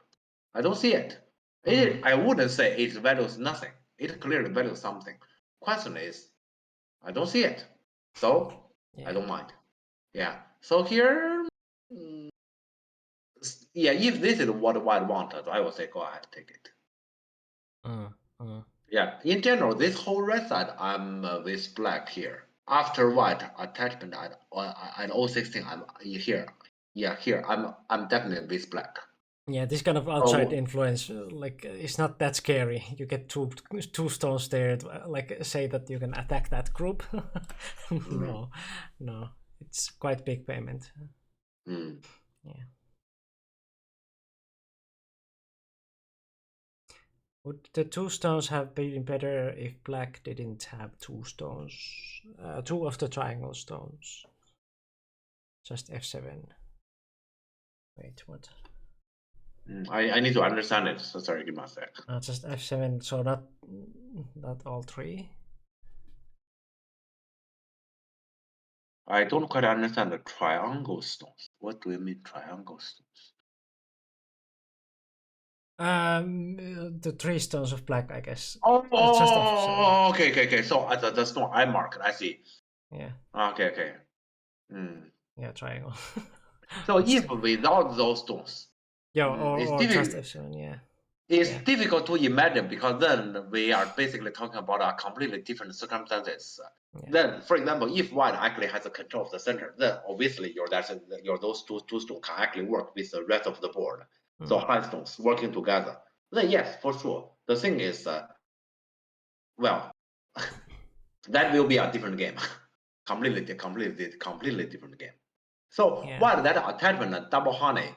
I don't see it. I wouldn't say it values nothing. It clearly values something. Question is, I don't see it. So I don't mind. Yeah. So here, if this is what white wanted, I would say go ahead, take it. Yeah. In general, this whole right side, I'm with black here. After white attachment at 016, I'm here. Yeah, here I'm definitely with black. Yeah, this kind of outside influence, like, it's not that scary. You get two stones there, like, say that you can attack that group. No, it's quite big payment. Yeah. Would the two stones have been better if black didn't have two stones? Two of the triangle stones. Just F7. Wait, what? I need to understand it. So sorry, give me a sec. Just F7, so not all three. I don't quite understand the triangle stones. What do you mean triangle stones? The three stones of black, I guess. Okay. So the stone I marked, I see. Yeah. Okay. Yeah, triangle. So if without those stones, or just F7, yeah. It's difficult to imagine because then we are basically talking about a completely different circumstances. Then, for example, if white actually has a control of the center, then obviously those two stones can actually work with the rest of the board. So high stones working together. Then yes, for sure. The thing is, well, that will be a different game, completely different game. So while that attachment and double honey,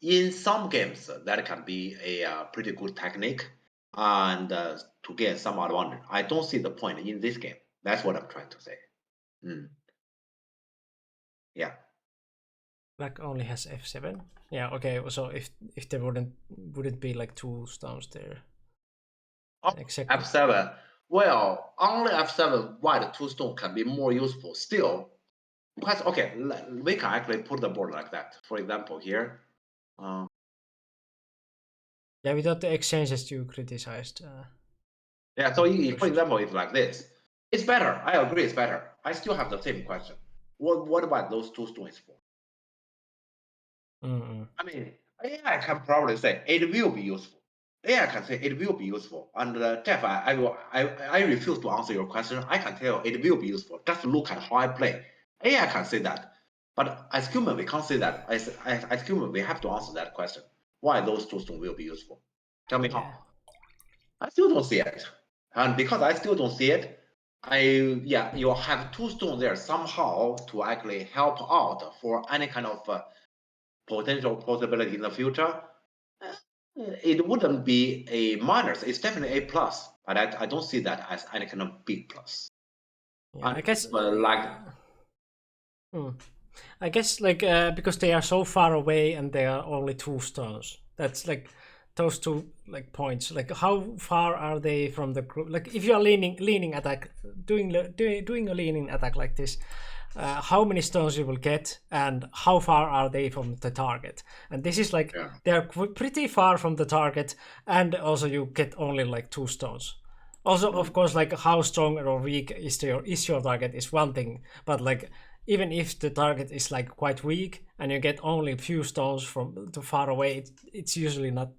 in some games that can be a pretty good technique and to get some advantage. I don't see the point in this game. That's what I'm trying to say. Yeah. Black only has f7. Yeah, okay. So if there wouldn't be like 2 stones there. Exactly. F7. Well, only F7 white 2 stone can be more useful still. Because okay, we can actually put the board like that. For example, here. Yeah, without the exchanges you criticized. Yeah, so for example, it's like this. It's better. I agree, it's better. I still have the same question. What about those 2 stones for? I mean, AI can probably say it will be useful. AI can say it will be useful. And Jeff, I refuse to answer your question. I can tell it will be useful. Just look at how I play. AI can say that. But as human, we can't say that. As human, we have to answer that question. Why those 2 stones will be useful? Tell me how. I still don't see it. And because I still don't see it, you have 2 stones there somehow to actually help out for any kind of potential possibility in the future. It wouldn't be a minus. It's definitely a plus, but I don't see that as any kind of big plus. Yeah, I guess like. I guess like because they are so far away and they are only 2 stones. That's like those 2 like points. Like how far are they from the group? Like if you are leaning attack, doing a leaning attack like this, how many stones you will get and how far are they from the target? And this is like they're pretty far from the target, and also you get only like 2 stones. Also, of course, like how strong or weak is your target is one thing, but like even if the target is like quite weak and you get only a few stones from too far away, it's usually not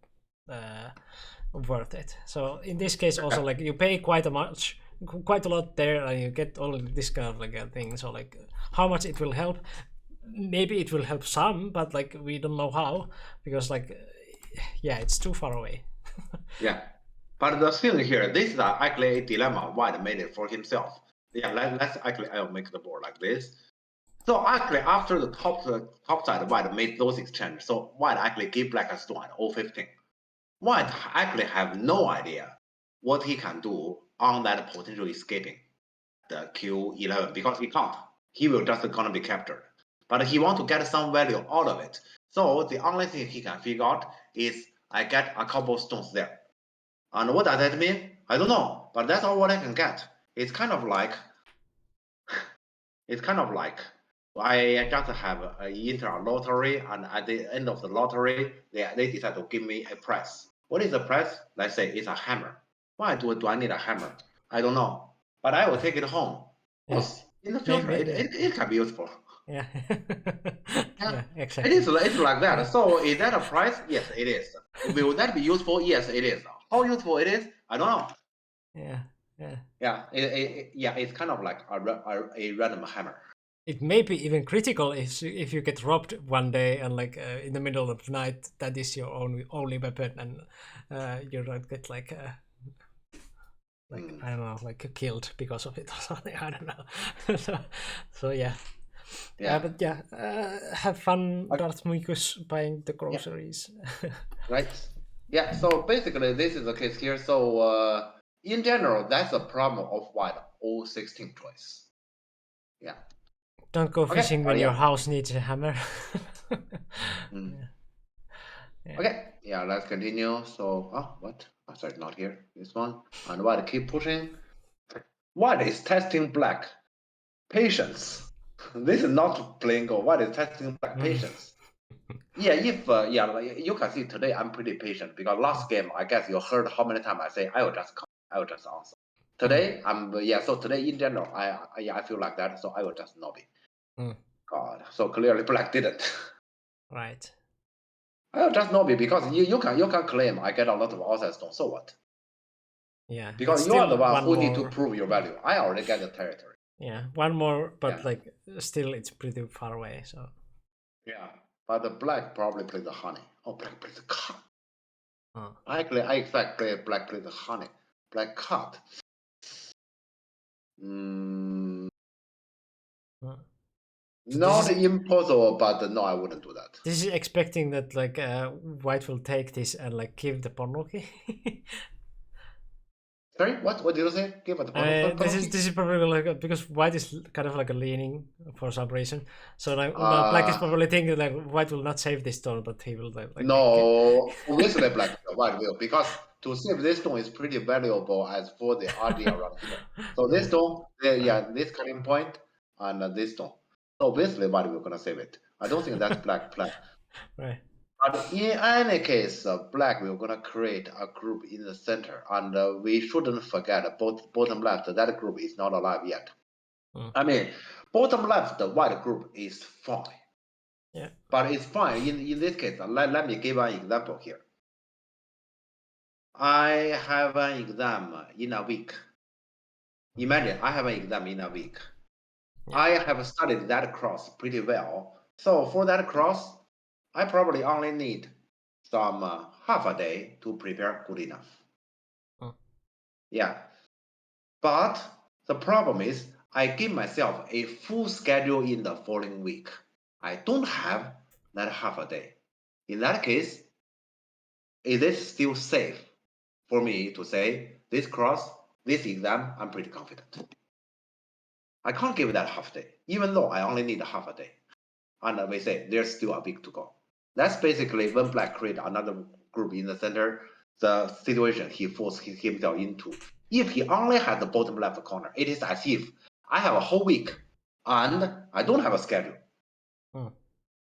worth it. So in this case, also like you pay quite a lot there, and you get all this kind of like a thing. So like how much it will help? Maybe it will help some, but like we don't know how, because like it's too far away. Yeah, but the thing here, this is actually a dilemma White made it for himself. Yeah, let's actually I'll make the board like this. So actually, after the top side, White made those exchanges. So White actually gave Black a stone at 0.15. White actually have no idea what he can do on that potential escaping the Q11 because he can't. He will just gonna be captured. But he want to get some value out of it. So the only thing he can figure out is I get a couple of stones there. And what does that mean? I don't know. But that's all what I can get. It's kind of like I just have enter a lottery, and at the end of the lottery, they decide to give me a prize. What is the prize? Let's say it's a hammer. Why do I need a hammer? I don't know. But I will take it home. Yes. In the future, it can be useful. Yeah. Yeah, exactly. It's like that. So is that a prize? Yes, it is. Will that be useful? Yes, it is. How useful it is? I don't know. Yeah. It's kind of like a random hammer. It may be even critical if you get robbed one day and like in the middle of the night, that is your only weapon, and you don't get like I don't know, like killed because of it or something. I don't know. so yeah. But have fun, Darth Mikus, buying the groceries. Right. Yeah. So basically, this is the case here. So in general, that's the problem of White 016 choice. Yeah. Don't go fishing when your house needs a hammer. Okay, let's continue. So, what? Oh, sorry, not here. This one. And White keep pushing. White is testing Black patience. This is not playing Go. White is testing Black patience. You can see today I'm pretty patient because last game I guess you heard how many times I say I will just answer. Today so today in general I feel like that, so I will just nobby. God, so clearly Black didn't. Right. I'll just nobby because you can claim I get a lot of outside stones, so what? Yeah. Because you are the one who need to prove your value. I already get the territory. Yeah, one more, but like still it's pretty far away, so. Yeah, but the Black probably plays the honey. Oh, Black plays the cut. Actually, I expect Black plays the honey. Black cut. Not impossible, but no, I wouldn't do that. This is expecting that like White will take this and like give the Ponloki. Sorry, what did you say? Give it. This is probably like because white is kind of like a leaning for some reason. So like now black is probably thinking like white will not save this stone, but he will like. No, obviously white will, because to save this stone is pretty valuable as for the idea around here. So this stone, this cutting point and this stone. So obviously white will gonna save it. I don't think that's black plan. Right. But in any case, black will gonna create a group in the center, and we shouldn't forget bottom left. That group is not alive yet. I mean, bottom left, the white group is fine. Yeah. But it's fine in this case. Let me give an example here. I have an exam in a week. Imagine I have an exam in a week. Yeah. I have studied that cross pretty well. So for that cross, I probably only need some half a day to prepare good enough. Yeah. But the problem is I give myself a full schedule in the following week. I don't have that half a day. In that case, is it still safe for me to say this cross, this exam, I'm pretty confident? I can't give that half day, even though I only need half a day. And we say there's still a week to go. That's basically when black create another group in the center, the situation he forced himself into. If he only had the bottom left corner, it is as if I have a whole week and I don't have a schedule.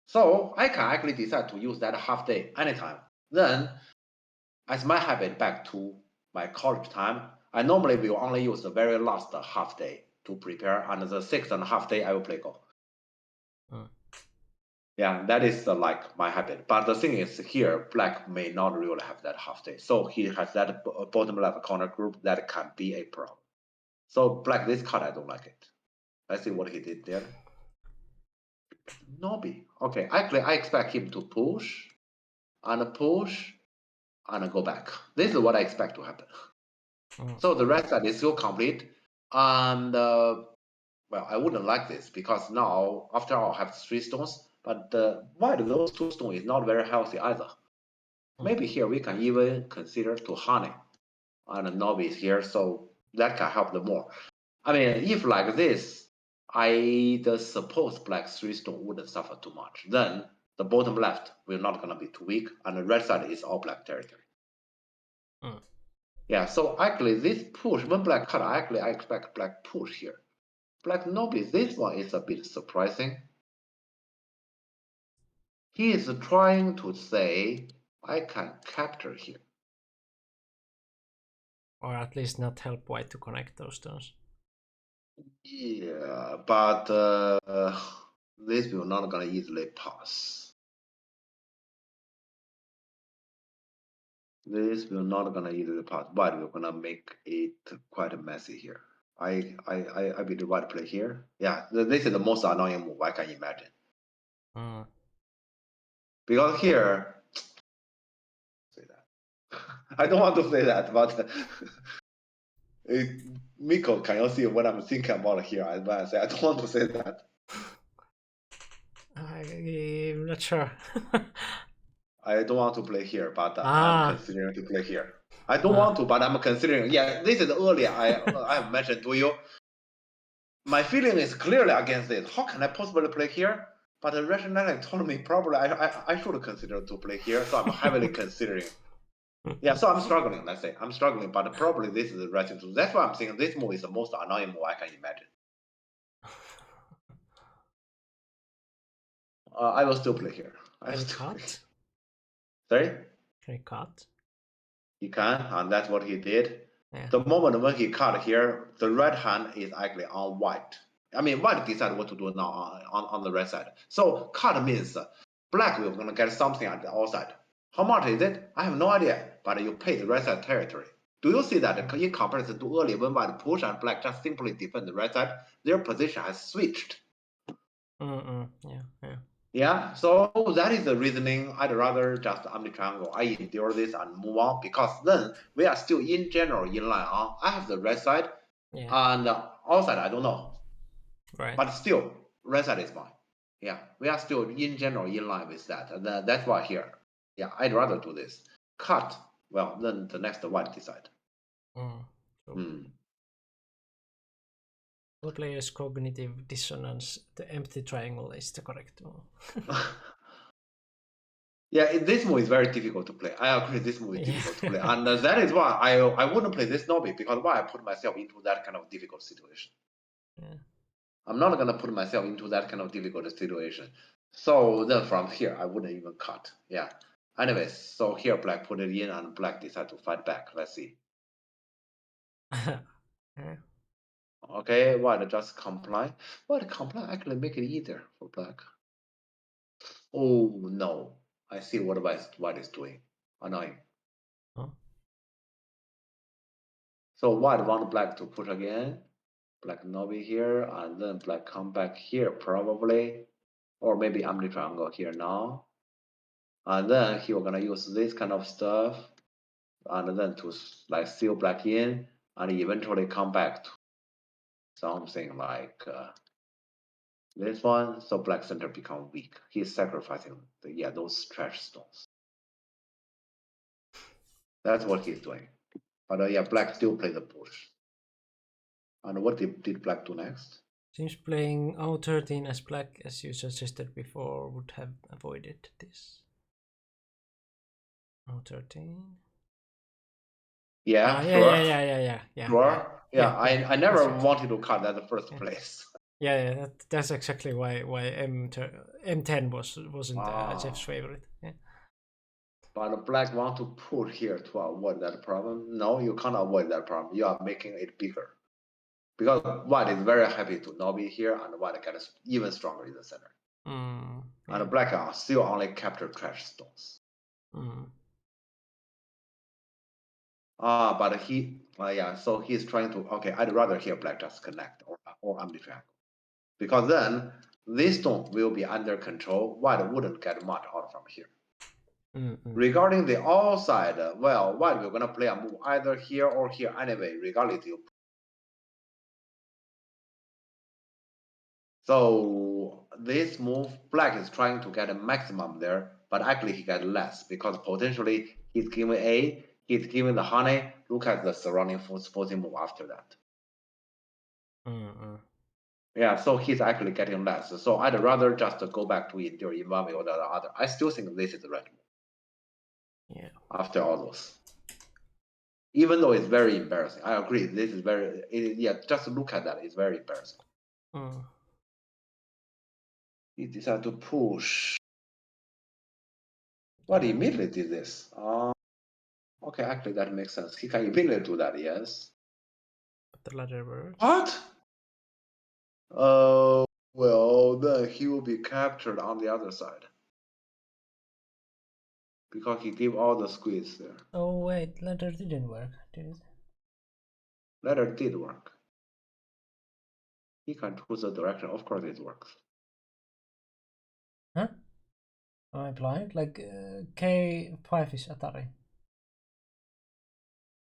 So I can actually decide to use that half day anytime. Then, as my habit back to my college time, I normally will only use the very last half day to prepare, and the 6.5 day I will play Go. Yeah, that is like my habit. But the thing is here, black may not really have that half day. So he has that bottom left corner group that can be a problem. So black, this card, I don't like it. Let's see what he did there. Nobi. Okay, actually, I expect him to push and go back. This is what I expect to happen. So the right side is still complete. And, well, I wouldn't like this because now, after all, I have 3 stones. But white, those 2 stones is not very healthy either. Maybe here we can even consider to honey. And Nobi is here, so that can help them more. I mean, if like this, I suppose black 3 stone wouldn't suffer too much. Then the bottom left will not gonna be too weak, and the right side is all black territory. Yeah, so actually this push, when black cut, actually I expect black push here. Black Nobi, this one is a bit surprising. He is trying to say, I can capture here. Or at least not help white to connect those stones. Yeah, but this will not gonna easily pass. This will not gonna easily pass, but we're gonna make it quite messy here. I believe white play here. Yeah, this is the most annoying move I can imagine. Because here, say that. I don't want to say that, but Miko, can you see what I'm thinking about here? I don't want to say that. I'm not sure. I don't want to play here, but I'm considering to play here. I don't want to, but I'm considering. Yeah, this is earlier I have mentioned to you. My feeling is clearly against this. How can I possibly play here? But the rationality told me probably I should consider to play here, so I'm heavily considering. Yeah, so I'm struggling, let's say. I'm struggling, but probably this is the right thing to do. That's why I'm saying this move is the most annoying move I can imagine. I will still play here. Can he cut? Sorry? Can he cut? He can, and that's what he did. Yeah. The moment when he cut here, the right hand is actually on white. I mean, white decided what to do now on the right side. So cut means black will gonna get something at the outside. How much is it? I have no idea, but you pay the right side territory. Do you see that in comparison to earlier when white push and black just simply defend the right side, their position has switched. Yeah, so that is the reasoning. I'd rather just empty triangle. I endure this and move on because then we are still in general in line. I have the right side and the outside I don't know. Right. But still, right side is fine. Yeah, we are still in general in line with that. And that's why here. Yeah, I'd rather do this. Cut. Well, then the next white decide. The player's cognitive dissonance, the empty triangle is the correct one. Yeah, this move is very difficult to play. I agree, this move is difficult to play, and that is why I wouldn't play this Nobi, because why I put myself into that kind of difficult situation. Yeah. I'm not gonna put myself into that kind of difficult situation. So then from here, I wouldn't even cut. Yeah. Anyways, so here Black put it in, and Black decide to fight back. Let's see. Yeah. Okay, White just comply. White comply actually make it easier for Black. Oh no, I see what White is doing. Annoying. Huh? So White want Black to push again. Black Nobi here, and then Black come back here probably, or maybe Omni Triangle here now. And then he was gonna use this kind of stuff, and then to like seal Black in, and eventually come back to something like this one. So Black center become weak. He's sacrificing those trash stones. That's what he's doing. But Black still play the push. And what did Black do next? Seems playing O13 as Black, as you suggested before, would have avoided this. O13. Yeah, yeah, sure. Yeah. Sure. Yeah, I never That's it. wanted to cut at the first place. Yeah, that's exactly why M10 wasn't Jeff's favorite. Yeah. But Black want to put here to avoid that problem. No, you can't avoid that problem. You are making it bigger. Because White is very happy to not be here, and White gets even stronger in the center. Yeah. And Black still only capture trash stones. But so he's trying to, okay, I'd rather hear Black just connect or Omni Triangle. Because then this stone will be under control. White wouldn't get much out from here. Regarding the outside, well, White we're gonna play a move either here or here anyway, regardless. So this move, Black is trying to get a maximum there, but actually he got less because potentially he's giving A, he's giving the honey. Look at the surrounding forcing move after that. Yeah, so he's actually getting less. So I'd rather just go back to Endure Invami or the other. I still think this is the right move. Yeah. After all those. Even though it's very embarrassing. I agree, this is very, just look at that, it's very embarrassing. He decided to push. But he immediately did this. Okay, actually that makes sense. He can immediately do that, yes. The ladder works. What? Well, then he will be captured on the other side. Because he gave all the squeeze there. Oh wait, ladder didn't work, did it? Ladder did work. He can choose the direction. Of course it works. Huh? Am I blind? Like K5 is Atari.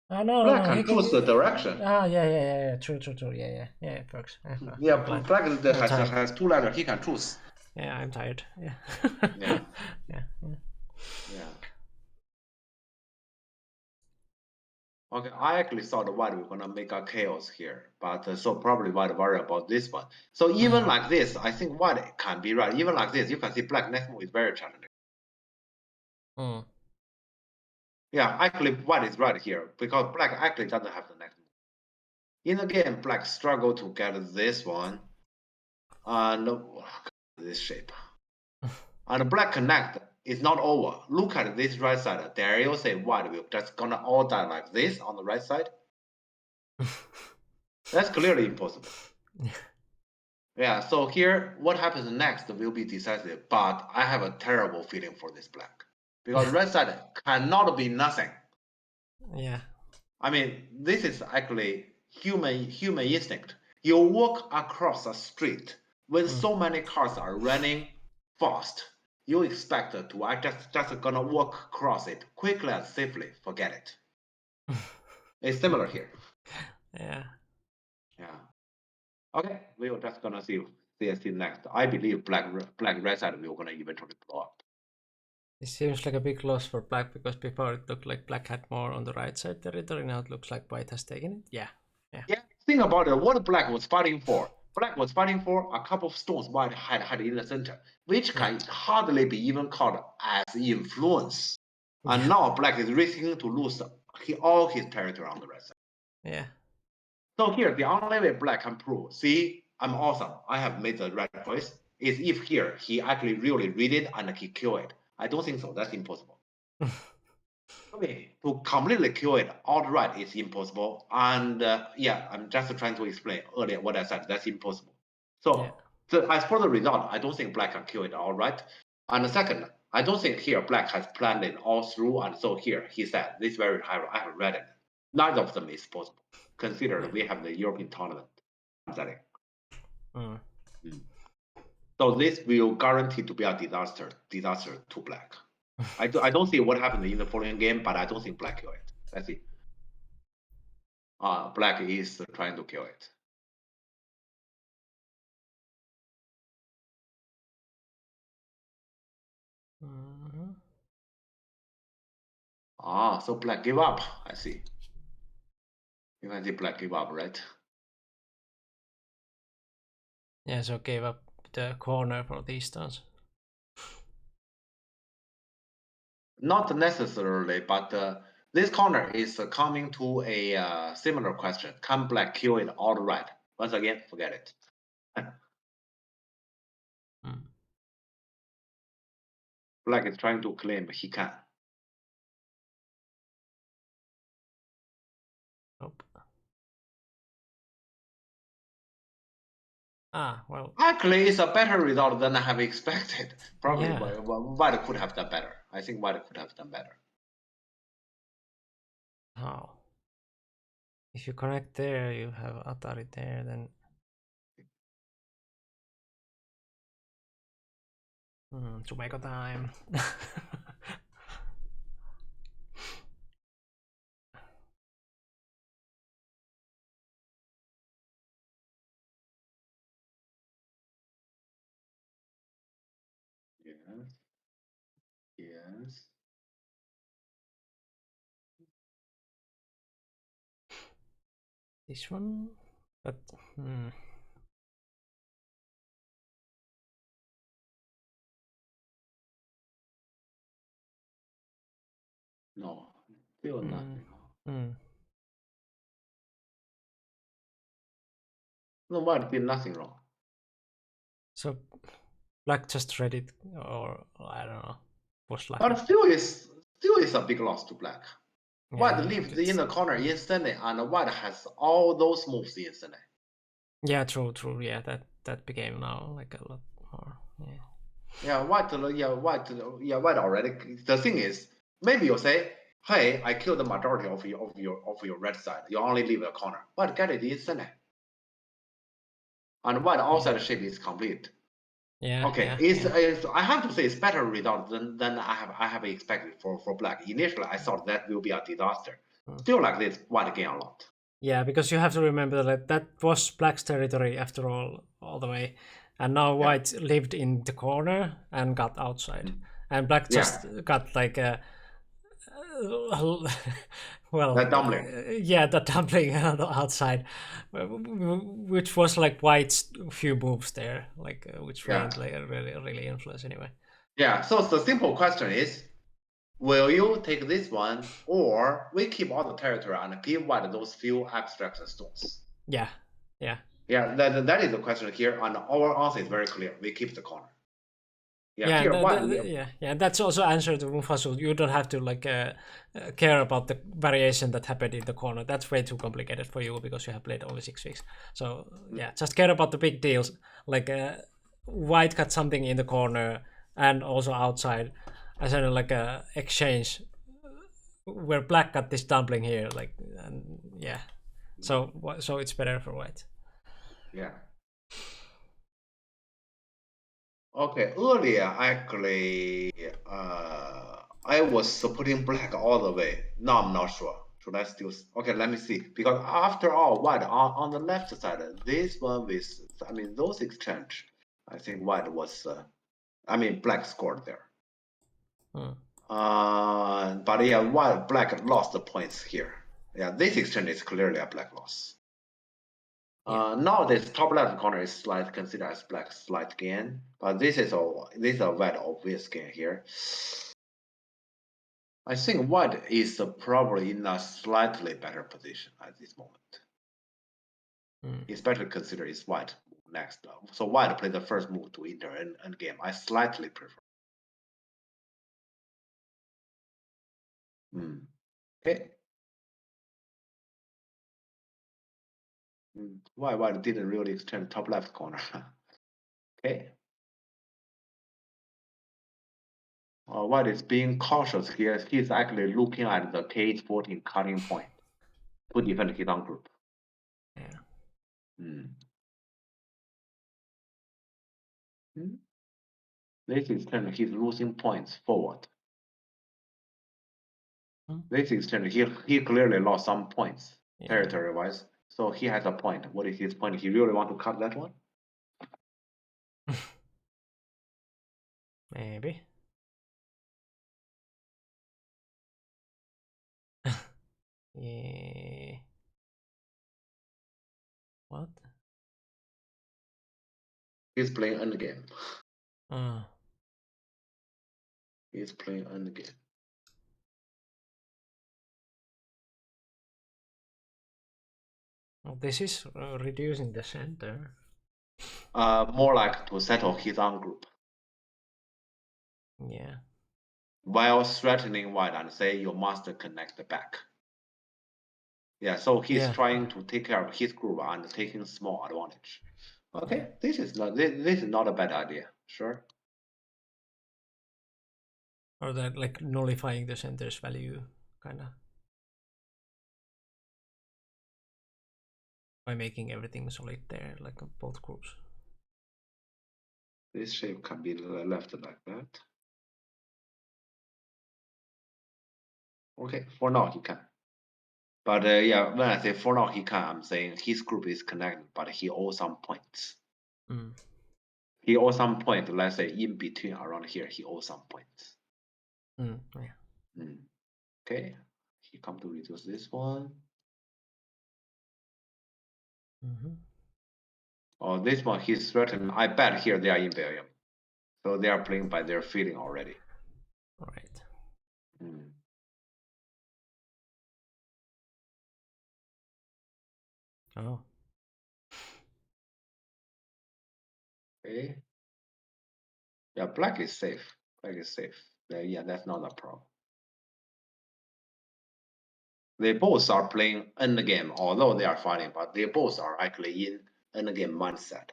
No, Black can choose the direction. Yeah. True. Yeah, it works. Yeah, Black has two ladders. He can choose. Yeah, I'm tired. Yeah. Yeah. Okay, I actually thought White we're gonna make a chaos here, but so probably White worry about this one. So even like this, I think White can be right. Even like this, you can see Black next move is very challenging. Yeah, actually White is right here because Black actually doesn't have the next move. In the game, Black struggle to get this one, and this shape, and Black connect. It's not over. Look at this right side. Dario say White will just gonna all die like this on the right side. That's clearly impossible. Yeah, so here what happens next will be decisive, but I have a terrible feeling for this Black. Because right side cannot be nothing. Yeah. I mean, this is actually human instinct. You walk across a street when so many cars are running fast. You expect to just gonna walk across it quickly and safely. Forget it. It's similar here. Yeah. Okay, we're just gonna see CST next. I believe Black right side will gonna eventually blow up. It seems like a big loss for black because before it looked like black had more on the right side territory. Now it looks like white has taken it. Yeah. Think about it. What black was fighting for? Black was fighting for a couple of stones white had in the center, which can hardly be even called as influence. And now black is risking to lose all his territory on the right side. Yeah. So here, the only way black can prove, see, I'm awesome, I have made the right choice, is if here he actually really read it and he kill it. I don't think so. That's impossible. Okay, to completely kill it outright is impossible. And I'm just trying to explain earlier what I said. That's impossible. So, as for the result, I don't think black can kill it outright. And second, I don't think here black has planned it all through. And so here he said, this very high, I have read it. Neither of them is possible. Consider we have the European tournament setting. So this will guarantee to be a disaster to black. I don't see what happened in the following game, but I don't think black kill it. That's it. Black is trying to kill it. So black give up. I see. You can see black give up, right? Yeah, so gave up the corner for these stones. Not necessarily, but this corner is coming to a similar question. Can black kill it outright? Once again, forget it. Black is trying to claim he can. Nope. Well. Actually, it's a better result than I have expected. Probably white could have done better. I think white could have done better. How? If you connect there, you have Atari there, then. Tomato time. Yes. This one, but No, still nothing. No, white did nothing wrong. So black just read it, or I don't know, was lucky. But still is a big loss to black. White lived in the corner instantly, and white has all those moves instantly. Yeah, true. Yeah, that became now like a lot more. White already. The thing is, maybe you'll say, "Hey, I killed the majority of your red side. You only leave a corner." White get it instantly, and white outside shape is complete. Yeah. Okay. I have to say it's better result than I have expected for black. Initially, I thought that will be a disaster. Still like this, white gain a lot. Yeah, because you have to remember that was black's territory after all the way, and now white lived in the corner and got outside, and black just got like a. Well, that dumpling. The dumpling on the outside, which was like white's few moves there, like which weren't like really influence anyway. Yeah. So the simple question is, will you take this one, or we keep all the territory and give white those few abstraction stones? Yeah. That is the question here, and our answer is very clear. We keep the corner. That's also answer to Mufasu. You don't have to like care about the variation that happened in the corner. That's way too complicated for you because you have played only 6 weeks. So just care about the big deals. Like white got something in the corner and also outside, as in like a exchange where black got this dumpling here. Like so it's better for white. Yeah. Okay, earlier actually, I was supporting black all the way. Now I'm not sure. Should I still? Okay, let me see. Because after all, white on the left side, this one with, those exchange, I think white was, black scored there. But yeah, white black lost the points here. Yeah, this exchange is clearly a black loss. Now this top left corner is considered as black slight gain, but this is a very obvious gain here. I think white is probably in a slightly better position at this moment. Especially consider it's white next. So white play the first move to enter an endgame. I slightly prefer. Okay. Why white didn't really extend top left corner? Okay. White is being cautious here. He's actually looking at the K14 cutting point to defend his own group. Yeah. This extent, he's losing points forward. This extent, he clearly lost some points territory-wise. So he has a point. What is his point? He really want to cut that one? Maybe. Yeah. What? He's playing endgame. Oh. He's playing endgame. Well, this is reducing the center. More like to settle his own group. Yeah. While threatening white and say you must connect back. Yeah, so he's trying to take care of his group and taking small advantage. Okay, this is not a bad idea. Sure. Or that like nullifying the center's value, kind of. By making everything solid there, like both groups. This shape can be left like that. Okay, for now he can. But yeah, when I say for now he can, I'm saying his group is connected, but he owes some points. He owes some points, let's say in between around here, he owes some points. Okay, he come to reduce this one. Oh, this one he's threatened. I bet here they are in Belgium. So they are playing by their feeling already. Right. Oh. Okay. Yeah, black is safe. Black is safe. Yeah, that's not a problem. They both are playing endgame, although they are fighting, but they both are actually in endgame mindset.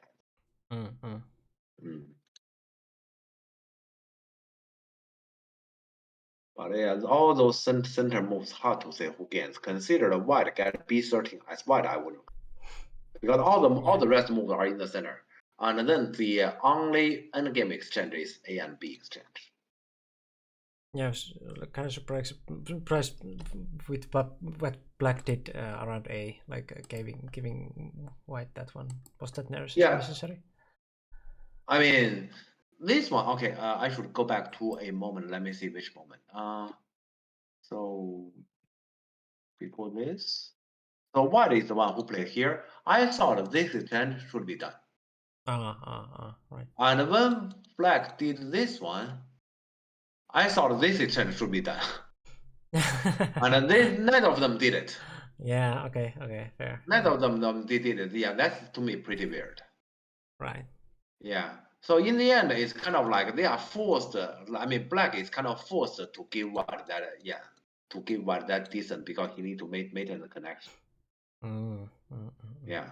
But yeah, all those center moves, hard to say who gains. Consider the white get B13 as white, I wouldn't. Because all the rest moves are in the center. And then the only endgame exchange is A and B exchange. Yeah, I was kind of surprised with what black did around A, like giving white that one. Was that necessary? I mean, this one, okay, I should go back to a moment. Let me see which moment. So before this, so white is the one who played here. I thought this exchange should be done. Right. And when black did this one, I thought this exchange should be done. And neither of them did it. Yeah, okay, fair. Neither of them did it. Yeah, that's to me pretty weird. Right. Yeah. So in the end, it's kind of like they are forced. I mean, black is kind of forced to give white that. To give white that decent because he need to maintain the connection. Yeah.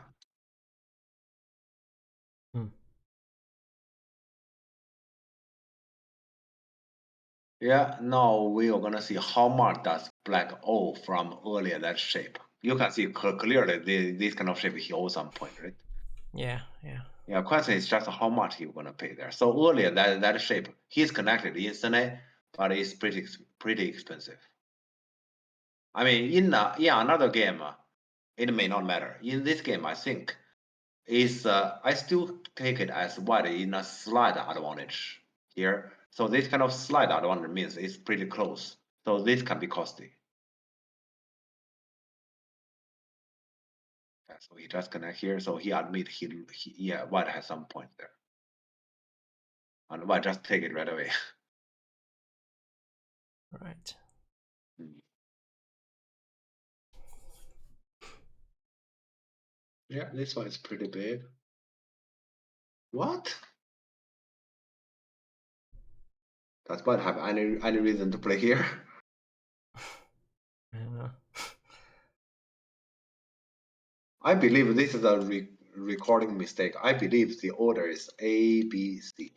Yeah, now we are gonna see how much does black owe from earlier that shape. You can see clearly this kind of shape he owes some point, right? Yeah. Yeah, question is just how much he gonna pay there. So earlier that shape, he's connected instantly, but it's pretty expensive. I mean, in another game, it may not matter. In this game, I think is I still take it as white in a slight advantage here. So this kind of slide out one means it's pretty close. So this can be costly. Yeah, so he just connect here. So he admit yeah, white has some point there. And white just take it right away. Right. Yeah, this one is pretty big. What? Does white have any reason to play here? I believe this is a recording mistake. I believe the order is A, B, C.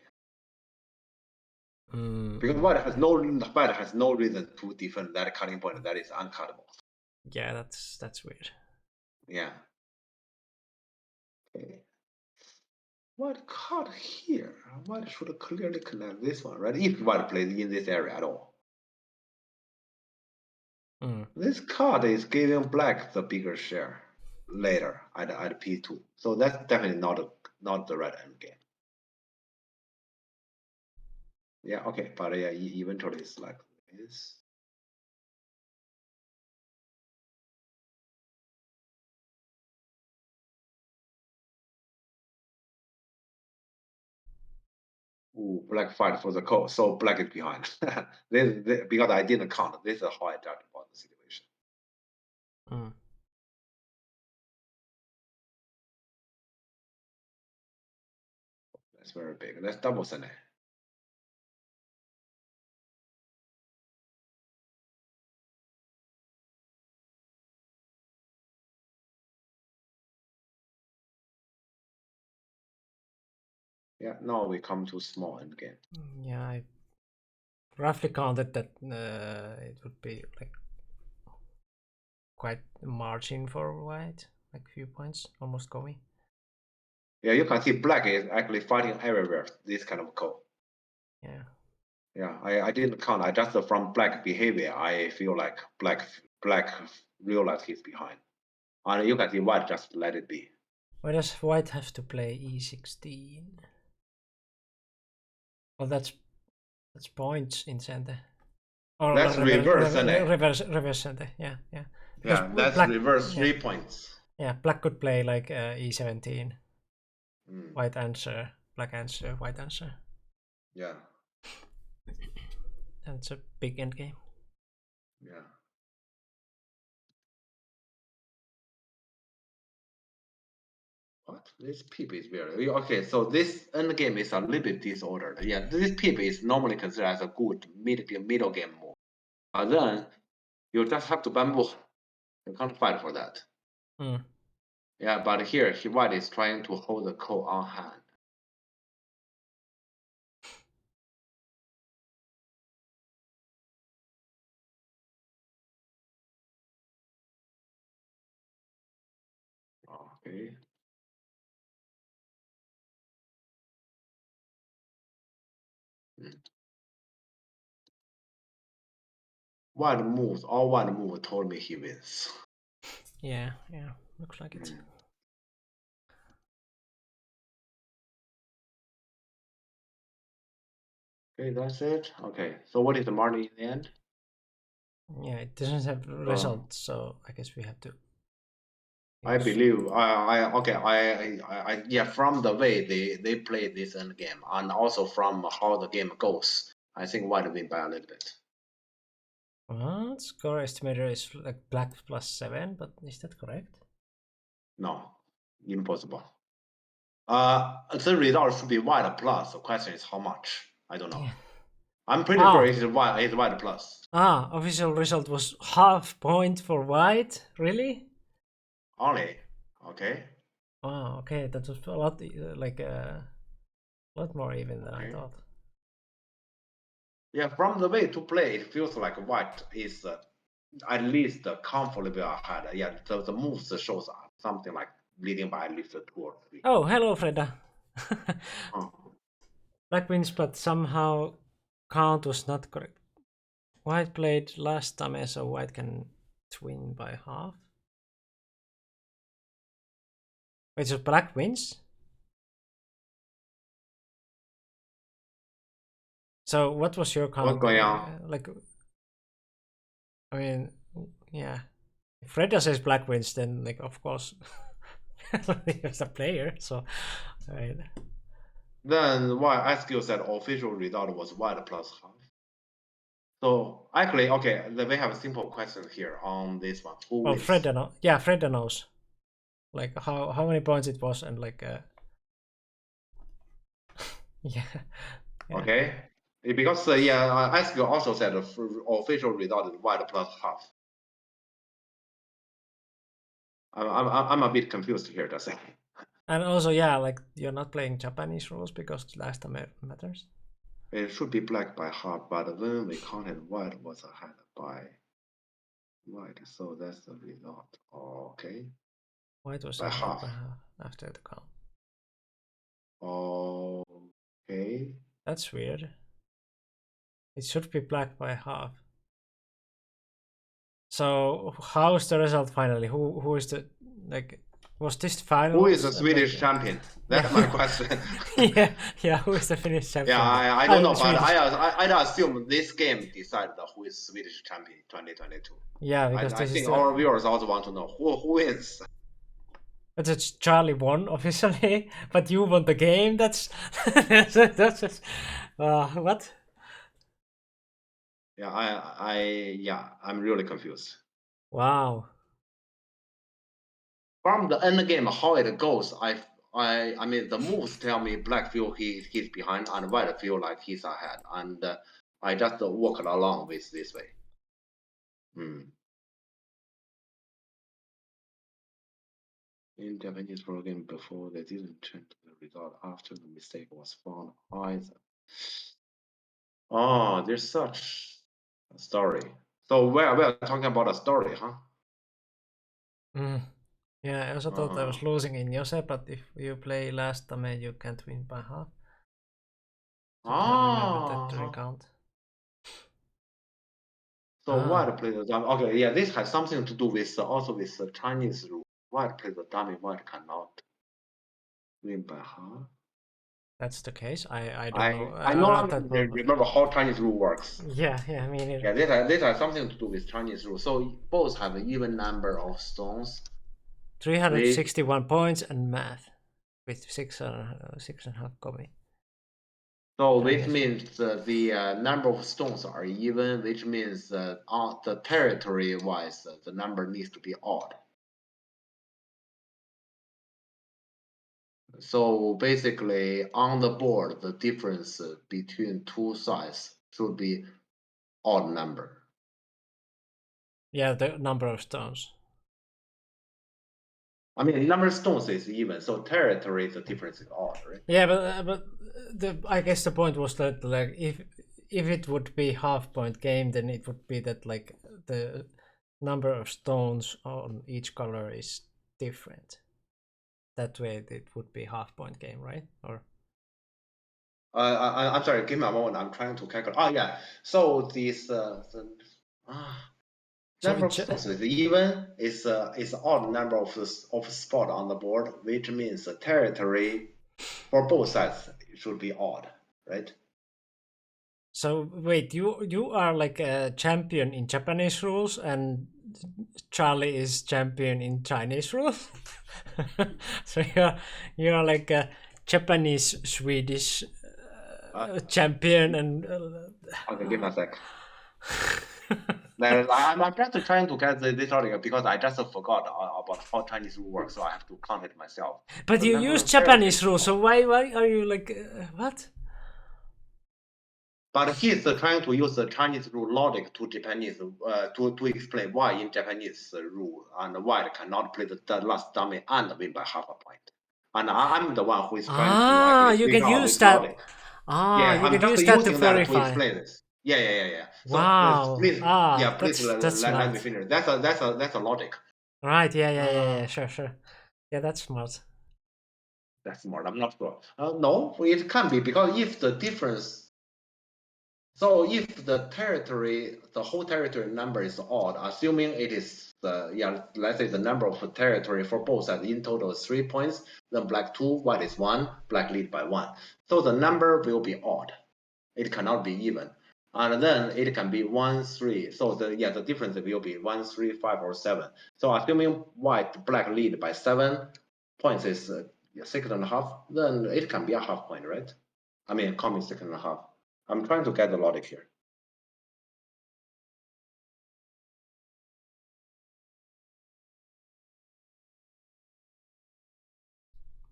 Because white has no reason to defend that cutting point that is uncuttable. Yeah, that's weird. Yeah. Okay. White cut here. White should clearly connect this one, right? If white plays in this area at all. This card is giving black the bigger share later at P2. So that's definitely not the right end game. Yeah, okay, but yeah, eventually it's like this. Ooh, black fight for the call, so black is behind. Because I didn't count. This is how I judge about the situation. That's very big. That's double Sene. Yeah, now we come to small end game. Yeah, I roughly counted that it would be like quite a margin for white, like a few points, almost going. Yeah, you can see black is actually fighting everywhere. This kind of call. Yeah. Yeah, I didn't count. I just from black behavior, I feel like black realized he's behind. And you can see white just let it be. Why does white have to play e16? Well, that's points in center. Or That's reverse, isn't it? Reverse center. Yeah. Because Yeah, that's black, reverse 3 points. Yeah, black could play like e17. White answer, black answer, white answer. Yeah. That's a big end game. Yeah. What? This peep is weird. Okay, so this end game is a little bit disordered. Yeah, this peep is normally considered as a good middle game move. Then you just have to bamboo. You can't fight for that. Yeah, but here white is trying to hold the call on hand. Okay. White moves, all white move told me he wins. Yeah, looks like it. Okay, that's it. Okay, so what is the money in the end? Yeah, it doesn't have results, so I guess we have to. I believe yeah, from the way they play this end game and also from how the game goes, I think white win by a little bit. What? Score estimator is like black +7, but is that correct? No, impossible. The result should be white plus. The question is how much? I don't know. Yeah. I'm pretty sure it's white plus. Official result was half point for white. Really? Only. Okay. Oh, okay. That was a lot, like a lot more even than I thought. Yeah, from the way to play, it feels like white is at least comfortably ahead. Yeah, the moves shows something like leading by at least 2 or 3. Oh, hello, Freda. Black wins, but somehow count was not correct. White played last time, so white can win by half. Wait, so black wins? So what was your count? What's going on? Like, I mean, yeah. If Red says black wins, then like of course he's a player. So, right. Then why SQ said official result was white plus half. So actually, okay, then we have a simple question here on this one. Who Well, wins? Fred knows. Like how many points it was and like yeah. Okay, because SQ also said the official result is white plus half. I'm a bit confused here. That's it. And also, yeah, like you're not playing Japanese rules because last time matters. It should be black by half, but when we counted white was ahead by white, so that's the result. Okay. White was by ahead half. by half after the count. Okay. That's weird. It should be black by half. So how's the result finally? Who is the like? Was this final? Who is the Swedish champion? That's my question. yeah. Who is the Finnish champion? Yeah, I don't know, but I assume this game decided who is Swedish champion 2022. Yeah, because I think our viewers also want to know who wins. But it's Charlie won officially, but you won the game. That's that's just what? Yeah, I'm really confused. Wow. From the end game, how it goes, I mean the moves tell me black feel he's behind and white feel like he's ahead, and I just walk along with this way. In Japanese program before they didn't change the result after the mistake was found either. Oh, there's such a story. So we're talking about a story, huh? Yeah, I also thought I was losing in Yose, but if you play last time, you can't win by half. That to recount. So white plays the dummy. Okay, yeah, this has something to do with also with the Chinese rule. White plays the dummy, white cannot win by half. That's the case. I don't know. I remember how Chinese rule works. Yeah, I mean. Yeah, this has something to do with Chinese rule. So both have an even number of stones. 361 points and math with 6.5 komi. So which means the number of stones are even, which means the territory wise the number needs to be odd. So basically on the board the difference between two sides should be odd number. Yeah, the number of stones. I mean, number of stones is even, so territory the difference is odd, right? Yeah, but I guess the point was that like if it would be half-point game, then it would be that like the number of stones on each color is different. That way, it would be half-point game, right? Or I'm sorry. Give me a moment. I'm trying to calculate. Oh yeah. So this number of stones is even is odd number of spot on the board, which means the territory for both sides should be odd, right? So wait, you are like a champion in Japanese rules, and Charlie is champion in Chinese rules. So you're like a Japanese Swedish champion, and okay, give me a sec. I'm just trying to get this article because I just forgot about how Chinese rule works, so I have to count it myself. But you use Japanese rules, so why are you like what? But he's trying to use the Chinese rule logic to Japanese to explain why in Japanese rule and white cannot play the last dummy and win by half a point. And I'm the one who is trying to you can use that. Logic. You can use that to clarify. To explain this. Yeah. So, wow. Please, please let me finish. That's a logic. Right. Yeah. Sure. Yeah, that's smart. That's smart. I'm not sure. No, it can be because if the difference. So if the whole territory number is odd, assuming it is let's say the number of territory for both sides in total is 3 points, then black 2, white is 1, black lead by 1. So the number will be odd. It cannot be even. And then it can be 1, 3. So the difference will be 1, 3, 5, or 7. So assuming black lead by 7 points is 6.5, then it can be a half point, right? I mean, coming 6.5. I'm trying to get the logic here.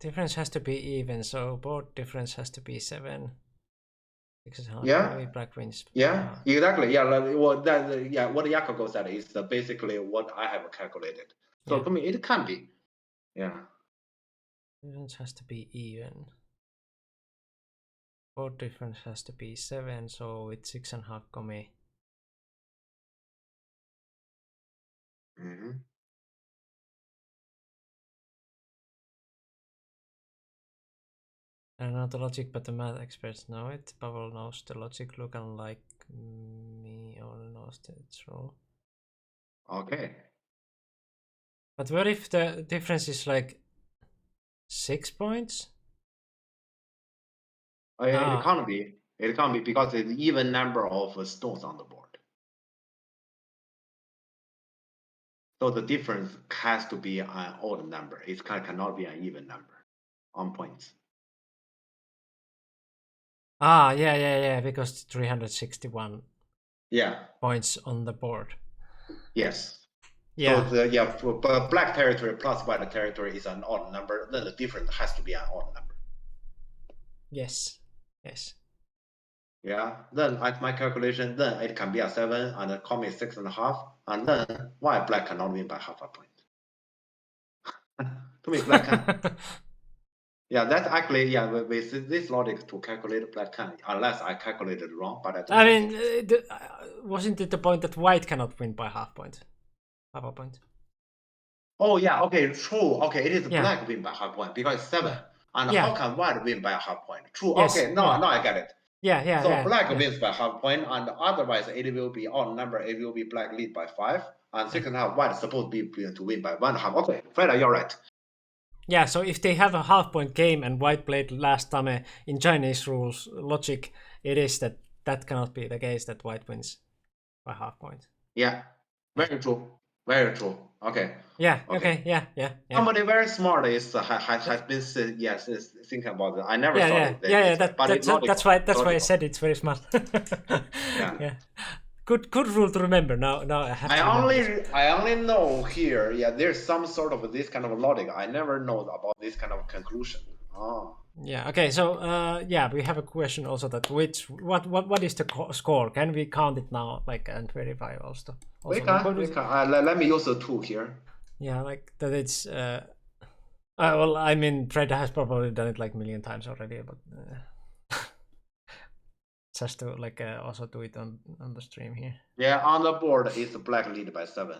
Difference has to be even, so board difference has to be 7. 6.5. Yeah. Black wins. Yeah, exactly. Yeah, like, what Yakugo said is basically what I have calculated. So Yeah. to me, it can be. Yeah. Difference has to be even. Board difference has to be 7, so it's 6.5 komi. Mm-hmm. I don't know the logic, but the math experts know it. Pavel knows the logic. Lucan, like me, only knows that it's wrong. Okay. But what if the difference is like 6 points? It can't be. It can't be because it's even number of stones on the board. So the difference has to be an odd number. It cannot be an even number on points. Yeah, because 361 points on the board. Yes. Yeah. So for black territory plus white territory is an odd number, then the difference has to be an odd number. Yes. Yeah, then at my calculation, then it can be a 7 and the comma is 6.5, and then why black cannot win by half a point? To me, black can. Yeah, that's actually with this logic to calculate black can, unless I calculated wrong, but I don't think wasn't it the point that white cannot win by half a point? Oh yeah, okay, true. Okay, it is black win by half point because it's 7. And how can white win by a half point? True. Yes, okay, now I get it. So black wins by half point, and otherwise it will be odd number. It will be black lead by 5, and 6.5 white is supposed to win by 1.5. Okay, Freda, you're right. Yeah, so if they have a half point game and white played last time in Chinese rules logic, it is that cannot be the case that white wins by half point. Yeah, very true. Very true. Okay. Yeah. Somebody very smart has been thinking about it. I never thought it. That's why I said it's very smart. Yeah. Good rule to remember. Now I have to I only know here. Yeah, there's some sort of this kind of logic. I never know about this kind of conclusion. Oh. Yeah. Okay. So we have a question also that what is the score? Can we count it now, like, and verify also? We can. Let me use the tool here. Yeah, like that. It's well, I mean, Fred has probably done it like a million times already, but just to like also do it on the stream here. Yeah, on the board is black lead by 7.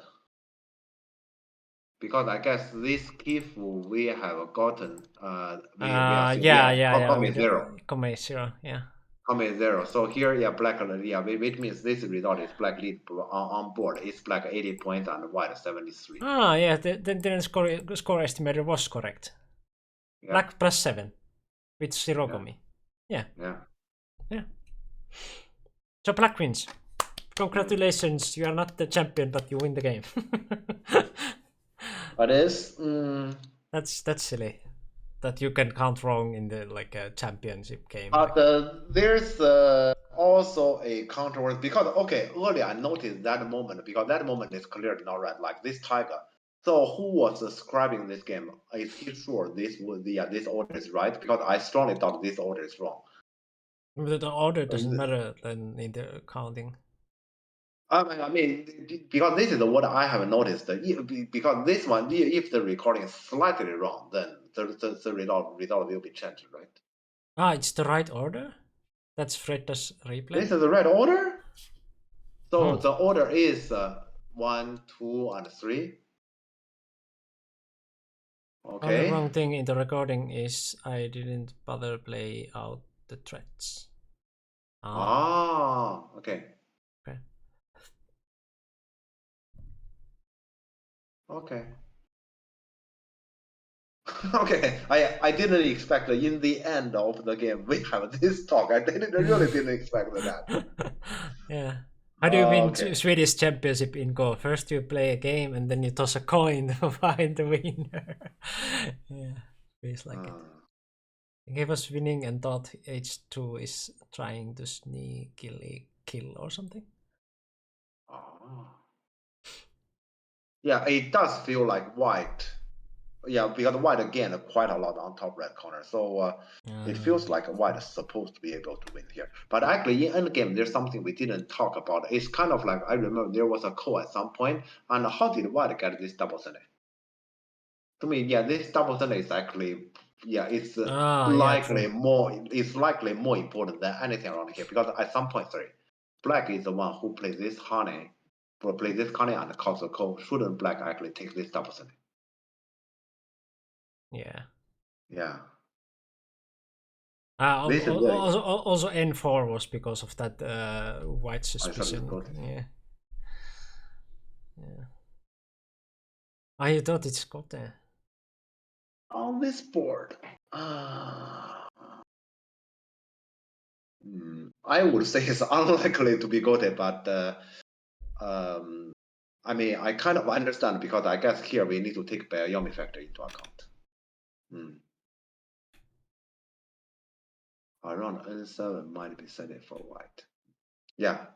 Because I guess this if we have gotten comma 0. Comma 0, yeah. Comma 0. So here, black which means this result is black lead on board. It's black 80 points and white 73. Yeah. Then score estimator was correct. Yeah. Black plus 7 with 0 comma. Yeah. So black wins. Congratulations, you are not the champion, but you win the game. What is? That's silly. That you can count wrong in the championship game. But there's also a controversy because earlier I noticed that moment because that moment is clearly not right. Like this tiger. So who was describing this game? Is he sure this order is right? Because I strongly thought this order is wrong. The order doesn't matter then in the counting. I mean, because this is what I have noticed. Because this one, if the recording is slightly wrong, then the result will be changed, right? It's the right order? That's Fred's replay? This is the right order? So the order is 1, 2, and 3. Okay. The wrong thing in the recording is I didn't bother play out the threads. Okay. Okay. Okay, I didn't expect that in the end of the game we have this talk. I really didn't expect that. Yeah. How do you win Okay. Swedish championship in Go? First you play a game and then you toss a coin to find the winner. Yeah, feels like it. The game was winning and thought H2 is trying to sneakily kill or something. Yeah, it does feel like white. Yeah, because white again quite a lot on top red corner. So it feels like white is supposed to be able to win here. But actually in endgame there's something we didn't talk about. It's kind of like I remember there was a call at some point, and how did white get this double Sunday? To me, yeah, this double Sunday is actually it's likely more important than anything around here, because at some point, black is the one who plays this honey, and calls the call. Shouldn't black actually take this double Sunday? Yeah. Yeah. Also N4 was because of that white suspicion. Yeah. You thought it's got there? On this board, I would say it's unlikely to be goated, but I mean, I kind of understand, because I guess here we need to take Bayomi factor into account. Around N7 might be set it for white. Yeah,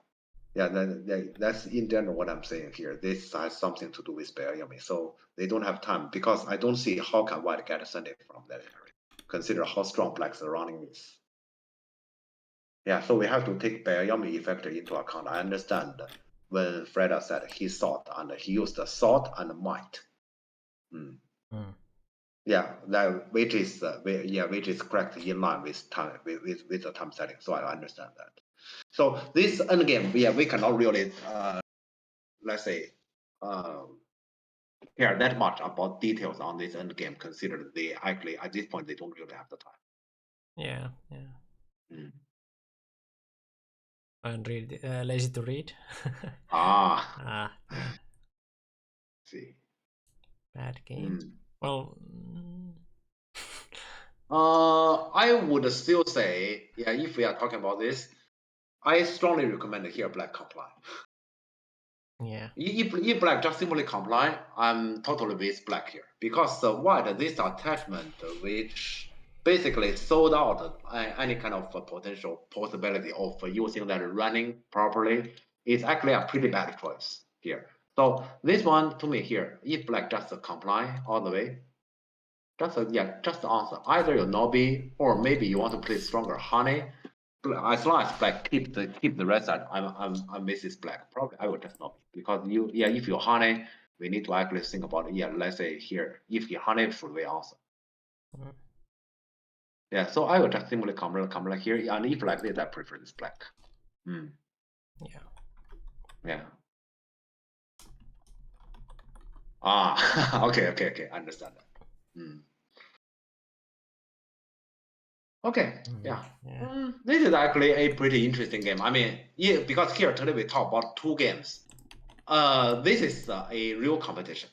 that's in general what I'm saying here. This has something to do with Bayomi, so they don't have time, because I don't see how can white get a Sunday from that area. Consider how strong black's surrounding is. Yeah, so we have to take Bayomi factor into account. I understand when Freda said he thought, and he used the thought and might. Yeah, that which is correct in line with time with the time setting. So I understand that. So this endgame, we cannot really let's say care that much about details on this endgame, consider they actually at this point they don't really have the time. Yeah. And lazy to read. See. Bad game. Well, I would still say, if we are talking about this, I strongly recommend here black comply. Yeah. If black just simply comply, I'm totally with black here, because the white, this attachment which basically sold out any kind of potential possibility of using that running properly, is actually a pretty bad choice here. So this one to me here, if black just comply all the way, just answer. Either you Nobi, or maybe you want to play stronger honey. As long as black keep the red side, I'm Mrs. Black. Probably I would just Nobi, because if you honey, we need to actually think about let's say here, if you honey, should we answer? Yeah, so I would just simply come like here, and if like this, I prefer this black. Yeah. Okay, I understand that. Okay, this is actually a pretty interesting game. I mean, because here today we talk about two games. This is a real competition.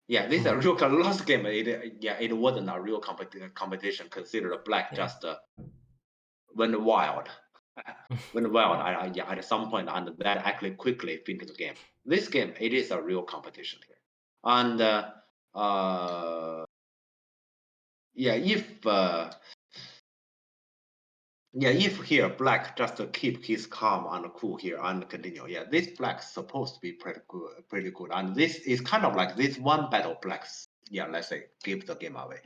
Yeah, this is a real last game. It wasn't a real competition. Consider black just went wild. At some point, and that actually quickly finished the game. This game, it is a real competition here, and if here black just keep his calm and cool here and continue, this black's supposed to be pretty good, and this is kind of like this one battle blacks, let's say, give the game away,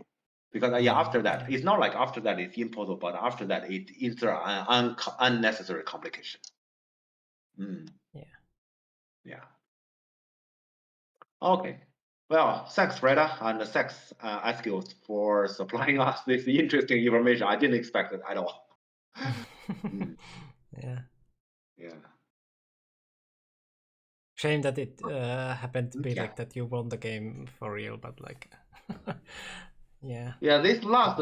because after that, it's not like after that it's impossible, but after that it is an unnecessary complication. Okay. Well, thanks, Freda, and thanks, Askios, for supplying us this interesting information. I didn't expect it at all. Yeah. Shame that it happened to be like that. You won the game for real, but like, this last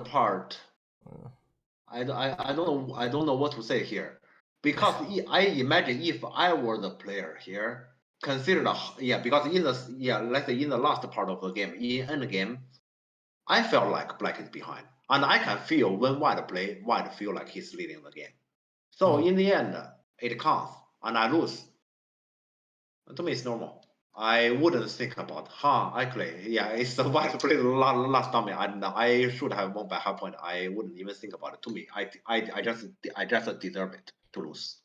part, I don't know what to say here, because I imagine if I were the player here, considered because in the let's say in the last part of the game, in end game, I felt like Black is behind, and I can feel when White feel like he's leading the game. So in the end, it counts, and I lose. And to me, it's normal. I wouldn't think about, actually, it's the White played last time, and I should have won by half point. I wouldn't even think about it. To me, I just deserve it to lose.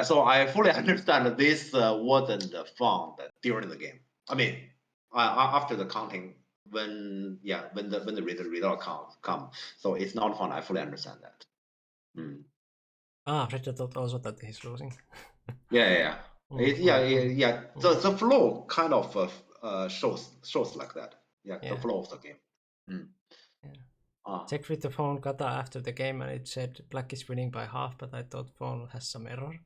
So I fully understand that this wasn't fun during the game. I mean, after the counting, when the result come, so it's not fun. I fully understand that. Fred thought also that he's losing. The flow kind of shows like that. The flow of the game. Checked with the phone kata after the game, and it said Black is winning by half, but I thought phone has some error.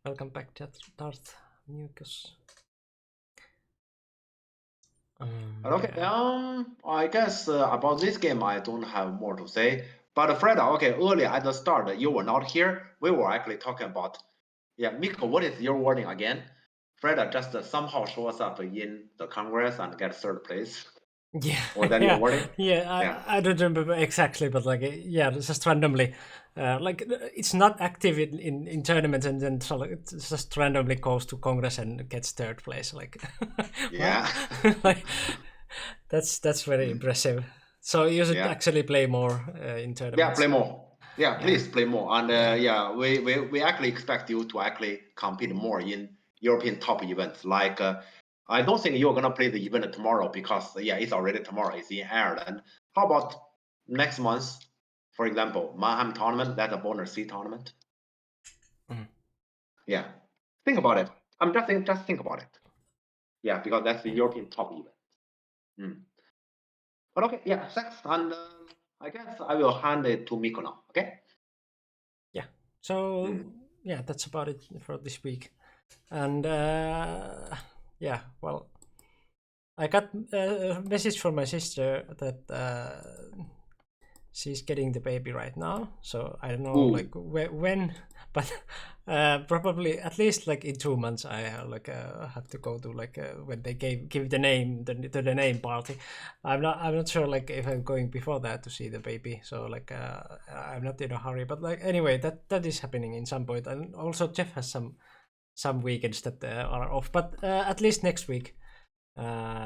Welcome back, Darth Mucus. I guess about this game I don't have more to say. But Fred, earlier at the start you were not here. We were actually talking about, Miko, what is your wording again? Fred just somehow shows up in the Congress and gets third place. Or that your wording? I don't remember exactly, but just randomly. It's not active in tournaments, and then it just randomly goes to Congress and gets third place. That's very impressive. So you should actually play more in tournaments. Yeah, play more. Please play more. And we actually expect you to actually compete more in European top events. I don't think you're gonna play the event tomorrow because it's already tomorrow. It's in Ireland. How about next month, for example, Mannheim tournament? That's a bonus C tournament. Think about it. I'm just saying, just think about it. Because that's the European top event. But thanks. And I guess I will hand it to Miko now. Okay. So that's about it for this week. And well, I got a message from my sister that she's getting the baby right now. So I don't know when, but probably at least in 2 months I have to go to when they give the name the name party. I'm not sure if I'm going before that to see the baby. So I'm not in a hurry. But anyway, that is happening in some point. And also Jeff has some weekends that are off, but at least next week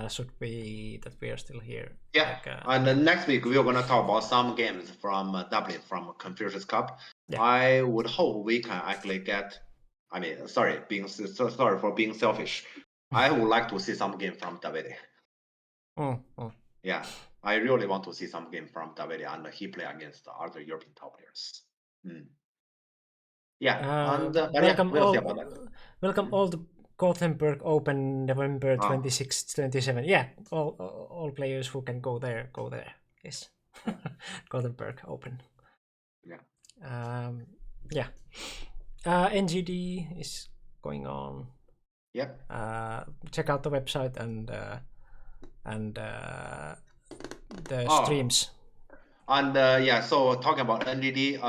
should be that we are still here. And next week we are going to talk about some games from Dublin, from Confucius Cup. I would hope we can actually get, sorry for being selfish. I would like to see some game from Davide. I really want to see some game from Davide, and he play against the other European top players. Welcome all the Gothenburg Open November 26th, 27th. All players who can go there. Yes, Gothenburg Open. NGD is going on. Check out the website and the streams. And so talking about NGD,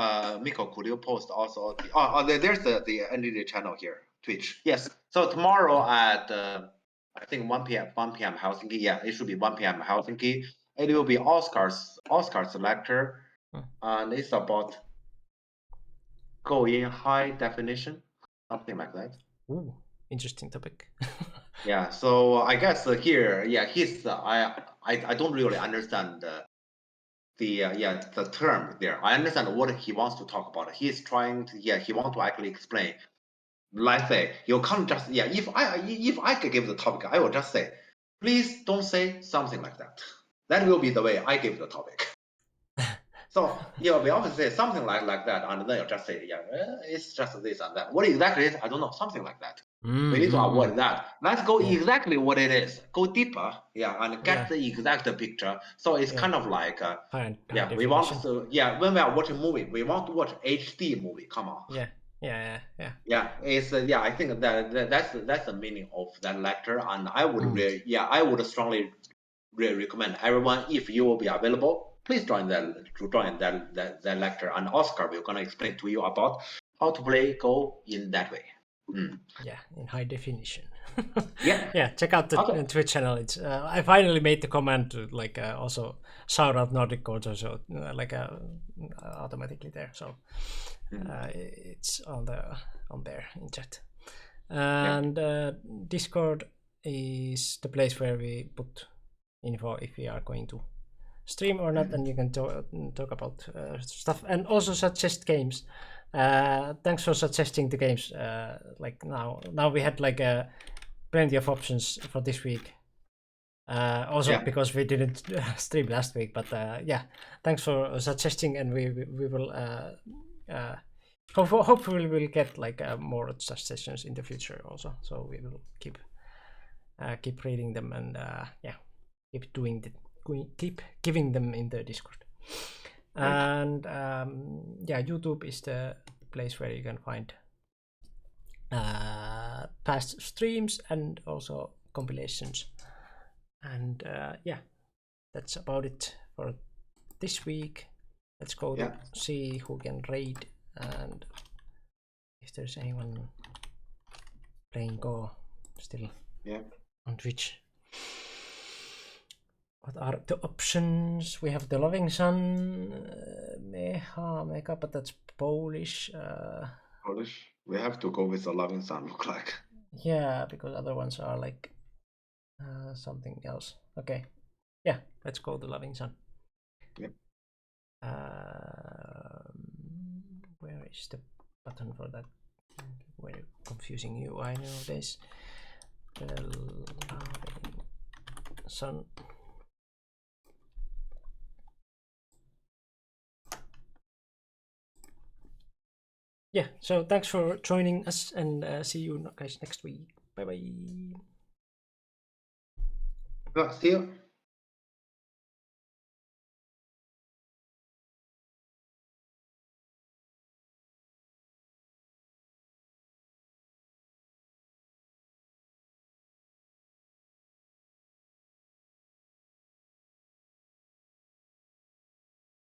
Miko, could you post also there's the NGD channel here, Twitch. Yes. So tomorrow at I think 1 p.m. Helsinki. It should be 1 p.m. Helsinki. It will be Oscar's lecture, and it's about go in high definition, something like that. Ooh, interesting topic. So I guess here, he's I don't really understand the term there. I understand what he wants to talk about. He's trying to he wants to actually explain. Let's say you can't just if I could give the topic, I will just say, please don't say something like that. That will be the way I give the topic. So we often say something like that, and then you just say it's just this and that. What exactly is, I don't know, something like that. We need to avoid that. Let's go exactly what it is. Go deeper, and get the exact picture. So it's kind of like we want to when we are watching movie, we want to watch HD movie. Come on. It's I think that's the meaning of that lecture, and I would I would strongly recommend everyone, if you will be available, please join the lecture. And Oscar, we're gonna explain to you about how to play Go in that way. Yeah, in high definition. Yeah. Yeah, check out the Okay. Twitch channel. It's I finally made the command to like also shout out Nordic Codes also automatically there. So it's on there in chat. And Discord is the place where we put info if we are going to stream or not, and you can talk about stuff and also suggest games. Thanks for suggesting the games. Like now we had like plenty of options for this week. Also because we didn't stream last week, but yeah, thanks for suggesting, and we will hopefully we'll get like more suggestions in the future also. So we will keep reading them and keep giving them in the Discord. And YouTube is the place where you can find past streams and also compilations. And that's about it for this week. Let's go to see who can raid and if there's anyone playing Go still on Twitch. What are the options? We have the Loving Sun, Mega, but that's Polish. Polish. We have to go with the Loving Sun, look like. Yeah, because other ones are like something else. Okay. Yeah, let's go to Loving Sun. Yep. Where is the button for that? Very confusing UI nowadays. The Loving Sun. Yeah, so thanks for joining us, and see you guys next week. Bye bye. See you.